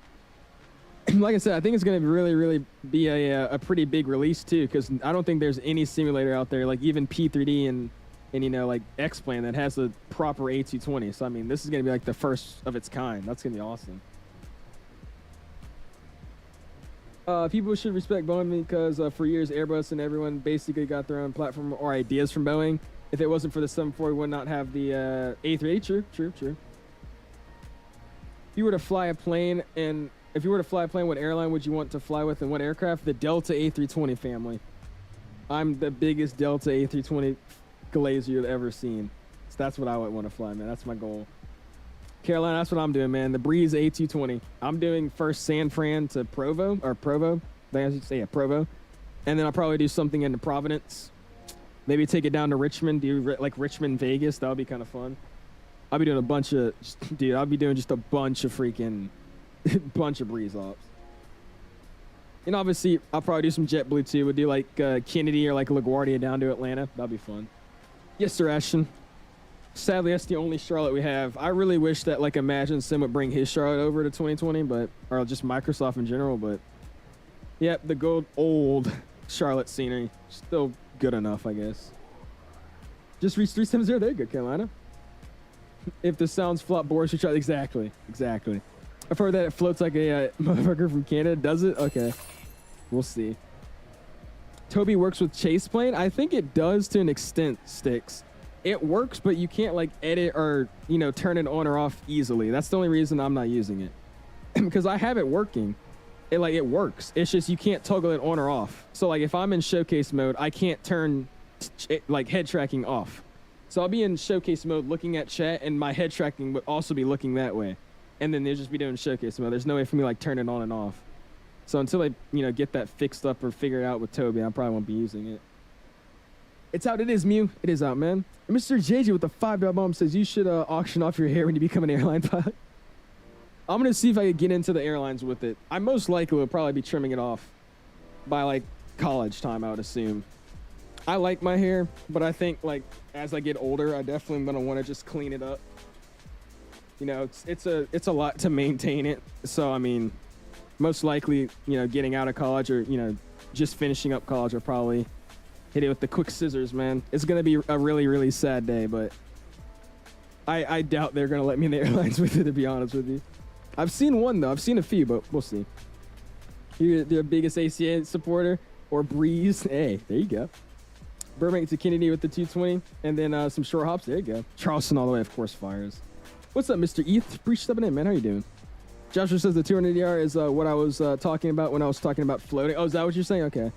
Like I said, I think it's going to really be a pretty big release too, because I don't think there's any simulator out there, like even P3D and you know, like X-Plane that has a proper A220. So I mean, this is going to be like the first of its kind. That's going to be awesome. People should respect Boeing because for years Airbus and everyone basically got their own platform or ideas from Boeing. If it wasn't for the 747, we would not have the A380. True. If you were to fly a plane, what airline would you want to fly with and what aircraft? The Delta A320 family. I'm the biggest Delta A320 glazer you've ever seen. So that's what I would want to fly, man. That's my goal. Carolina, that's what I'm doing, man. The Breeze A220. I'm doing first San Fran to Provo. I should say, yeah, Provo. And then I'll probably do something into Providence. Maybe take it down to Richmond, do like Richmond, Vegas. That would be kind of fun. I'll be doing a bunch of, dude, I'll be doing just a bunch of freaking, bunch of Breeze ops. And obviously, I'll probably do some JetBlue too. We'll do like Kennedy or like LaGuardia down to Atlanta. That'll be fun. Yes, sir, Ashton. sadly, that's the only Charlotte we have. I really wish that like Imagine Sim would bring his Charlotte over to 2020, but or just Microsoft in general. But yep, the good old Charlotte scenery still good enough, I guess. Just reached 370. There you go, Carolina. If the sounds flop boards, you try. Exactly. I've heard that it floats like a motherfucker from Canada. Does it? Okay, we'll see. Toby works with Chase Plane. I think it does to an extent, Sticks. It works, but you can't like edit or, you know, turn it on or off easily. That's the only reason I'm not using it. Because I have it working. It works. It's just you can't toggle it on or off. So like if I'm in showcase mode, I can't turn like head tracking off. So I'll be in showcase mode looking at chat and my head tracking would also be looking that way. And then they'll just be doing showcase mode. There's no way for me to like turn it on and off. So until I, you know, get that fixed up or figure it out with Toby, I probably won't be using it. It's out. It is, Mew. It is out, man. And Mr. JJ with the $5 bomb says you should auction off your hair when you become an airline pilot. I'm going to see if I can get into the airlines with it. I most likely will probably be trimming it off by like college time, I would assume. I like my hair, but I think like as I get older, I definitely am going to want to just clean it up. You know, it's a lot to maintain it. So, I mean, most likely, you know, getting out of college or, you know, just finishing up college, I'll probably hit it with the quick scissors, man. It's going to be a really, really sad day, but I doubt they're going to let me in the airlines with it, to be honest with you. I've seen one, though. I've seen a few, but we'll see. You're the biggest ACA supporter or Breeze. Hey, there you go. Burbank to Kennedy with the 220, and then some short hops. There you go. Charleston all the way, of course, fires. What's up, Mr. ETH? Appreciate stepping in, man. How you doing? Joshua says the 200ER is what I was talking about when I was talking about floating. Oh, is that what you're saying? Okay.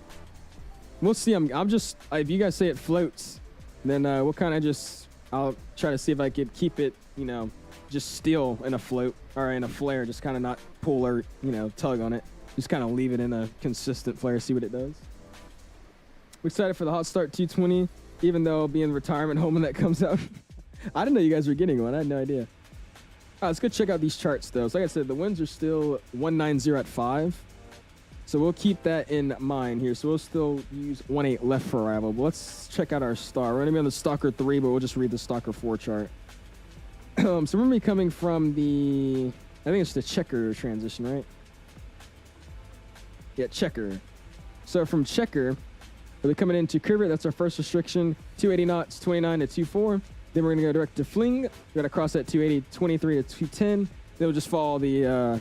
We'll see. I'm just, if you guys say it floats, then we'll kind of just, I'll try to see if I could keep it, you know, just still in a float or in a flare, just kind of not pull or, you know, tug on it. Just kind of leave it in a consistent flare, see what it does. We're excited for the Hot Start 220, even though I'll be in retirement home when that comes out. I didn't know you guys were getting one. I had no idea. All right, let's go check out these charts, though. So like I said, the winds are still 190 at 5. So we'll keep that in mind here. So we'll still use 18 left for arrival. But let's check out our star. We're going to be on the Stalker 3, but we'll just read the Stalker 4 chart. So we're going to be coming from the, I think it's the checker transition, right? Yeah, checker. So from checker, we'll be coming into curve. That's our first restriction. 280 knots, 29 to 24. Then we're going to go direct to fling. We're going to cross that 280, 23 to 210. Then we'll just follow the,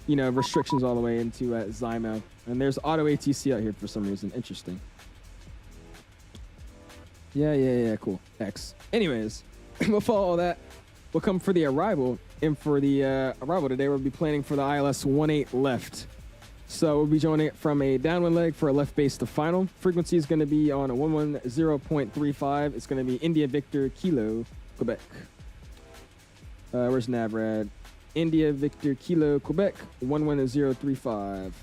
you know, restrictions all the way into 𝐬𝐷. And there's auto ATC out here for some reason. Interesting. Yeah, cool. X. Anyways, we'll follow all that. We'll come for the arrival. And for the arrival today, we'll be planning for the ILS 18 left. So we'll be joining it from a downwind leg for a left base to final. Frequency is going to be on a 110.35. It's going to be India Victor Kilo, Quebec. Where's Navrad? India Victor Kilo, Quebec, 11035.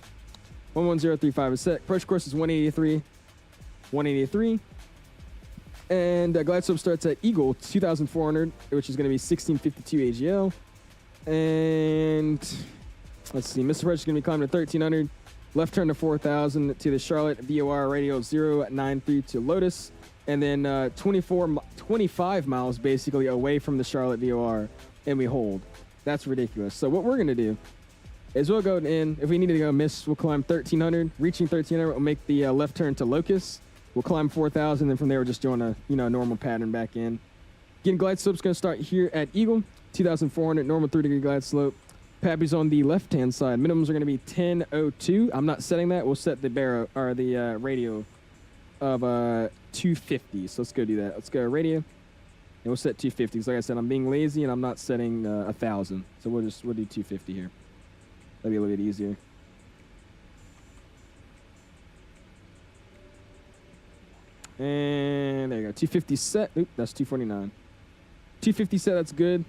11035 is set. Approach course is 183. 183. And glide slope starts at Eagle 2400, which is going to be 1652 AGL. And let's see, Mr. Fresh is going to be climbing to 1300. Left turn to 4000 to the Charlotte VOR radio 093 to Lotus. And then 25 miles basically away from the Charlotte VOR. And we hold. That's ridiculous. So what we're going to do is we'll go in. If we need to go miss, we'll climb 1300. Reaching 1300, we'll make the left turn to Locust. We'll climb 4000. Then from there, we'll just join a, you know, normal pattern back in. Again, glide slope's going to start here at Eagle. 2400, normal 3-degree glide slope. Pappy's on the left-hand side. Minimums are going to be 1002. I'm not setting that. We'll set the barrow or the radio of 250. So let's go do that. Let's go radio. And we'll set 250. So like I said, I'm being lazy and I'm not setting 1000. So we'll do 250 here. That'll be a little bit easier. And there you go. 250 set. Oop, that's 249. 250 set, that's good.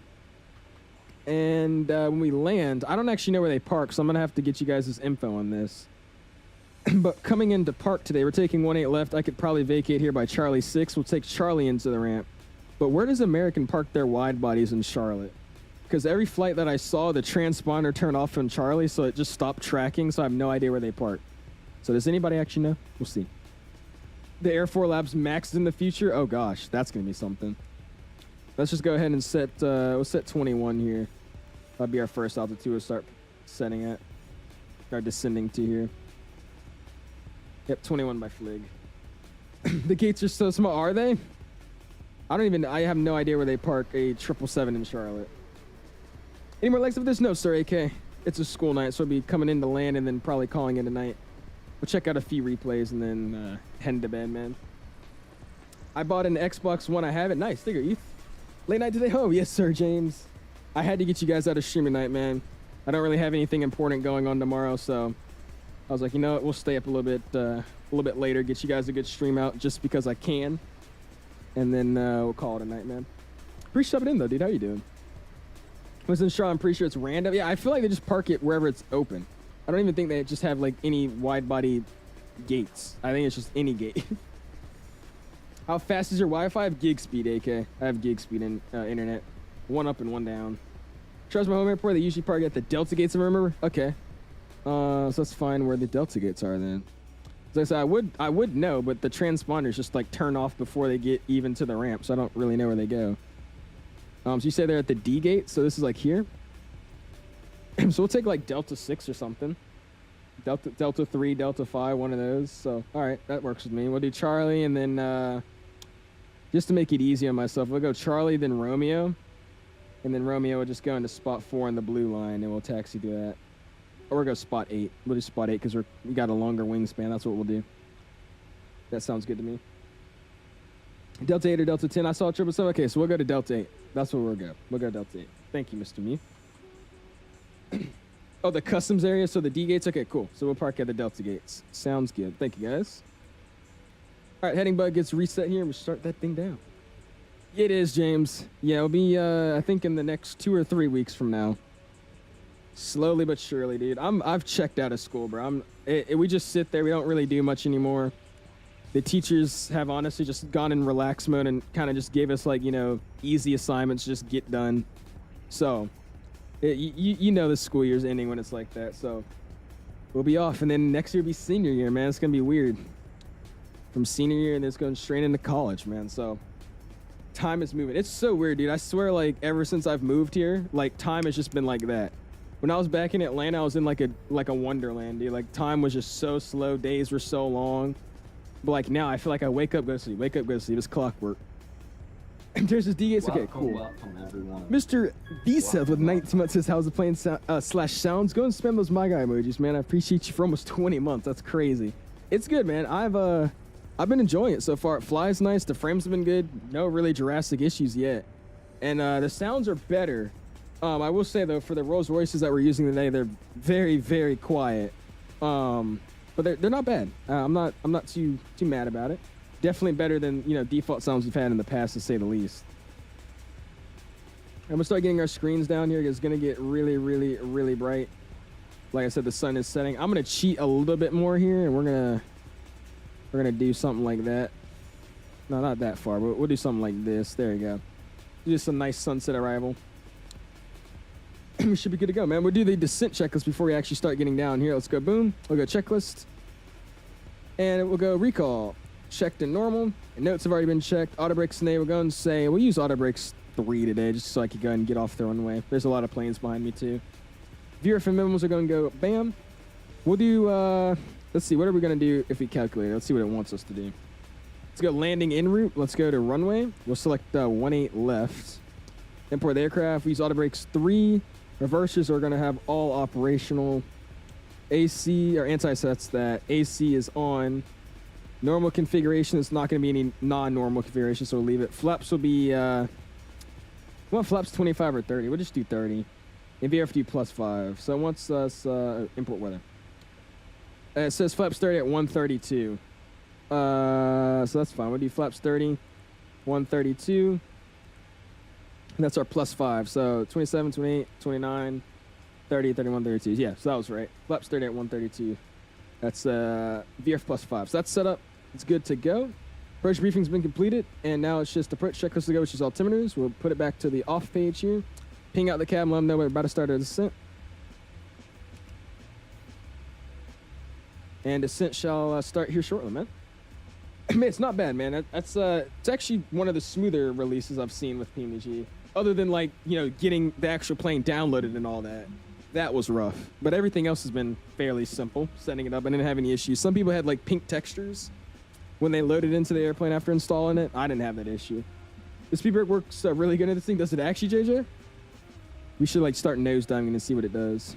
And when we land, I don't actually know where they park, so I'm going to have to get you guys' info on this. But coming into park today, we're taking 18 left. I could probably vacate here by Charlie 6. We'll take Charlie into the ramp. But where does American park their wide bodies in Charlotte? Because every flight that I saw, the transponder turned off in Charlie, so it just stopped tracking, so I have no idea where they park. So does anybody actually know? We'll see. The Air 4 Labs maxed in the future? Oh gosh, that's going to be something. Let's just go ahead and set, we'll set 21 here. That'll be our first altitude we'll start setting at. Start descending to here. Yep, 21 by Flig. The gates are so small, are they? I have no idea where they park a 777 in Charlotte. Any more legs of this? No, sir, AK. It's a school night, so I'll be coming in to land and then probably calling in tonight. We'll check out a few replays and then heading to bed, man. I bought an Xbox One. I have it. Nice. Digger, ETH. Late night today? Oh, yes, sir, James. I had to get you guys out of streaming night, man. I don't really have anything important going on tomorrow, so I was like, you know what? We'll stay up a little bit later, get you guys a good stream out just because I can. And then we'll call it a night, man. Appreciate it in, though, dude. How you doing? Was in Charlotte. I'm pretty sure it's random. Yeah, I feel like they just park it wherever it's open. I don't even think they just have, like, any wide-body gates. I think it's just any gate. How fast is your Wi-Fi? I have gig speed, AK. I have gig speed in internet. One up and one down. Charles, my home airport, they usually park at the Delta gates, if I remember. Okay. So let's find where the Delta gates are then. As I said, I would know, but the transponders just like turn off before they get even to the ramp, so I don't really know where they go. So you say they're at the D gate, so this is like here. So we'll take like Delta 6 or something. Delta 3, Delta 5, one of those. So, all right, that works with me. We'll do Charlie, and then just to make it easy on myself, we'll go Charlie, then Romeo. And then Romeo will just go into spot 4 on the blue line, and we'll taxi to that. Or we'll go spot 8. We'll do spot 8 because we got a longer wingspan. That's what we'll do. That sounds good to me. Delta 8 or Delta 10. I saw 777. Okay, so we'll go to Delta 8. That's where we'll go. We'll go Delta 8. Thank you, Mr. Me. Oh, the customs area. So the D gates. Okay, cool. So we'll park at the Delta gates. Sounds good. Thank you, guys. All right, heading bug gets reset here. We'll start that thing down. It is, James. Yeah, it'll be, I think, in the next 2 or 3 weeks from now. Slowly but surely, dude. I've checked out of school, bro. We just sit there. We don't really do much anymore. The teachers have honestly just gone in relax mode and kind of just gave us, like, you know, easy assignments, just get done. So, you know the school year's ending when it's like that. So, we'll be off. And then next year will be senior year, man. It's going to be weird. From senior year, and it's going straight into college, man. So, time is moving. It's so weird, dude. I swear, like, ever since I've moved here, like, time has just been like that. When I was back in Atlanta, I was in like a wonderland, dude. Like, time was just so slow. Days were so long. But like now, I feel like I wake up, go to sleep, wake up, go to sleep. It's clockwork. And there's this D-gates. Okay, cool. Welcome, Mr. B7 with 19 months says, how's the plane slash sounds? Go and spam those my guy emojis, man. I appreciate you for almost 20 months. That's crazy. It's good, man. I've been enjoying it so far. It flies nice. The frames have been good. No really Jurassic issues yet. And the sounds are better. I will say, though, for the Rolls Royces that we're using today, they're very, very quiet. But they're not bad. I'm not too mad about it. Definitely better than, you know, default sounds we've had in the past, to say the least. I'm gonna start getting our screens down here. It's gonna get really, really, really bright. Like I said, the sun is setting. I'm gonna cheat a little bit more here, and we're gonna do something like that. No, not that far, but we'll do something like this. There you go. Just a nice sunset arrival. We should be good to go, man. We'll do the descent checklist before we actually start getting down here. Let's go boom. We'll go checklist. And we'll go recall. Checked and normal. And notes have already been checked. Auto brakes today. We'll go and say, we'll use auto brakes 3 today, just so I can go ahead and get off the runway. There's a lot of planes behind me, too. Viewer FM minimums are going to go bam. We'll do, let's see, what are we going to do if we calculate it? Let's see what it wants us to do. Let's go landing en route. Let's go to runway. We'll select 18 left. Import the aircraft. We use auto brakes 3. Reversers are going to have all operational. AC or anti-sets that AC is on. Normal configuration is not going to be any non-normal configuration, so we'll leave it. Flaps will be, well, flaps 25 or 30. We'll just do 30. And VFD plus 5. So once us import weather. It says flaps 30 at 132. So that's fine. We'll do flaps 30, 132. And that's our plus 5. So 27, 28, 29, 30, 31, 32. Yeah, so that was right. Flaps 30 at 132. That's VF plus 5. So that's set up. It's good to go. Approach briefing's been completed. And now it's just approach checklist to go, which is altimeters. We'll put it back to the off page here. Ping out the cab and let them know we're about to start our descent. And descent shall start here shortly, man. I mean, it's not bad, man. That's it's actually one of the smoother releases I've seen with PMDG. Other than like, you know, getting the actual plane downloaded and all that. That was rough. But everything else has been fairly simple. Setting it up, I didn't have any issues. Some people had like pink textures when they loaded into the airplane after installing it. I didn't have that issue. The speedbrake works really good in this thing. Does it actually, JJ? We should like start nosediving and see what it does.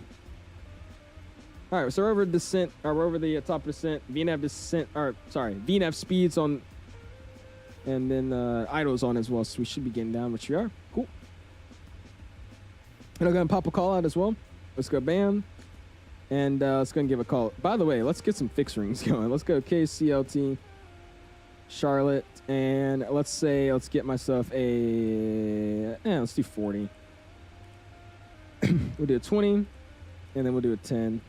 All right, so we're over descent, or we're over the top of descent. VNAV descent, or sorry, VNAV speeds on, and then idle's on as well. So we should be getting down, which we are. Cool. And I'm gonna pop a call out as well. Let's go bam, and let's go and give a call. By the way, let's get some fixed rings going. Let's go KCLT, Charlotte, and let's get myself a, let's do 40. We'll do a 20, and then we'll do a 10.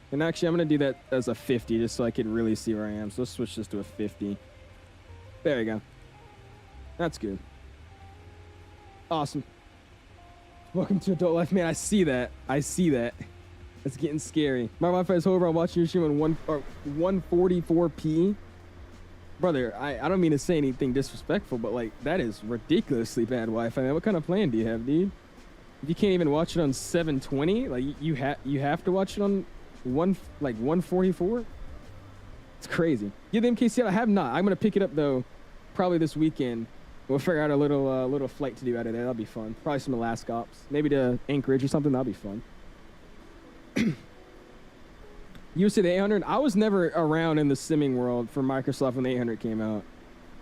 And actually, I'm going to do that as a 50 just so I can really see where I am. So let's switch this to a 50. There we go. That's good. Awesome. Welcome to adult life, man. I see that. I see that. It's getting scary. My Wi-Fi is over. I'm watching your stream on 144p. Brother, I don't mean to say anything disrespectful, but like that is ridiculously bad Wi-Fi, man. What kind of plan do you have, dude? If you can't even watch it on 720, like you have to watch it on 144. It's crazy. Yeah, the MKCL I have not. I'm gonna pick it up though, probably this weekend. We'll figure out a little flight to do out of there. That'll be fun. Probably some Alaska ops, maybe to Anchorage or something. That'll be fun. You said the 800. I was never around in the simming world for Microsoft when the 800 came out.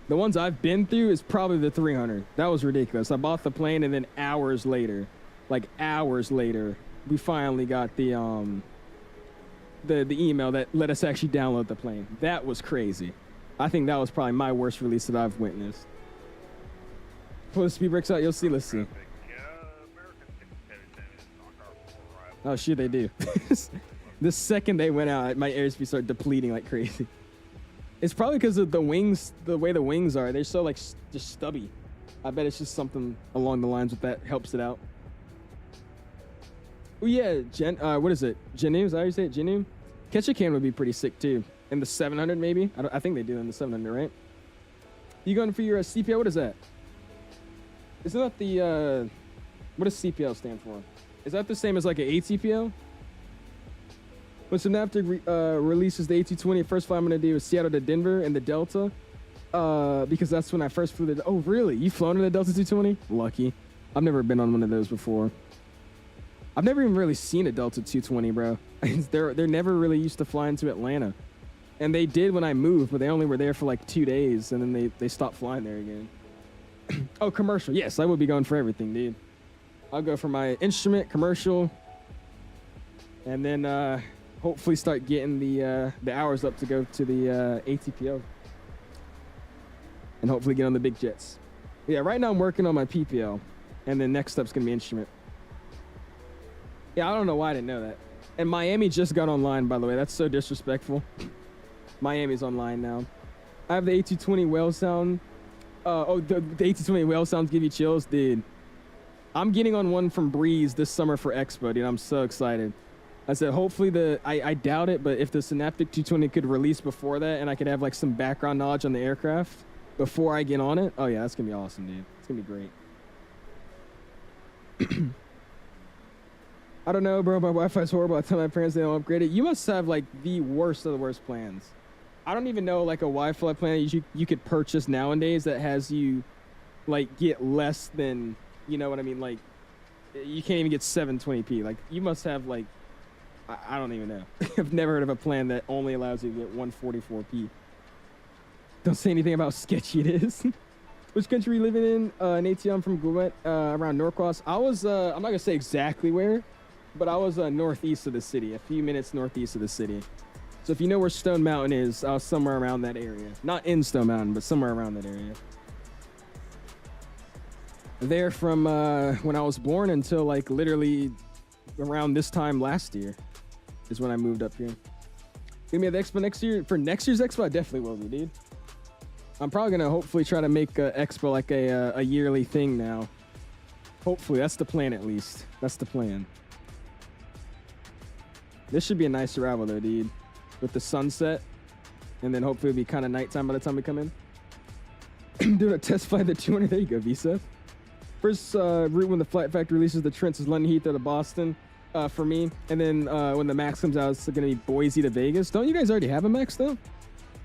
The ones I've been through is probably the 300. That was ridiculous. I bought the plane and then hours later, we finally got the email that let us actually download the plane. That was crazy. I think that was probably my worst release that I've witnessed. Pull the speed brakes out, you'll see. Let's see. Oh shit, they do. The second they went out, my airspeed started depleting like crazy. It's probably because of the wings, the way the wings are. They're so like just stubby. I bet it's just something along the lines with that helps it out. Oh yeah, what is it? Genu? Is that how you say it? Genu? 𝐂𝐈 would be pretty sick too. In the 700 maybe? I think they do in the 700, right? You going for your CPL? What is that? Isn't that the, what does CPL stand for? Is that the same as like an ATPL? When Synaptic releases the A220, the first flight I'm going to do is Seattle to Denver and the Delta. Because that's when I first flew the... Oh, really? You've flown in the Delta 220? Lucky. I've never been on one of those before. I've never even really seen a Delta 220, bro. They're never really used to fly into Atlanta. And they did when I moved, but they only were there for like 2 days, and then they stopped flying there again. Oh, commercial. Yes, I would be going for everything, dude. I'll go for my instrument, commercial, and then hopefully start getting the hours up to go to the ATPO. And hopefully get on the big jets. Yeah, right now I'm working on my PPL, and then next step's gonna be instrument. Yeah, I don't know why I didn't know that. And Miami just got online, by the way. That's so disrespectful. Miami's online now. I have the A220 whale sound. The A220 whale sounds give you chills, dude. I'm getting on one from Breeze this summer for Expo, dude. I'm so excited. I said, hopefully I doubt it, but if the Synaptic 220 could release before that and I could have like some background knowledge on the aircraft before I get on it, oh yeah, that's gonna be awesome, dude. It's gonna be great. I don't know, bro. My Wi-Fi's horrible. I tell my parents they don't upgrade it. You must have like the worst of the worst plans. I don't even know like a Wi-Fi plan you could purchase nowadays that has you like get less than, you know what I mean? Like you can't even get 720p. Like you must have like, I don't even know. I've never heard of a plan that only allows you to get 144p. Don't say anything about how sketchy it is. Which country are you living in? In ATM from Gouet, around Norcross. I was, I'm not gonna say exactly where, but I was northeast of the city, a few minutes northeast of the city. So if you know where Stone Mountain is, I was somewhere around that area. Not in Stone Mountain, but somewhere around that area. There from when I was born until like literally around this time last year is when I moved up here. Give me the Expo next year. For next year's Expo, I definitely will be, dude. I'm probably gonna hopefully try to make Expo like a yearly thing now. Hopefully, that's the plan at least. That's the plan. This should be a nice arrival though, dude. With the sunset. and then hopefully it'll be kind of nighttime by the time we come in. Doing a test flight of the 200. There you go, Visa. First route when the flight factory releases the Trent is London Heathrow to Boston for me. And then when the MAX comes out, it's going to be Boise to Vegas. Don't you guys already have a MAX, though?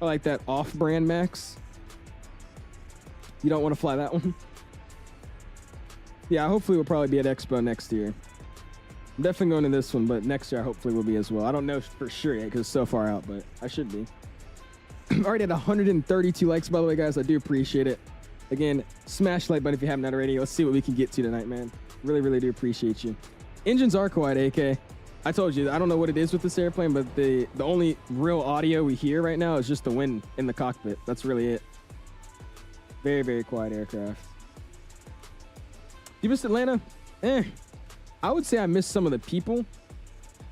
I like that off-brand MAX. You don't want to fly that one? Yeah, hopefully we'll probably be at Expo next year. I'm definitely going to this one, but next year hopefully we'll be as well. I don't know for sure yet because it's so far out, but I should be. Already at 132 likes, by the way, guys. I do appreciate it. Again, smash the like button if you haven't already. Let's see what we can get to tonight, man. Really, really do appreciate you. Engines are quiet, AK. I told you, I don't know what it is with this airplane, but the only real audio we hear right now is just the wind in the cockpit. That's really it. Very, very quiet aircraft. You missed Atlanta? I would say I missed some of the people,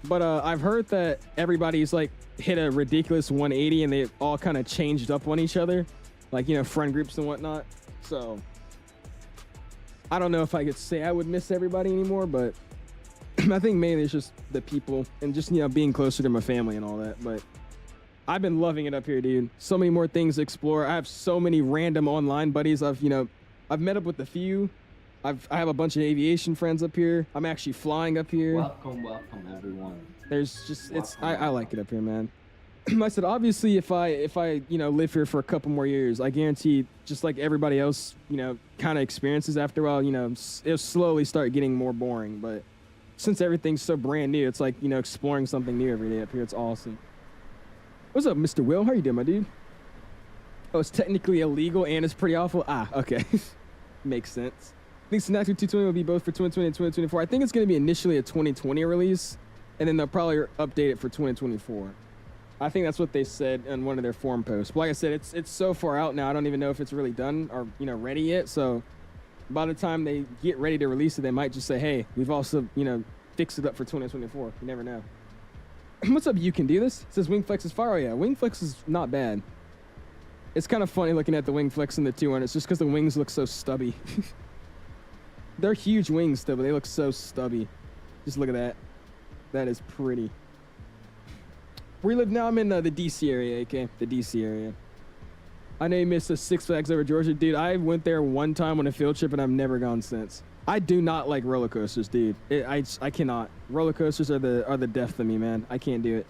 but I've heard that everybody's like hit a ridiculous 180 and they all kind of changed up on each other, like, you know, friend groups and whatnot. So I don't know if I could say I would miss everybody anymore, but I think mainly it's just the people and just, you know, being closer to my family and all that. But I've been loving it up here, dude. So many more things to explore. I have so many random online buddies. I've met up with a few. I have a bunch of aviation friends up here. I'm actually flying up here. Welcome everyone. There's just, I like it up here, man. I said, obviously, if I live here for a couple more years, I guarantee, just like everybody else, kind of experiences after a while, it'll slowly start getting more boring. But since everything's so brand new, it's like, exploring something new every day up here. It's awesome. What's up, Mr. Will? How you doing, my dude? Oh, it's technically illegal and it's pretty awful. Ah, okay. Makes sense. I think Synaptic 220 will be both for 2020 and 2024. I think it's going to be initially a 2020 release, and then they'll probably update it for 2024. I think that's what they said in one of their forum posts. But like I said, it's so far out now, I don't even know if it's really done or, ready yet. So by the time they get ready to release it, they might just say, hey, we've also, fixed it up for 2024. You never know. What's up, you can do this? It says Wingflex is fire. Oh, yeah, Wingflex is not bad. It's kind of funny looking at the Wingflex in the 200. It's just because the wings look so stubby. They're huge wings, though, but they look so stubby. Just look at that. That is pretty. Where you live now? I'm in the D.C. area, AK. The D.C. area. I know you missed the Six Flags over Georgia. Dude, I went there one time on a field trip, and I've never gone since. I do not like roller coasters, dude. I cannot. Roller coasters are the death to me, man. I can't do it.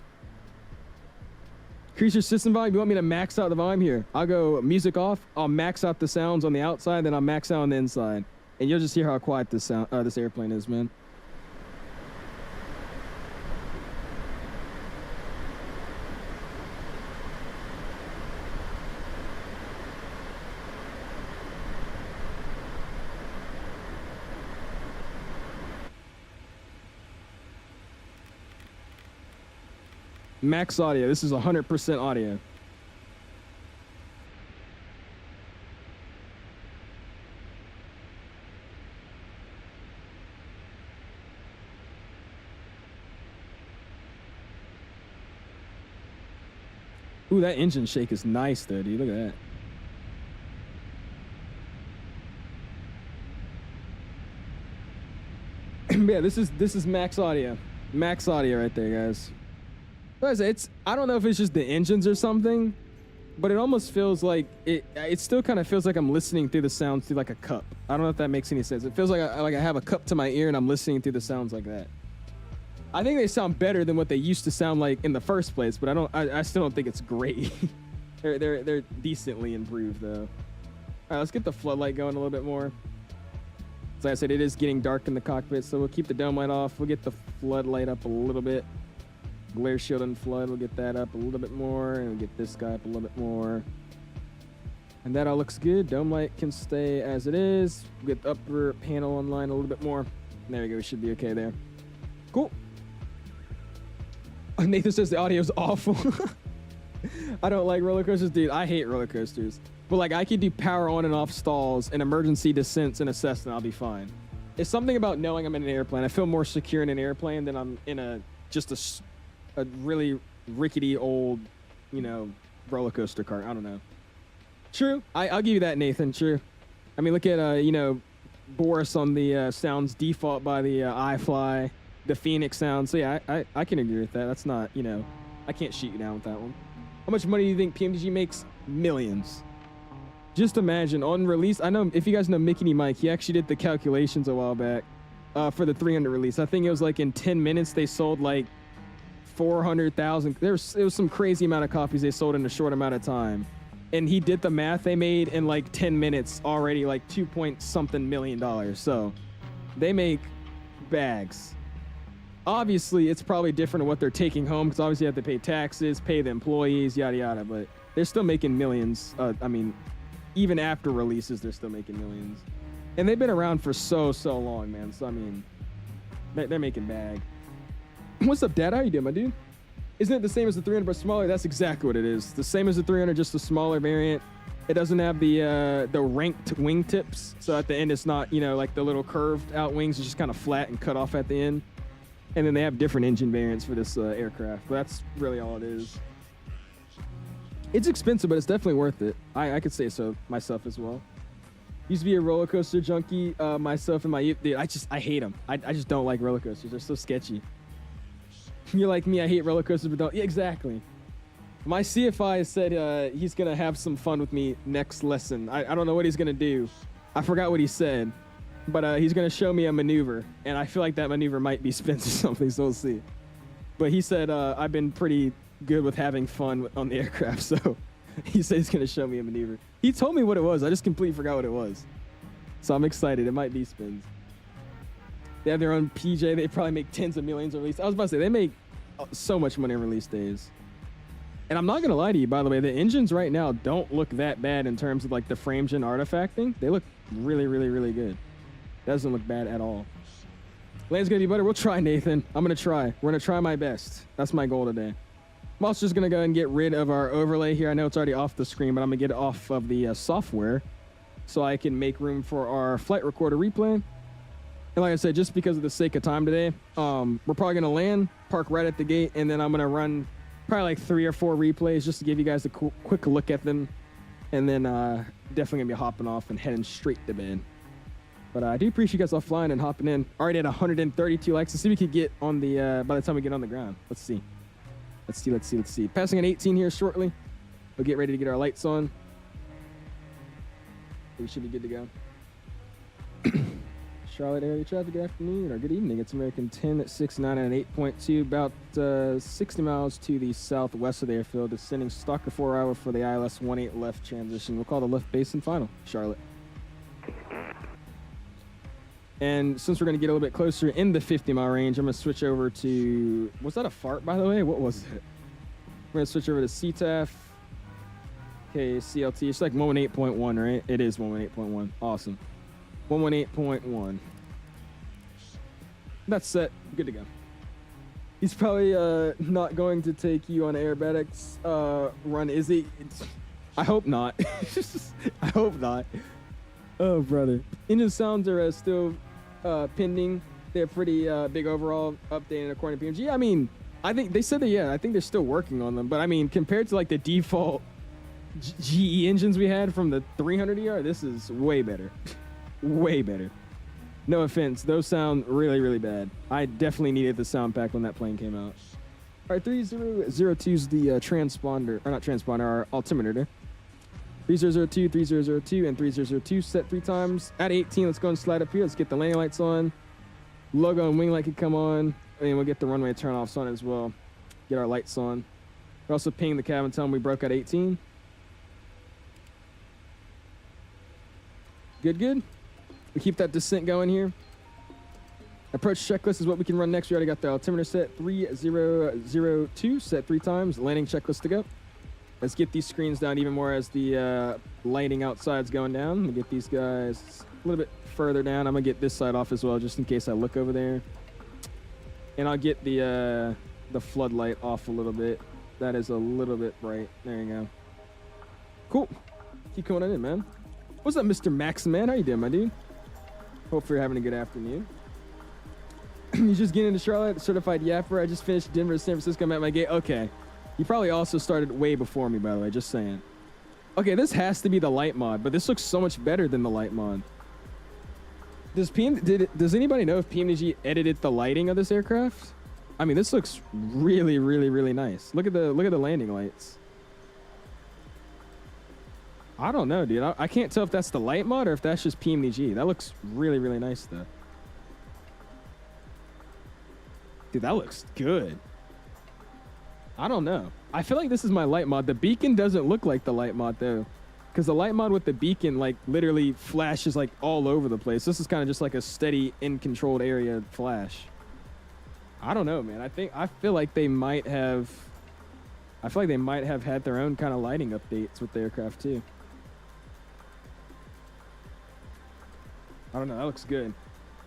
Increase your system volume. You want me to max out the volume here? I'll go music off. I'll max out the sounds on the outside, then I'll max out on the inside. And you'll just hear how quiet this airplane is, man. Max audio. This is 100% audio. Ooh, that engine shake is nice though, dude. Look at that. Yeah, this is max audio. Max audio right there, guys. I don't know if it's just the engines or something, but it almost feels like it still kind of feels like I'm listening through the sounds through like a cup. I don't know if that makes any sense. It feels like I have a cup to my ear and I'm listening through the sounds like that. I think they sound better than what they used to sound like in the first place, but I still don't think it's great. they're decently improved though. All right, let's get the floodlight going a little bit more. As I said, it is getting dark in the cockpit, so we'll keep the dome light off. We'll get the floodlight up a little bit. Glare shield and flood, we'll get that up a little bit more, and we'll get this guy up a little bit more. And that all looks good. Dome light can stay as it is. We'll get the upper panel online a little bit more. There we go, we should be okay there. Cool. Nathan says the audio is awful. I don't like roller coasters. Dude, I hate roller coasters. But like, I could do power on and off stalls and emergency descents in a Cessna, I'll be fine. It's something about knowing I'm in an airplane. I feel more secure in an airplane than I'm in a really rickety old, roller coaster cart. I don't know. True. I'll give you that, Nathan. True. I mean, look at, Boris on the sounds default by the iFly. The Phoenix sound. So yeah, I can agree with that. That's not, I can't shoot you down with that one. How much money do you think PMDG makes? Millions. Just imagine on release. I know if you guys know Mickey Mike, he actually did the calculations a while back for the 300 release. I think it was like in 10 minutes they sold like 400,000. It was some crazy amount of copies they sold in a short amount of time. And he did the math. They made in like 10 minutes already like $2.something million. So they make bags. Obviously, it's probably different than what they're taking home because obviously you have to pay taxes, pay the employees, yada yada. But they're still making millions. I mean, even after releases, they're still making millions. And they've been around for so long, man. So I mean, they're making bag. What's up, Dad? How you doing, my dude? Isn't it the same as the 300 but smaller? That's exactly what it is. The same as the 300, just a smaller variant. It doesn't have the ranked wing tips. So at the end, it's not, you know, like the little curved out wings. It's just kind of flat and cut off at the end. And then they have different engine variants for this aircraft. But that's really all it is. It's expensive, but it's definitely worth it. I could say so myself as well. Used to be a roller coaster junkie myself and my youth. Dude, I hate them. I just don't like roller coasters. They're so sketchy. You're like me, I hate roller coasters, but don't. Yeah, exactly. My CFI said he's going to have some fun with me next lesson. I don't know what he's going to do. I forgot what he said. But he's going to show me a maneuver. And I feel like that maneuver might be spins or something, so we'll see. But he said I've been pretty good with having fun on the aircraft, so he said he's going to show me a maneuver. He told me what it was. I just completely forgot what it was. So I'm excited. It might be spins. They have their own PJ. They probably make tens of millions of release. I was about to say, they make so much money on release days. And I'm not going to lie to you, by the way, the engines right now don't look that bad in terms of like the frame gen artifacting. They look really, really, really good. Doesn't look bad at all. Land's going to be better. We'll try, Nathan. I'm going to try. We're going to try my best. That's my goal today. I'm also just going to go ahead and get rid of our overlay here. I know it's already off the screen, but I'm going to get it off of the software so I can make room for our flight recorder replay. And like I said, just because of the sake of time today, we're probably going to land, park right at the gate, and then I'm going to run probably like 3 or 4 replays just to give you guys a quick look at them. And then definitely going to be hopping off and heading straight to bed. But I do appreciate you guys all flying and hopping in. Already at 132 likes. Let's see if we could get on the, by the time we get on the ground. Let's see. Let's see. Passing an 18 here shortly. We'll get ready to get our lights on. We should be good to go. Charlotte area traffic, good afternoon or good evening. It's American 1069 and an 8.2, about 60 miles to the southwest of the airfield, descending Stalker 4-hour for the ILS 18 left transition. We'll call the left base and final, Charlotte. And since we're going to get a little bit closer in the 50-mile range, I'm going to switch over to... Was that a fart, by the way? What was it? We're going to switch over to CTAF. KCLT. It's like 118.1, right? It is 118.1. Awesome. 118.1. That's set. Good to go. He's probably not going to take you on aerobatics run, is he? I hope not. I hope not. Oh, brother. Engine sounds are still pending. They're pretty big overall updated according to PMG. I mean, I think they said that, yeah, I think they're still working on them. But I mean, compared to like the default GE engines we had from the 300ER, this is way better. Way better. No offense. Those sound really, really bad. I definitely needed the sound pack when that plane came out. All right, 3002 is the transponder, or not transponder, our altimeter. 3002, 3002, and 3002 set 3 times. At 18, let's go and slide up here. Let's get the landing lights on. Logo and wing light can come on. And we'll get the runway turn-offs on as well. Get our lights on. We're also ping the cabin, tell them we broke at 18. Good. We keep that descent going here. Approach checklist is what we can run next. We already got the altimeter set 3002, set 3 times. Landing checklist to go. Let's get these screens down even more as the lighting outside's going down. We'll get these guys a little bit further down. I'm going to get this side off as well, just in case I look over there. And I'll get the floodlight off a little bit. That is a little bit bright. There you go. Cool. Keep coming on in, man. What's up, Mr. Max, man? How you doing, my dude? Hope you're having a good afternoon. You just getting into Charlotte, certified yapper. I just finished Denver to San Francisco. I'm at my gate. Okay. You probably also started way before me, by the way. Just saying. Okay, this has to be the light mod, but this looks so much better than the light mod. Does anybody know if PMDG edited the lighting of this aircraft? I mean, this looks really, really, really nice. Look at the landing lights. I don't know, dude. I can't tell if that's the light mod or if that's just PMDG. That looks really, really nice, though. Dude, that looks good. I don't know. I feel like this is my light mod. The beacon doesn't look like the light mod, though. Because the light mod with the beacon, like, literally flashes, like, all over the place. This is kind of just like a steady, in-controlled area flash. I don't know, man. I feel like they might have... I feel like they might have had their own kind of lighting updates with the aircraft, too. I don't know. That looks good.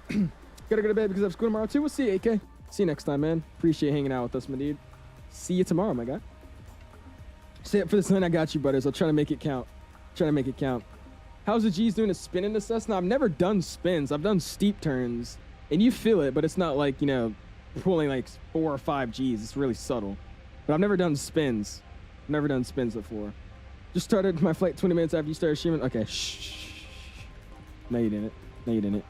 Gotta go to bed because I have school tomorrow, too. We'll see you, AK. See you next time, man. Appreciate hanging out with us, my dude. See you tomorrow, my guy. Stay up for this night. I got you, brothers. I'll try to make it count. Try to make it count. How's the G's doing a spin in the Cessna? I've never done spins. I've done steep turns, and you feel it, but it's not like, you know, pulling like 4 or 5 G's. It's really subtle. But I've never done spins. Never done spins before. Just started my flight 20 minutes after you started streaming. Okay, shh. No, you didn't. No, you didn't.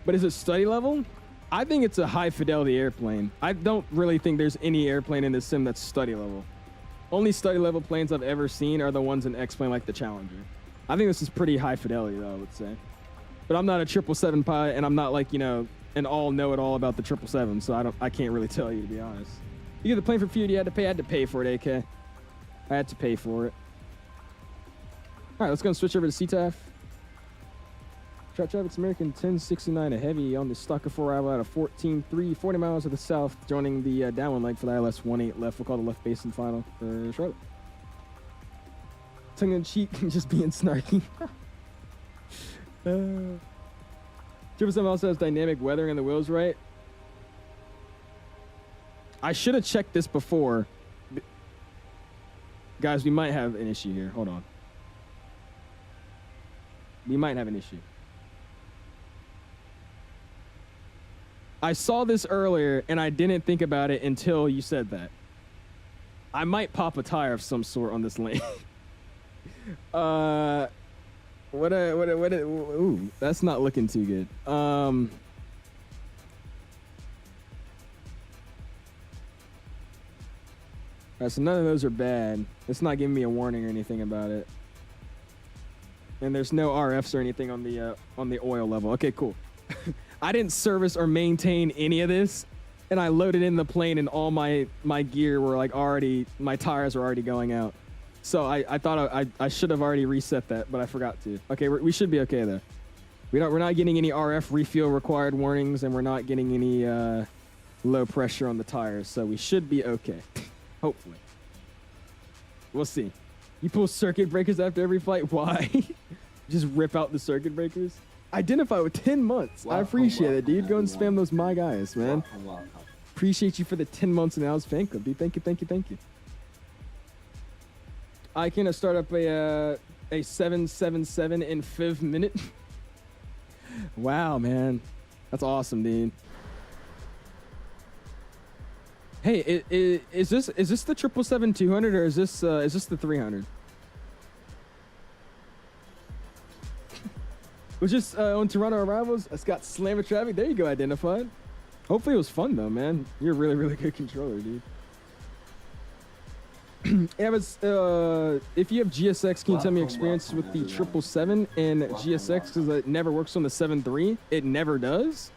But is it study level? I think it's a high fidelity airplane. I don't really think there's any airplane in this sim that's study level. Only study level planes I've ever seen are the ones in X-Plane like the Challenger. I think this is pretty high fidelity though, I would say. But I'm not a 777 pilot, and I'm not like, you know, an all know-it-all about the 777, so I can't really tell you, to be honest. You get the plane for free, you had to pay. I had to pay for it, AK. I had to pay for it. All right, let's go and switch over to CTAF. Traffic's American 1069, a heavy on the Stocker 4 arrival at a 14.3, 40 miles to the south, joining the downwind leg for the ILS 18 left. We'll call the left base and final for Charlotte. Tongue in cheek, just being snarky. 777 also has dynamic weathering and the wheels right. I should have checked this before. Guys, we might have an issue here. Hold on. We might have an issue. I saw this earlier, and I didn't think about it until you said that. I might pop a tire of some sort on this lane. Ooh, that's not looking too good. All right, so none of those are bad. It's not giving me a warning or anything about it. And there's no RFs or anything on the oil level. Okay, cool. I didn't service or maintain any of this, and I loaded in the plane, and all my gear were like already, my tires were already going out. So I thought I should have already reset that, but I forgot to. Okay, we should be okay though. We're not getting any RF refuel required warnings, and we're not getting any low pressure on the tires, so we should be okay. Hopefully. We'll see. You pull circuit breakers after every flight? Why? Just rip out the circuit breakers? Identify with 10 months. Welcome, I appreciate it, dude. Go and spam those my guys, man. Welcome. Appreciate you for the 10 months in the House fan club, dude. Thank you. I can start up a 777 in 5 minutes. Wow, man. That's awesome, dude. Hey, is this the 777-200 or is this the 300? Was just on Toronto arrivals. It's got slammer traffic. There you go, identified. Hopefully it was fun though, man. You're a really, really good controller, dude. If you have GSX, can you tell me your experience with the 777 and GSX? Because it never works on the 7.3. It never does.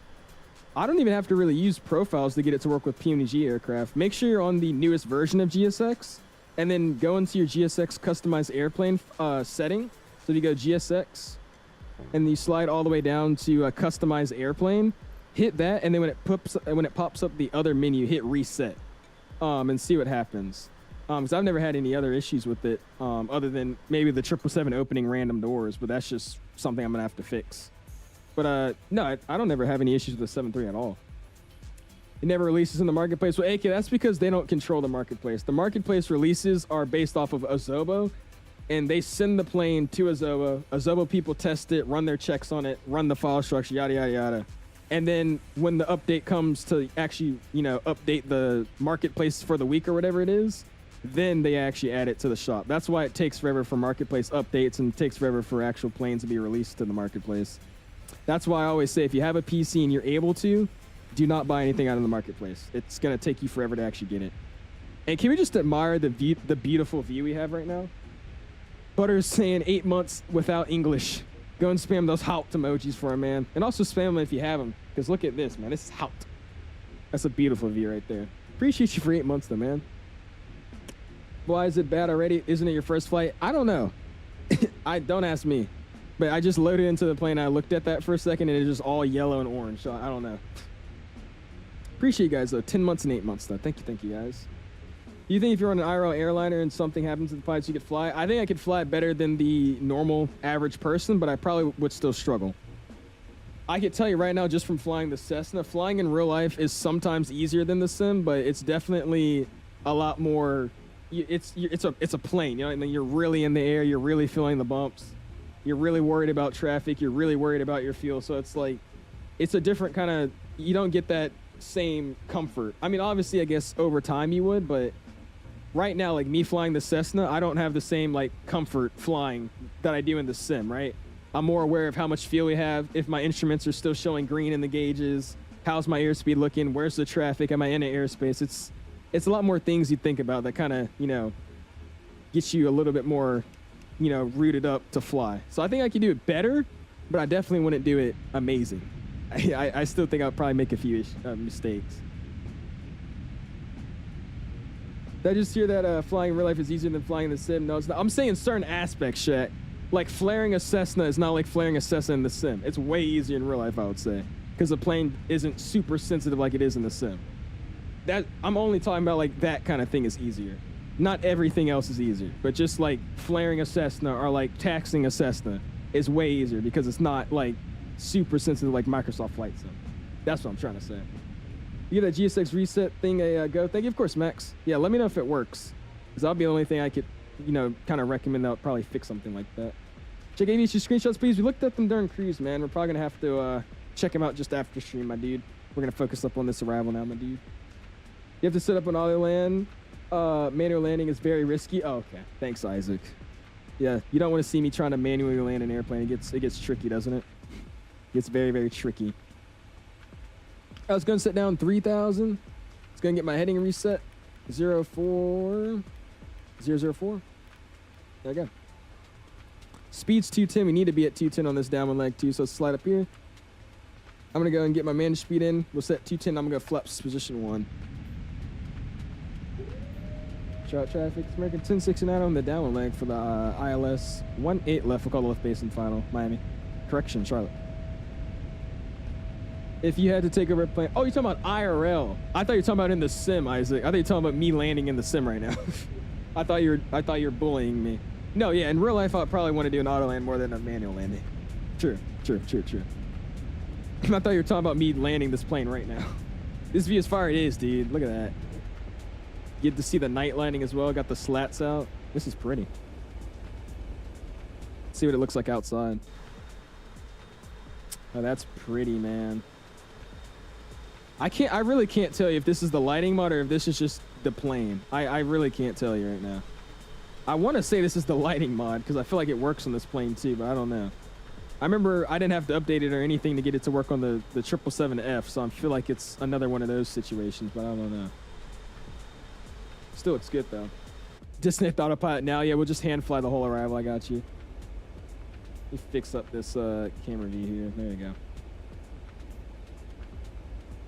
I don't even have to really use profiles to get it to work with PMDG aircraft. Make sure you're on the newest version of GSX, and then go into your GSX customized airplane setting. So you go GSX, and you slide all the way down to a customized airplane. Hit that, and then when it pops up the other menu, hit reset, and see what happens. Because I've never had any other issues with it, other than maybe the 777 opening random doors, but that's just something I'm gonna have to fix. But no, I don't ever have any issues with the 7.3 at all. It never releases in the marketplace. Well, AK, that's because they don't control the marketplace. The marketplace releases are based off of Azobo, and they send the plane to Azobo. Azobo people test it, run their checks on it, run the file structure, yada, yada, yada. And then when the update comes to actually, update the marketplace for the week or whatever it is, then they actually add it to the shop. That's why it takes forever for marketplace updates and takes forever for actual planes to be released to the marketplace. That's why I always say, if you have a PC and you're able to, do not buy anything out of the marketplace. It's going to take you forever to actually get it. And can we just admire the beautiful view we have right now? Butter's saying 8 months without English. Go and spam those halt emojis for him, man. And also spam them if you have them. Because look at this, man. This is halt. That's a beautiful view right there. Appreciate you for 8 months, though, man. Why is it bad already? Isn't it your first flight? I don't know. Don't ask me. But I just loaded into the plane. I looked at that for a second, and it's just all yellow and orange. So I don't know. Appreciate you guys, though. 10 months and 8 months, though. Thank you, guys. Do you think if you're on an IRL airliner and something happens to the flights, you could fly? I think I could fly better than the normal average person, but I probably would still struggle. I could tell you right now, just from flying the Cessna, flying in real life is sometimes easier than the sim, but it's definitely a lot more. It's a plane. You know what I mean? You're really in the air. You're really feeling the bumps. You're really worried about traffic. You're really worried about your fuel. So it's like, it's a different kind of. You don't get that same comfort. I mean, obviously, I guess over time you would, but. Right now, like me flying the Cessna, I don't have the same like comfort flying that I do in the sim, right? I'm more aware of how much fuel we have, if my instruments are still showing green in the gauges, how's my airspeed looking, where's the traffic, am I in an airspace? It's a lot more things you think about that kind of, you know, gets you a little bit more, you know, rooted up to fly. So I think I could do it better, but I definitely wouldn't do it amazing. I still think I'll probably make a few mistakes. Did I just hear that flying in real life is easier than flying in the sim? No, it's not. I'm saying certain aspects, Shaq. Like flaring a Cessna is not like flaring a Cessna in the sim. It's way easier in real life, I would say. Because the plane isn't super sensitive like it is in the sim. I'm only talking about like that kind of thing is easier. Not everything else is easier. But just like flaring a Cessna or like taxiing a Cessna is way easier because it's not like super sensitive like Microsoft Flight Sim. That's what I'm trying to say. You get that GSX reset thing a go? Thank you, of course, Max. Yeah, let me know if it works. Because that'll be the only thing I could, you know, kind of recommend that would probably fix something like that. Check AVH screenshots, please. We looked at them during cruise, man. We're probably going to have to check them out just after stream, my dude. We're going to focus up on this arrival now, my dude. You have to set up an auto land. Manual landing is very risky. Oh, okay. Thanks, Isaac. Yeah, you don't want to see me trying to manually land an airplane. It gets tricky, doesn't it? It gets very, very tricky. I was going to set down 3,000. It's going to get my heading reset. 04004. There we go. Speed's 210. We need to be at 210 on this downwind leg too, so let's slide up here. I'm going to go and get my managed speed in. We'll set 210. I'm going to go flaps position 1. Short traffic. It's American 1069 on the downwind leg for the ILS 18 left. We'll call the left base and final. Miami. Correction, Charlotte. If you had to take over a plane. Oh, you're talking about IRL. I thought you were talking about in the sim, Isaac. I thought you were talking about me landing in the sim right now. I thought you were bullying me. No, yeah, in real life, I'd probably want to do an auto land more than a manual landing. True. I thought you were talking about me landing this plane right now. This view is fire it is, dude. Look at that. You get to see the night landing as well. Got the slats out. This is pretty. Let's see what it looks like outside. Oh, that's pretty, man. I really can't tell you if this is the lighting mod or if this is just the plane. I really can't tell you right now. I want to say this is the lighting mod because I feel like it works on this plane too, but I don't know. I remember I didn't have to update it or anything to get it to work on the 777F, so I feel like it's another one of those situations, but I don't know. Still looks good though. Disconnect autopilot now. Yeah, we'll just hand fly the whole arrival. I got you. Let me fix up this camera view here. There you go.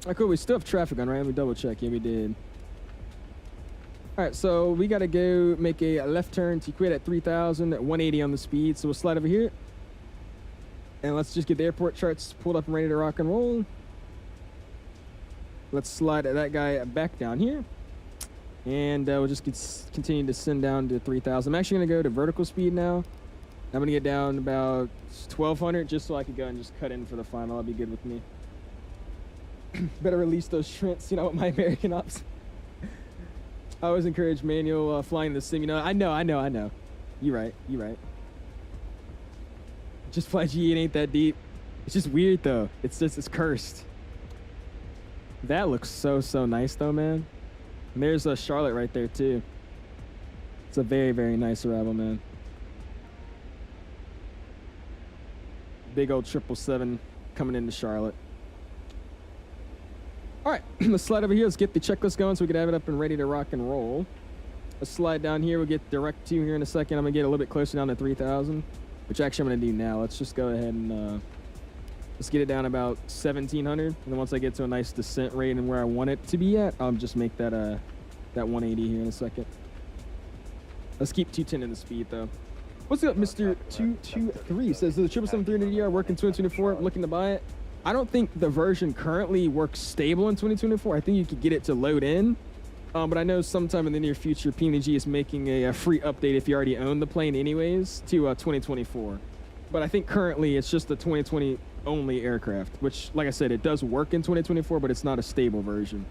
All right, cool. We still have traffic on, right? Let me double check. Yeah, we did. All right, so we got to go make a left turn to quit at 3,000 at 180 on the speed. So we'll slide over here. And let's just get the airport charts pulled up and ready to rock and roll. Let's slide that guy back down here. And we'll just continue to send down to 3,000. I'm actually going to go to vertical speed now. I'm going to get down about 1,200 just so I can go and just cut in for the final. That'll be good with me. Better release those shrints, you know, with my American ops. I always encourage manual flying the sim. You know, I know. You're right. Just fly G, it ain't that deep. It's just weird, though. It's cursed. That looks so nice, though, man. And there's a Charlotte right there, too. It's a very, very nice arrival, man. Big old 777 coming into Charlotte. All right, let's slide over here. Let's get the checklist going so we can have it up and ready to rock and roll. Let's slide down here. We'll get direct to here in a second. I'm gonna get a little bit closer down to 3,000, which actually I'm gonna do now. Let's just go ahead and let's get it down about 1,700, and then once I get to a nice descent rate and where I want it to be at, I'll just make that that 180 here in a second. Let's keep 210 in the speed though. What's up, Mr. 223? Says the 777-200ER working 2024. Looking to buy it. I don't think the version currently works stable in 2024. I think you could get it to load in, but I know sometime in the near future, PMDG is making a free update if you already own the plane, anyways, to 2024. But I think currently it's just the 2020 only aircraft, which, like I said, it does work in 2024, but it's not a stable version.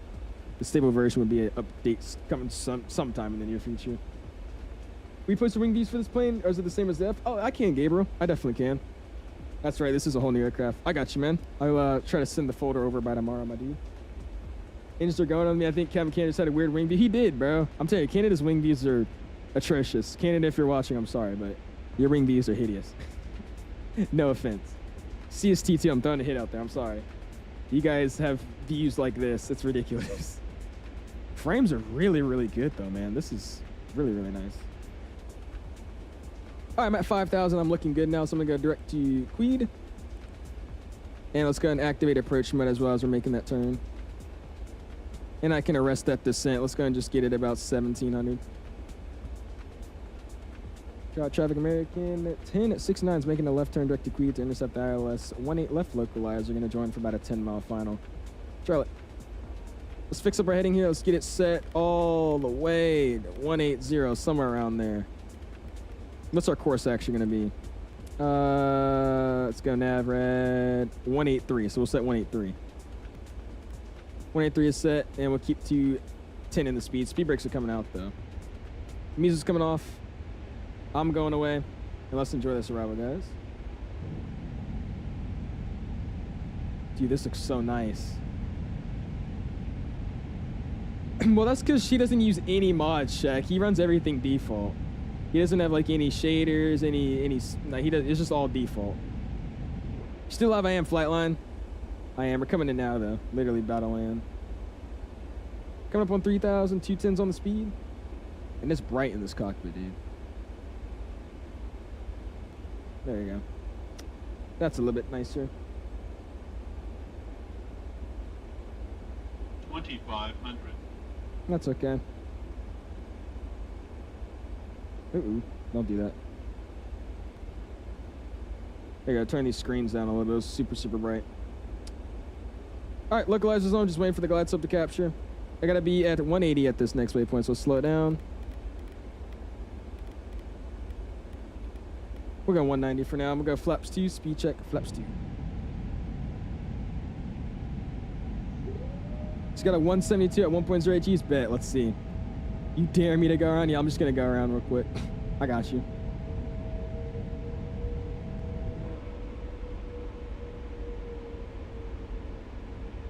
The stable version would be an update coming sometime in the near future. We post wing views for this plane, or is it the same as the F? Oh, I can, Gabriel. I definitely can. That's right. This is a whole new aircraft. I got you, man. I'll try to send the folder over by tomorrow, my dude. Engines are going on me. I think Kevin Canada had a weird wing view. He did, bro. I'm telling you, Canada's wing views are atrocious. Canada, if you're watching, I'm sorry, but your wing views are hideous. No offense. CST2, I'm throwing a hit out there. I'm sorry. You guys have views like this. It's ridiculous. Frames are really, really good, though, man. This is really, really nice. All right, I'm at 5,000. I'm looking good now, so I'm going to go direct to Queed. And let's go ahead and activate approach mode as well as we're making that turn. And I can arrest that descent. Let's go and just get it about 1,700. Got traffic American 10 at 69 is making a left turn direct to Queed to intercept the ILS 18 left localizer. Going to join for about a 10-mile final. Charlotte. Let's fix up our heading here. Let's get it set all the way to 180, somewhere around there. What's our course actually going to be? Let's go nav red 183. So we'll set 183. 183 is set, and we'll keep 210 in the speed. Speed brakes are coming out though. Music's coming off. I'm going away. And let's enjoy this arrival, guys. Dude, this looks so nice. Well, that's because she doesn't use any mods, Shaq. He runs everything default. He doesn't have like any shaders, no, he does. It's just all default. Still live, I am Flightline. I am. We're coming in now though. Literally about to land. Coming up on 3,000, 210s on the speed. And it's bright in this cockpit, dude. There you go. That's a little bit nicer. 2,500. That's okay. Ooh, don't do that. There you go, turn these screens down a little bit. It was super, super bright. Alright, localizer zone, just waiting for the glide slope to capture. I gotta be at 180 at this next waypoint, so slow it down. We're going 190 for now. I'm gonna go flaps 2, speed check, flaps 2. Just got a 172 at 1.0 G's bet. Let's see. You dare me to go around? Yeah, I'm just gonna go around real quick. I got you.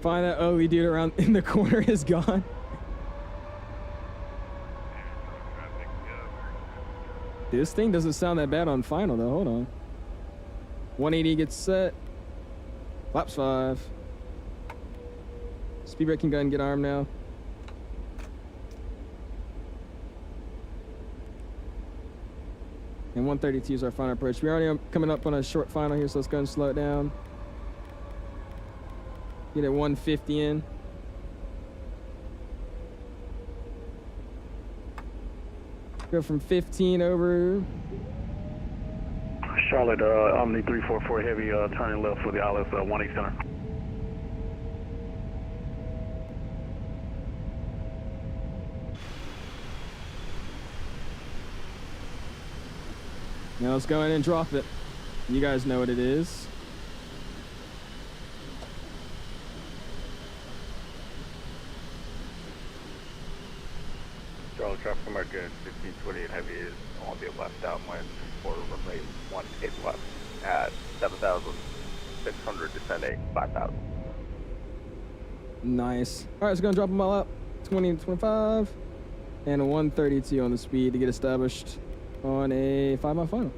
Find that ugly dude around in the corner is gone. This thing doesn't sound that bad on final though. Hold on. 180 gets set. Flaps 5. Speed brake can go ahead and get armed now. And 132 is our final approach. We're already coming up on a short final here, so let's go and slow it down. Get it 150 in. Go from 15 over. Charlotte, Omni 344 Heavy, turning left for the ILS 18 center. Now let's go in and drop it. You guys know what it is. Charlie Traffic American 1528 Heavy is on the left downwind for runway 18 left at 7,600, descending 5,000. Nice. All right, let's go and drop them all up. 20 to 25 and a 132 on the speed to get established on a 5-mile final.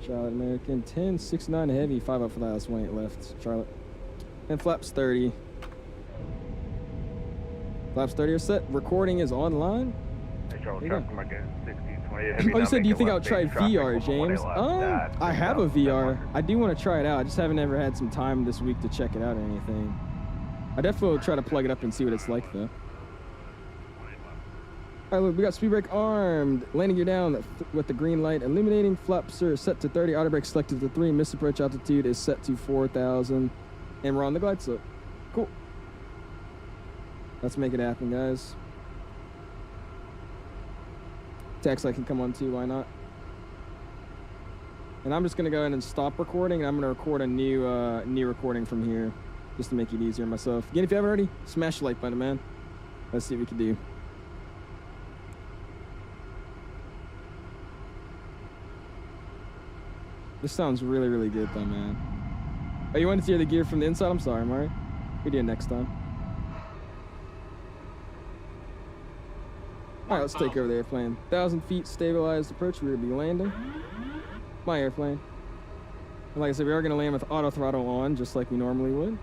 Charlotte American 1069 Heavy, 5 up for the last 18 left. Charlotte. And flaps 30. Flaps 30 are set. Recording is online. Hey, Charles, There you traffic market 1628 Oh, heavy. you now said, do you making think I'll left try base traffic VR, on James? 118 left at I have a VR. 10,700. I do want to try it out. I just haven't ever had some time this week to check it out or anything. I definitely will try to plug it up and see what it's like, though. All right, look, we got speed brake armed. Landing gear down with the green light illuminating. Flaps are set to 30. Auto brake selected to 3. Missed approach altitude is set to 4,000. And we're on the glide slope. Cool. Let's make it happen, guys. Tax light can come on too, why not? And I'm just gonna go ahead and stop recording, and I'm gonna record a new recording from here, just to make it easier on myself. Again, if you haven't already, smash the like button, man. Let's see what we can do. This sounds really, really good though, man. Oh, you wanted to hear the gear from the inside? I'm sorry, Mari. We do it next time. All right, let's take over the airplane. 1,000 feet stabilized approach. We're gonna be landing. My airplane. And like I said, we are gonna land with auto throttle on, just like we normally would.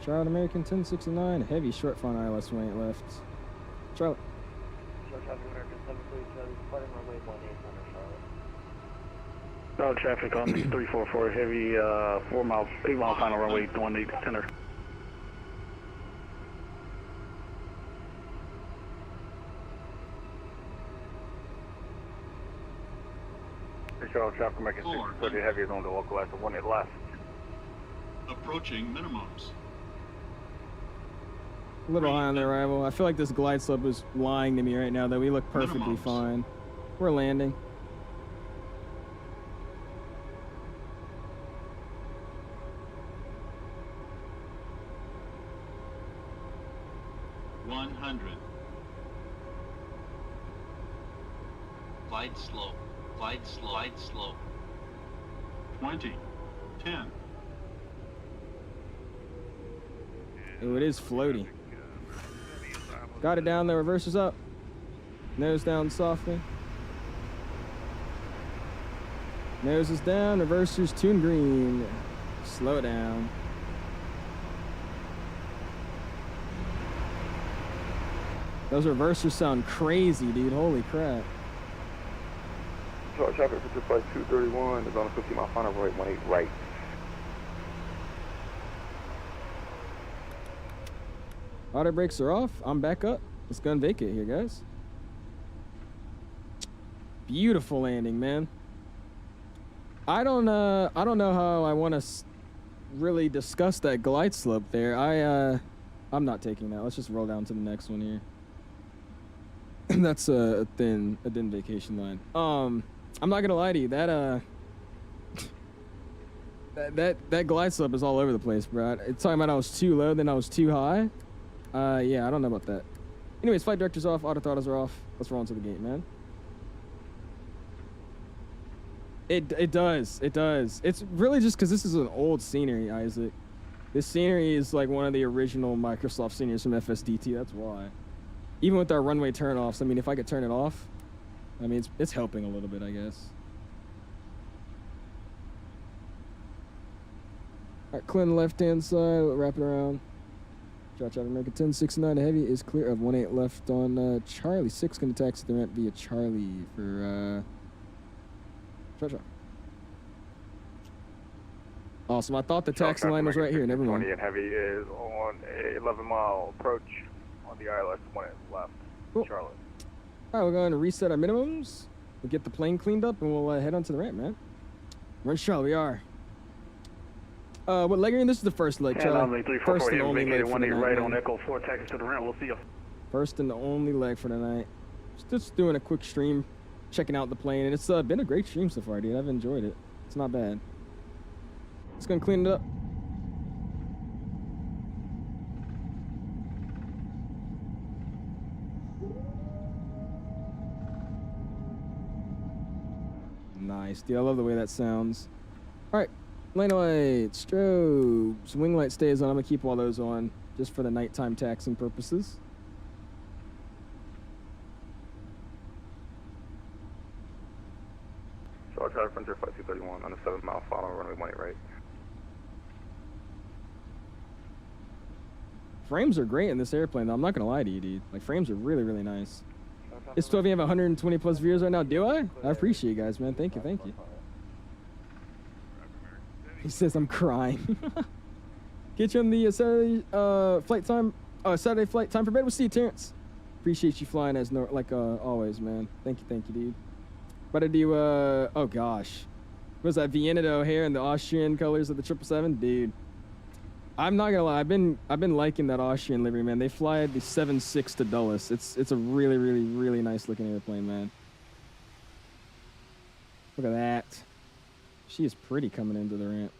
Charlotte American 1069, heavy short front ILS 18 left. Charlotte. No traffic on 344 heavy, 8 mile final runway 18 center. Charles, traffic market 630 heavy is on the local left, 18 left. Approaching minimums. A little high on the arrival. I feel like this glide slope is lying to me right now, though. We look perfectly Minimums. fine. We're landing. Glide slope. Glide slope. Glide slope. 20. 10. Oh, it is floaty. Got it down, the reverser's up. Nose down softly. Nose is down, reverser's tuned green. Slow down. Those reversers sound crazy, dude. Holy crap. Charles, traffic for flight 231 is on a 50 mile final runway 18 right. Auto brakes are off. I'm back up. Let's go and vacate here, guys. Beautiful landing, man. I don't know how I want to really discuss that glide slope there. I'm not taking that. Let's just roll down to the next one here. That's a thin vacation line. I'm not gonna lie to you. That glide slope is all over the place, bro. It's talking about I was too low, then I was too high. Yeah, I don't know about that. Anyways, flight director's off, auto throttles are off. Let's roll into the gate, man. It does. It's really just because this is an old scenery, Isaac. This scenery is like one of the original Microsoft sceneries from FSDT. That's why. Even with our runway turn-offs, I mean, if I could turn it off, I mean, it's helping a little bit, I guess. All right, clear on the left-hand side. Wrap it around. Charlie American 1069 heavy is clear of 18 left on Charlie 6. Going to taxi the ramp via Charlie for Charlie. Awesome. I thought the taxi line was right here. Never mind. 20 and heavy is on a 11 mile approach on the ILS 18 left. Cool. Charlotte. All right, we're going to reset our minimums. We'll get the plane cleaned up, and we'll head onto the ramp, man. We're in Charlotte. We are. What leg are you in? This is the first leg, Charlie. First and only leg for the night, right man. on Echo 4, taxi to the ramp. We'll see you. First and the only leg for the night. Just doing a quick stream, checking out the plane, and it's been a great stream so far, dude. I've enjoyed it. It's not bad. Just gonna clean it up. Nice, dude. I love the way that sounds. All right, lane light, strobes, wing light stays on. I'm gonna keep all those on just for the nighttime taxing purposes. on a 7-mile final, runway 18 right. Frames are great in this airplane, though. I'm not gonna lie to you, dude. Like, frames are really, really nice. It's 12. You have 120 plus viewers right now. Do I? I appreciate you guys, man. Thank you, thank you. He says I'm crying. Get you on the Saturday flight time. Saturday flight time for bed. We'll see you, Terrence. Appreciate you flying as always, man. Thank you, dude. But I do. Oh gosh, was that Vienna to O'Hare and the Austrian colors of the 777, dude? I'm not gonna lie. I've been liking that Austrian livery, man. They fly the 7.6 to Dulles. It's a really, really, really nice looking airplane, man. Look at that. She is pretty coming into the ramp.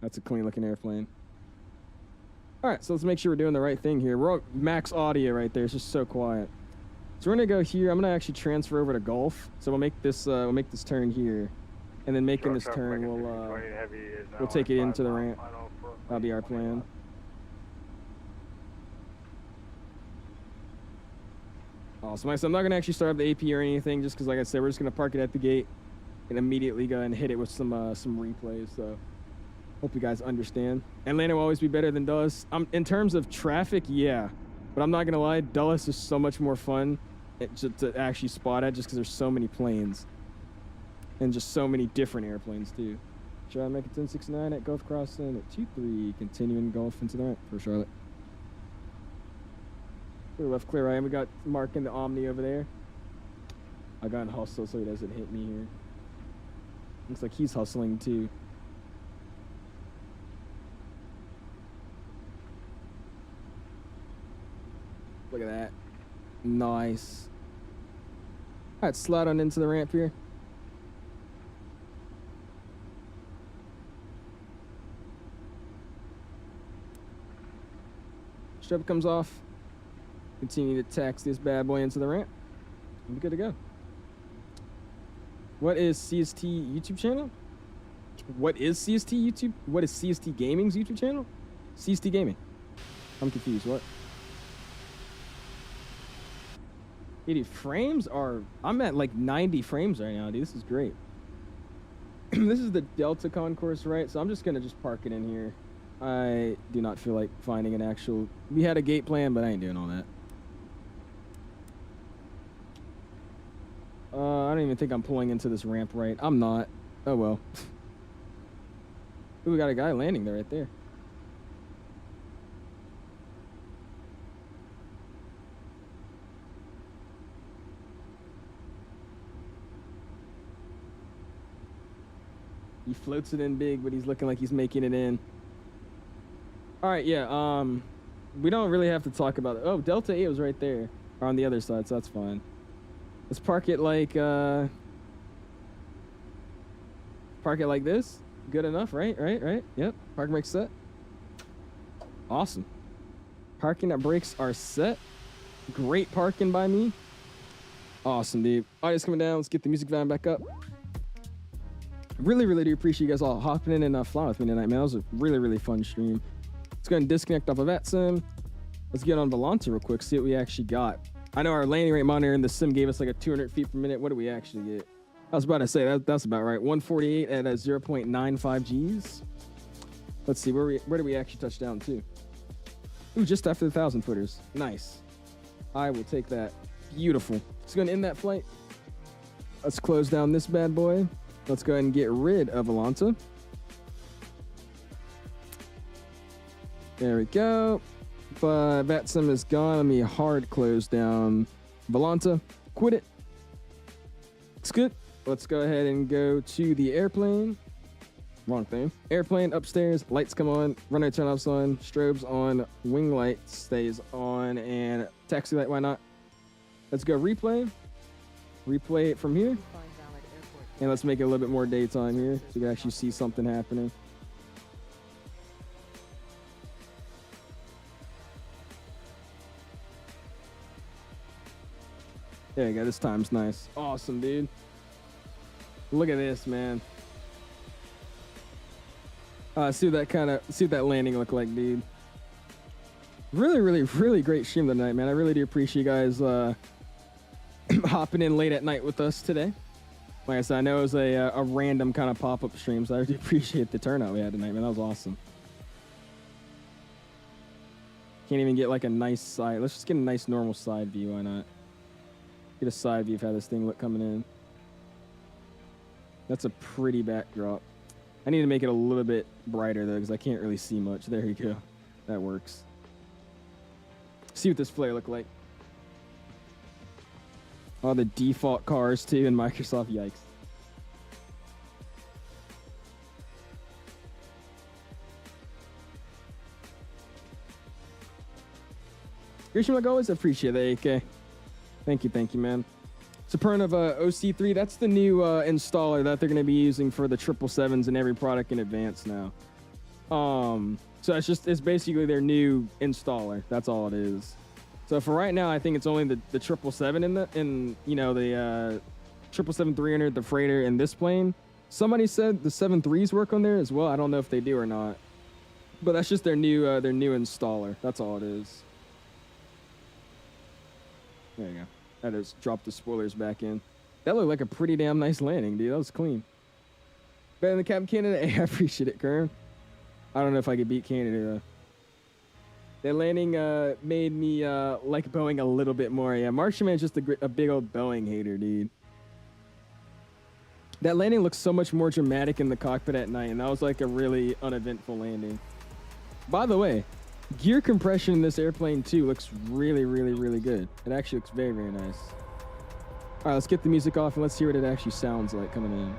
That's a clean looking airplane. All right, so let's make sure we're doing the right thing here. We're on max audio right there. It's just so quiet. So we're gonna go here. I'm gonna actually transfer over to Gulf. So we'll make this turn here, and then making this turn, we'll take it into the ramp. That'll be our plan. Awesome. Like I said, I'm not gonna actually start up the AP or anything, just because, like I said, we're just gonna park it at the gate and immediately go and hit it with some replays. So hope you guys understand. Atlanta will always be better than Dulles. In terms of traffic, yeah, but I'm not gonna lie, Dulles is so much more fun to actually spot at, just because there's so many planes and just so many different airplanes too. Try to make it 1069 at Gulf Crossing at 23, continuing Gulf into the ramp for Charlotte. Clear left, clear right. We got Mark in the Omni over there. I got in hustle so he doesn't hit me here. Looks like he's hustling too. Look at that. Nice. All right, slide on into the ramp here. Strap comes off. Continue to tax this bad boy into the ramp. I'm good to go. What is CST YouTube channel? What is CST YouTube? What is CST Gaming's YouTube channel? CST Gaming. I'm confused. What? 80 frames are... I'm at like 90 frames right now, dude. This is great. This is the Delta concourse, right? So I'm just going to just park it in here. I do not feel like finding an actual... We had a gate plan, but I ain't doing all that. I don't even think I'm pulling into this ramp right. I'm not. Oh, well. Ooh, we got a guy landing there right there. He floats it in big, but he's looking like he's making it in. All right, yeah. We don't really have to talk about it. Oh, Delta 8 was right there, or on the other side, so that's fine. Let's park it like this. Good enough, right? Yep. Parking brakes set. Awesome. Parking brakes are set. Great parking by me. Awesome, dude. Audio's coming down. Let's get the music van back up. Really, really do appreciate you guys all hopping in and flying with me tonight, man. That was a really, really fun stream. Let's go ahead and disconnect off of VATSIM. Let's get on Volante real quick, see what we actually got. I know our landing rate monitor in the sim gave us like a 200 feet per minute. What do we actually get? I was about to say, that's about right. 148 at a 0.95 Gs. Let's see, where do we actually touch down to? Ooh, just after the 1,000 footers. Nice. I will take that. Beautiful. It's going to end that flight. Let's close down this bad boy. Let's go ahead and get rid of Volante. There we go. But VATSIM is gone. Let me hard close down Volante. Quit it. It's good. Let's go ahead and go to the airplane. Wrong thing. Airplane upstairs. Lights come on. Runway turn-offs on. Strobes on. Wing light stays on. And taxi light, why not? Let's go replay. Replay it from here. And let's make it a little bit more daytime here so you can actually see something happening. There you go. This time's nice. Awesome, dude. Look at this, man. See what that landing looked like, dude. Really, really, really great stream tonight, man. I really do appreciate you guys hopping in late at night with us today. Like I said, I know it was a random kind of pop-up stream, so I really appreciate the turnout we had tonight, man. That was awesome. Can't even get like a nice side. Let's just get a nice normal side view. Why not? Get a side view of how this thing look coming in. That's a pretty backdrop. I need to make it a little bit brighter though, because I can't really see much. There you go. That works. See what this flare look like. All the default cars too in Microsoft. Yikes. Grisham, like always, I appreciate that, AK. Thank you, man. Supernova OC3, that's the new installer that they're going to be using for the 777s in every product in advance now. So it's basically their new installer. That's all it is. So for right now, I think it's only the 777 in you know, the 777-300, the freighter, and this plane. Somebody said the 73s work on there as well. I don't know if they do or not. But that's just their new installer. That's all it is. There you go. That just dropped the spoilers back in. That looked like a pretty damn nice landing, dude. That was clean. Better than Captain Canada? Hey, I appreciate it, Kern. I don't know if I could beat Canada, though. That landing made me like Boeing a little bit more. Yeah, Martian Man's just a big old Boeing hater, dude. That landing looks so much more dramatic in the cockpit at night, and that was like a really uneventful landing. By the way, gear compression in this airplane too looks really, really, really good. It actually looks very, very nice. All right, let's get the music off and let's hear what it actually sounds like coming in.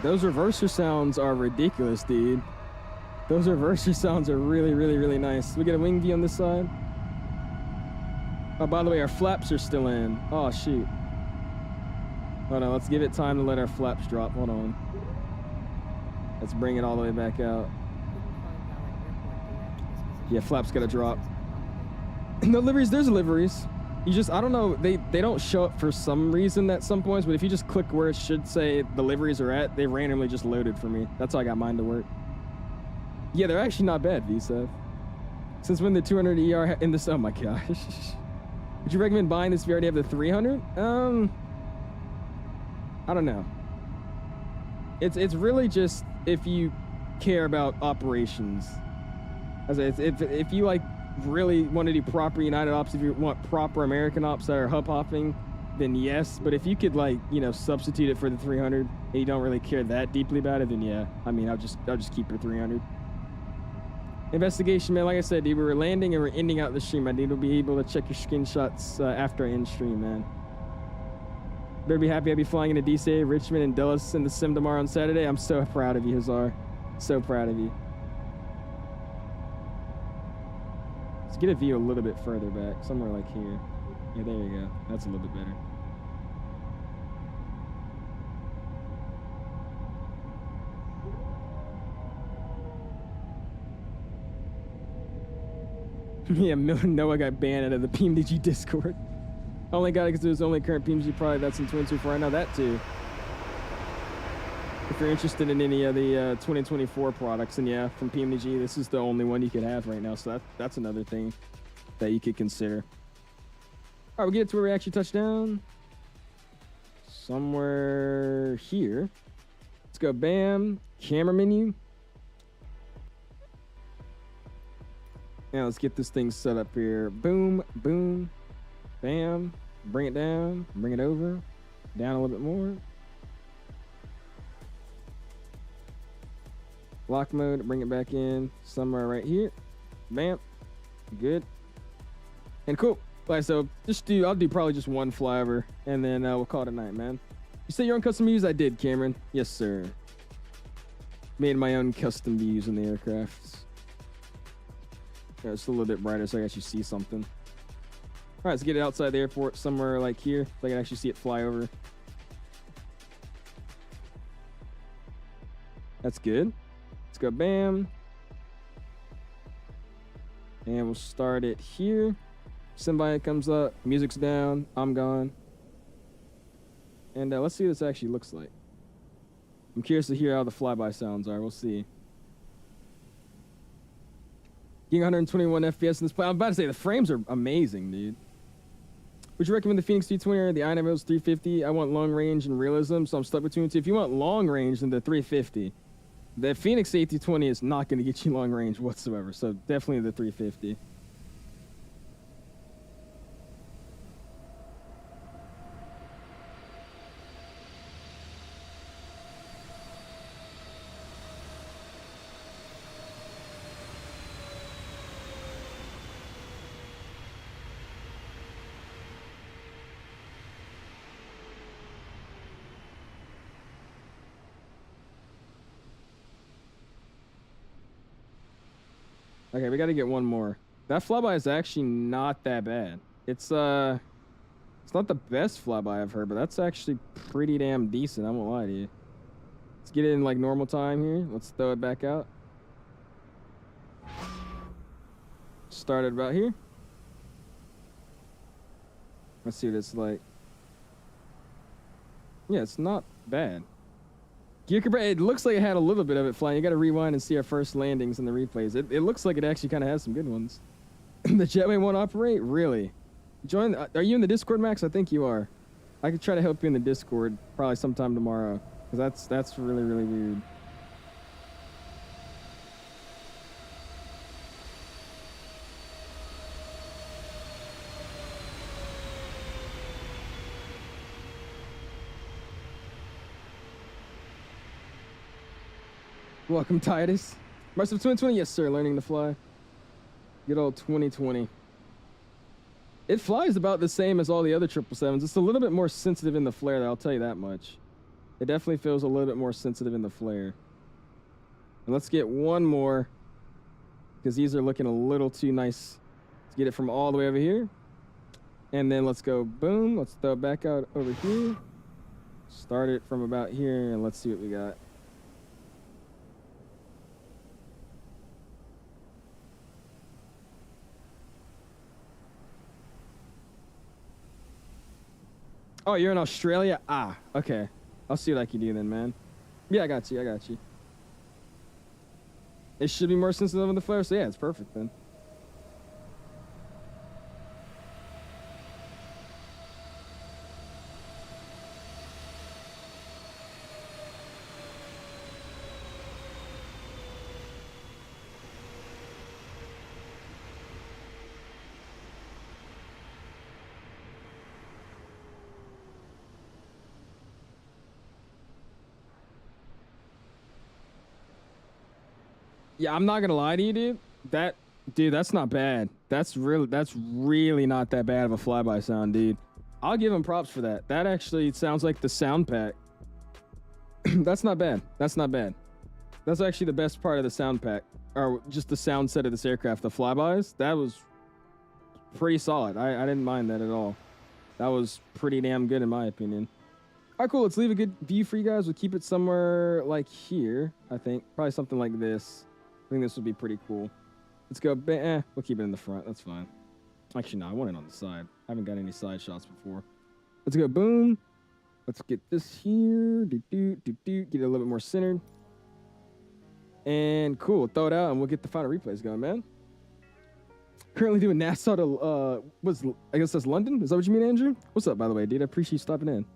Those reverser sounds are ridiculous, dude. Those reverser sounds are really, really, really nice. We get a wing view on this side. Oh, by the way, our flaps are still in. Oh, shoot. Hold on, let's give it time to let our flaps drop. Hold on. Let's bring it all the way back out. Yeah, flaps gotta drop. No liveries, there's liveries. You just, I don't know, they don't show up for some reason at some points, but if you just click where it should say the liveries are at, they randomly just loaded for me. That's how I got mine to work. Yeah, they're actually not bad, VSEF. Since when the 200ER in this, oh my gosh. Would you recommend buying this if you already have the 300? I don't know. It's really just if you care about operations. As if you like really want to do proper United ops, if you want proper American ops that are hub hopping, then yes. But if you could, like, you know, substitute it for the 300 and you don't really care that deeply about it, then yeah. I mean, I'll just keep your 300. Investigation, man. Like I said, dude, we were landing and we're ending out the stream. I need to be able to check your screenshots after I end stream, man. Better be happy I'll be flying into DCA, Richmond, and Dulles in the sim tomorrow on Saturday. I'm so proud of you, 𝐓𝐨. So proud of you. Let's get a view a little bit further back, somewhere like here. Yeah, there you go. That's a little bit better. Yeah, Noah got banned out of the PMDG Discord. Only got it because it was the only current PMDG product that's in 2024. I know that too. If you're interested in any of the 2024 products, and yeah, from PMDG, this is the only one you could have right now. So that's another thing that you could consider. All right, we get to where we actually touch down. Somewhere here. Let's go, bam, camera menu. Now let's get this thing set up here. Boom, boom, bam. Bring it down, bring it over, down a little bit more. Lock mode, bring it back in somewhere right here. Bam. Good. And cool. Like, so I'll do probably just one flyover and then we'll call it a night, man. You say your own custom use? I did, Cameron. Yes, sir. Made my own custom views in the aircraft. Yeah, it's a little bit brighter so I can actually see something. All right, let's get it outside the airport somewhere like here so I can actually see it fly over. That's good. Let's go bam. And we'll start it here. Somebody comes up, music's down, I'm gone. And let's see what this actually looks like. I'm curious to hear how the flyby sounds are. We'll see. Getting 121 FPS in this plane. I'm about to say the frames are amazing, dude. Would you recommend the Phoenix 220 or the 𝐈 350? I want long range and realism, so I'm stuck between the two. If you want long range, then the 350. The Phoenix A220 is not going to get you long range whatsoever, so definitely the 350. Okay, we got to get one more. That flyby is actually not that bad. It's not the best flyby I've heard, but that's actually pretty damn decent. I won't lie to you. Let's get it in like normal time here. Let's throw it back out. Start it about here. Let's see what it's like. Yeah, it's not bad. It looks like it had a little bit of it flying. You got to rewind and see our first landings in the replays. It looks like it actually kind of has some good ones. The jetway won't operate? Really? Join. Are you in the Discord, Max? I think you are. I could try to help you in the Discord probably sometime tomorrow, because that's really, really weird. Welcome, Titus. March of 2020? Yes, sir. Learning to fly. Good old 2020. It flies about the same as all the other 777s. It's a little bit more sensitive in the flare, though, I'll tell you that much. It definitely feels a little bit more sensitive in the flare. And let's get one more, because these are looking a little too nice. Let's get it from all the way over here. And then let's go boom. Let's throw it back out over here. Start it from about here, and let's see what we got. Oh, you're in Australia? Ah, okay. I'll see what I can do then, man. Yeah, I got you. I got you. It should be more sensitive on the flare, so yeah, it's perfect then. Yeah, I'm not gonna lie to you, dude. That's not bad. That's really not that bad of a flyby sound, dude. I'll give him props for that. That actually sounds like the sound pack. That's not bad. That's not bad. That's actually the best part of the sound pack, or just the sound set of this aircraft. The flybys, that was pretty solid. I didn't mind that at all. That was pretty damn good in my opinion. All right, cool. Let's leave a good view for you guys. We'll keep it somewhere like here, I think. Probably something like this. I think this would be pretty cool. Let's go. We'll keep it in the front. That's fine. Actually, no, I want it on the side. I haven't got any side shots before. Let's go. Boom. Let's get this here. Get it a little bit more centered. And cool. Throw it out, and we'll get the final replays going, man. Currently doing Nassau to, I guess that's London? Is that what you mean, Andrew? What's up, by the way, dude? I appreciate you stopping in.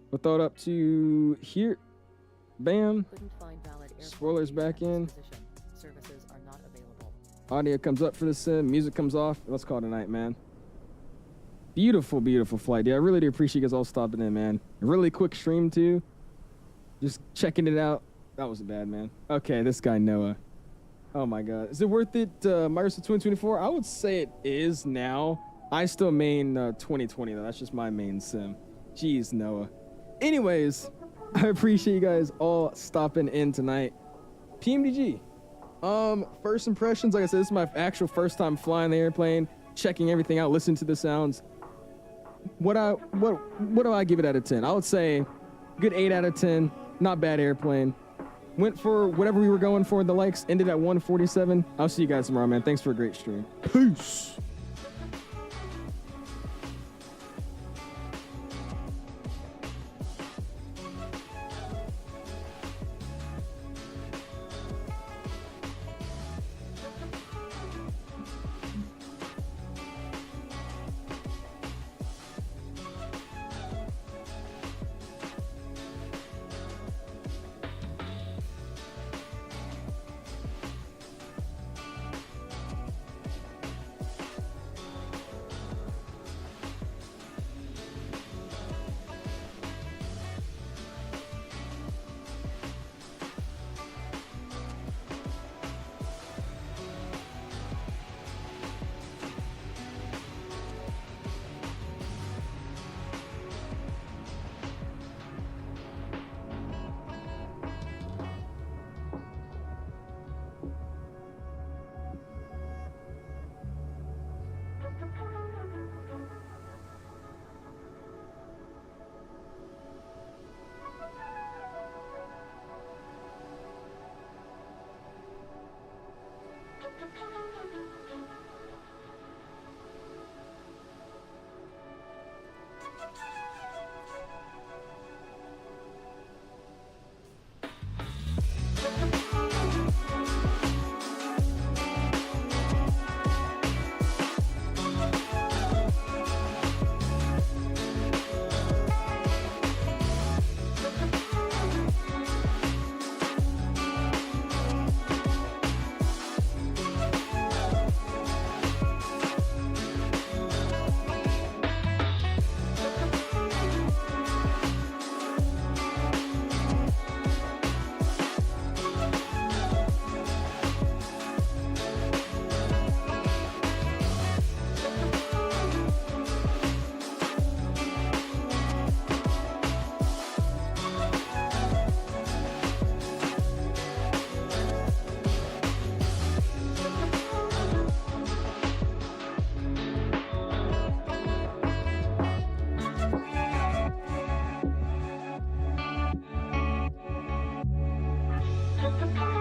We'll throw it up to here. Bam. Spoilers back in. Services are not available. Audio comes up for the sim. Music comes off. Let's call it a night, man. Beautiful, beautiful flight, dude. I really do appreciate you guys all stopping in, man. A really quick stream, too. Just checking it out. That wasn't bad, man. Okay, this guy, Noah. Oh, my God. Is it worth it, Microsoft 2024? I would say it is now. I still main 2020, though. That's just my main sim. Jeez, Noah. Anyways, I appreciate you guys all stopping in tonight. PMDG. First impressions, like I said, this is my actual first time flying the airplane, checking everything out, listening to the sounds. What do I give it out of 10? I would say good 8 out of 10. Not bad airplane. Went for whatever we were going for. The likes ended at 147. I'll see you guys tomorrow, man. Thanks for a great stream. Peace. Thank you.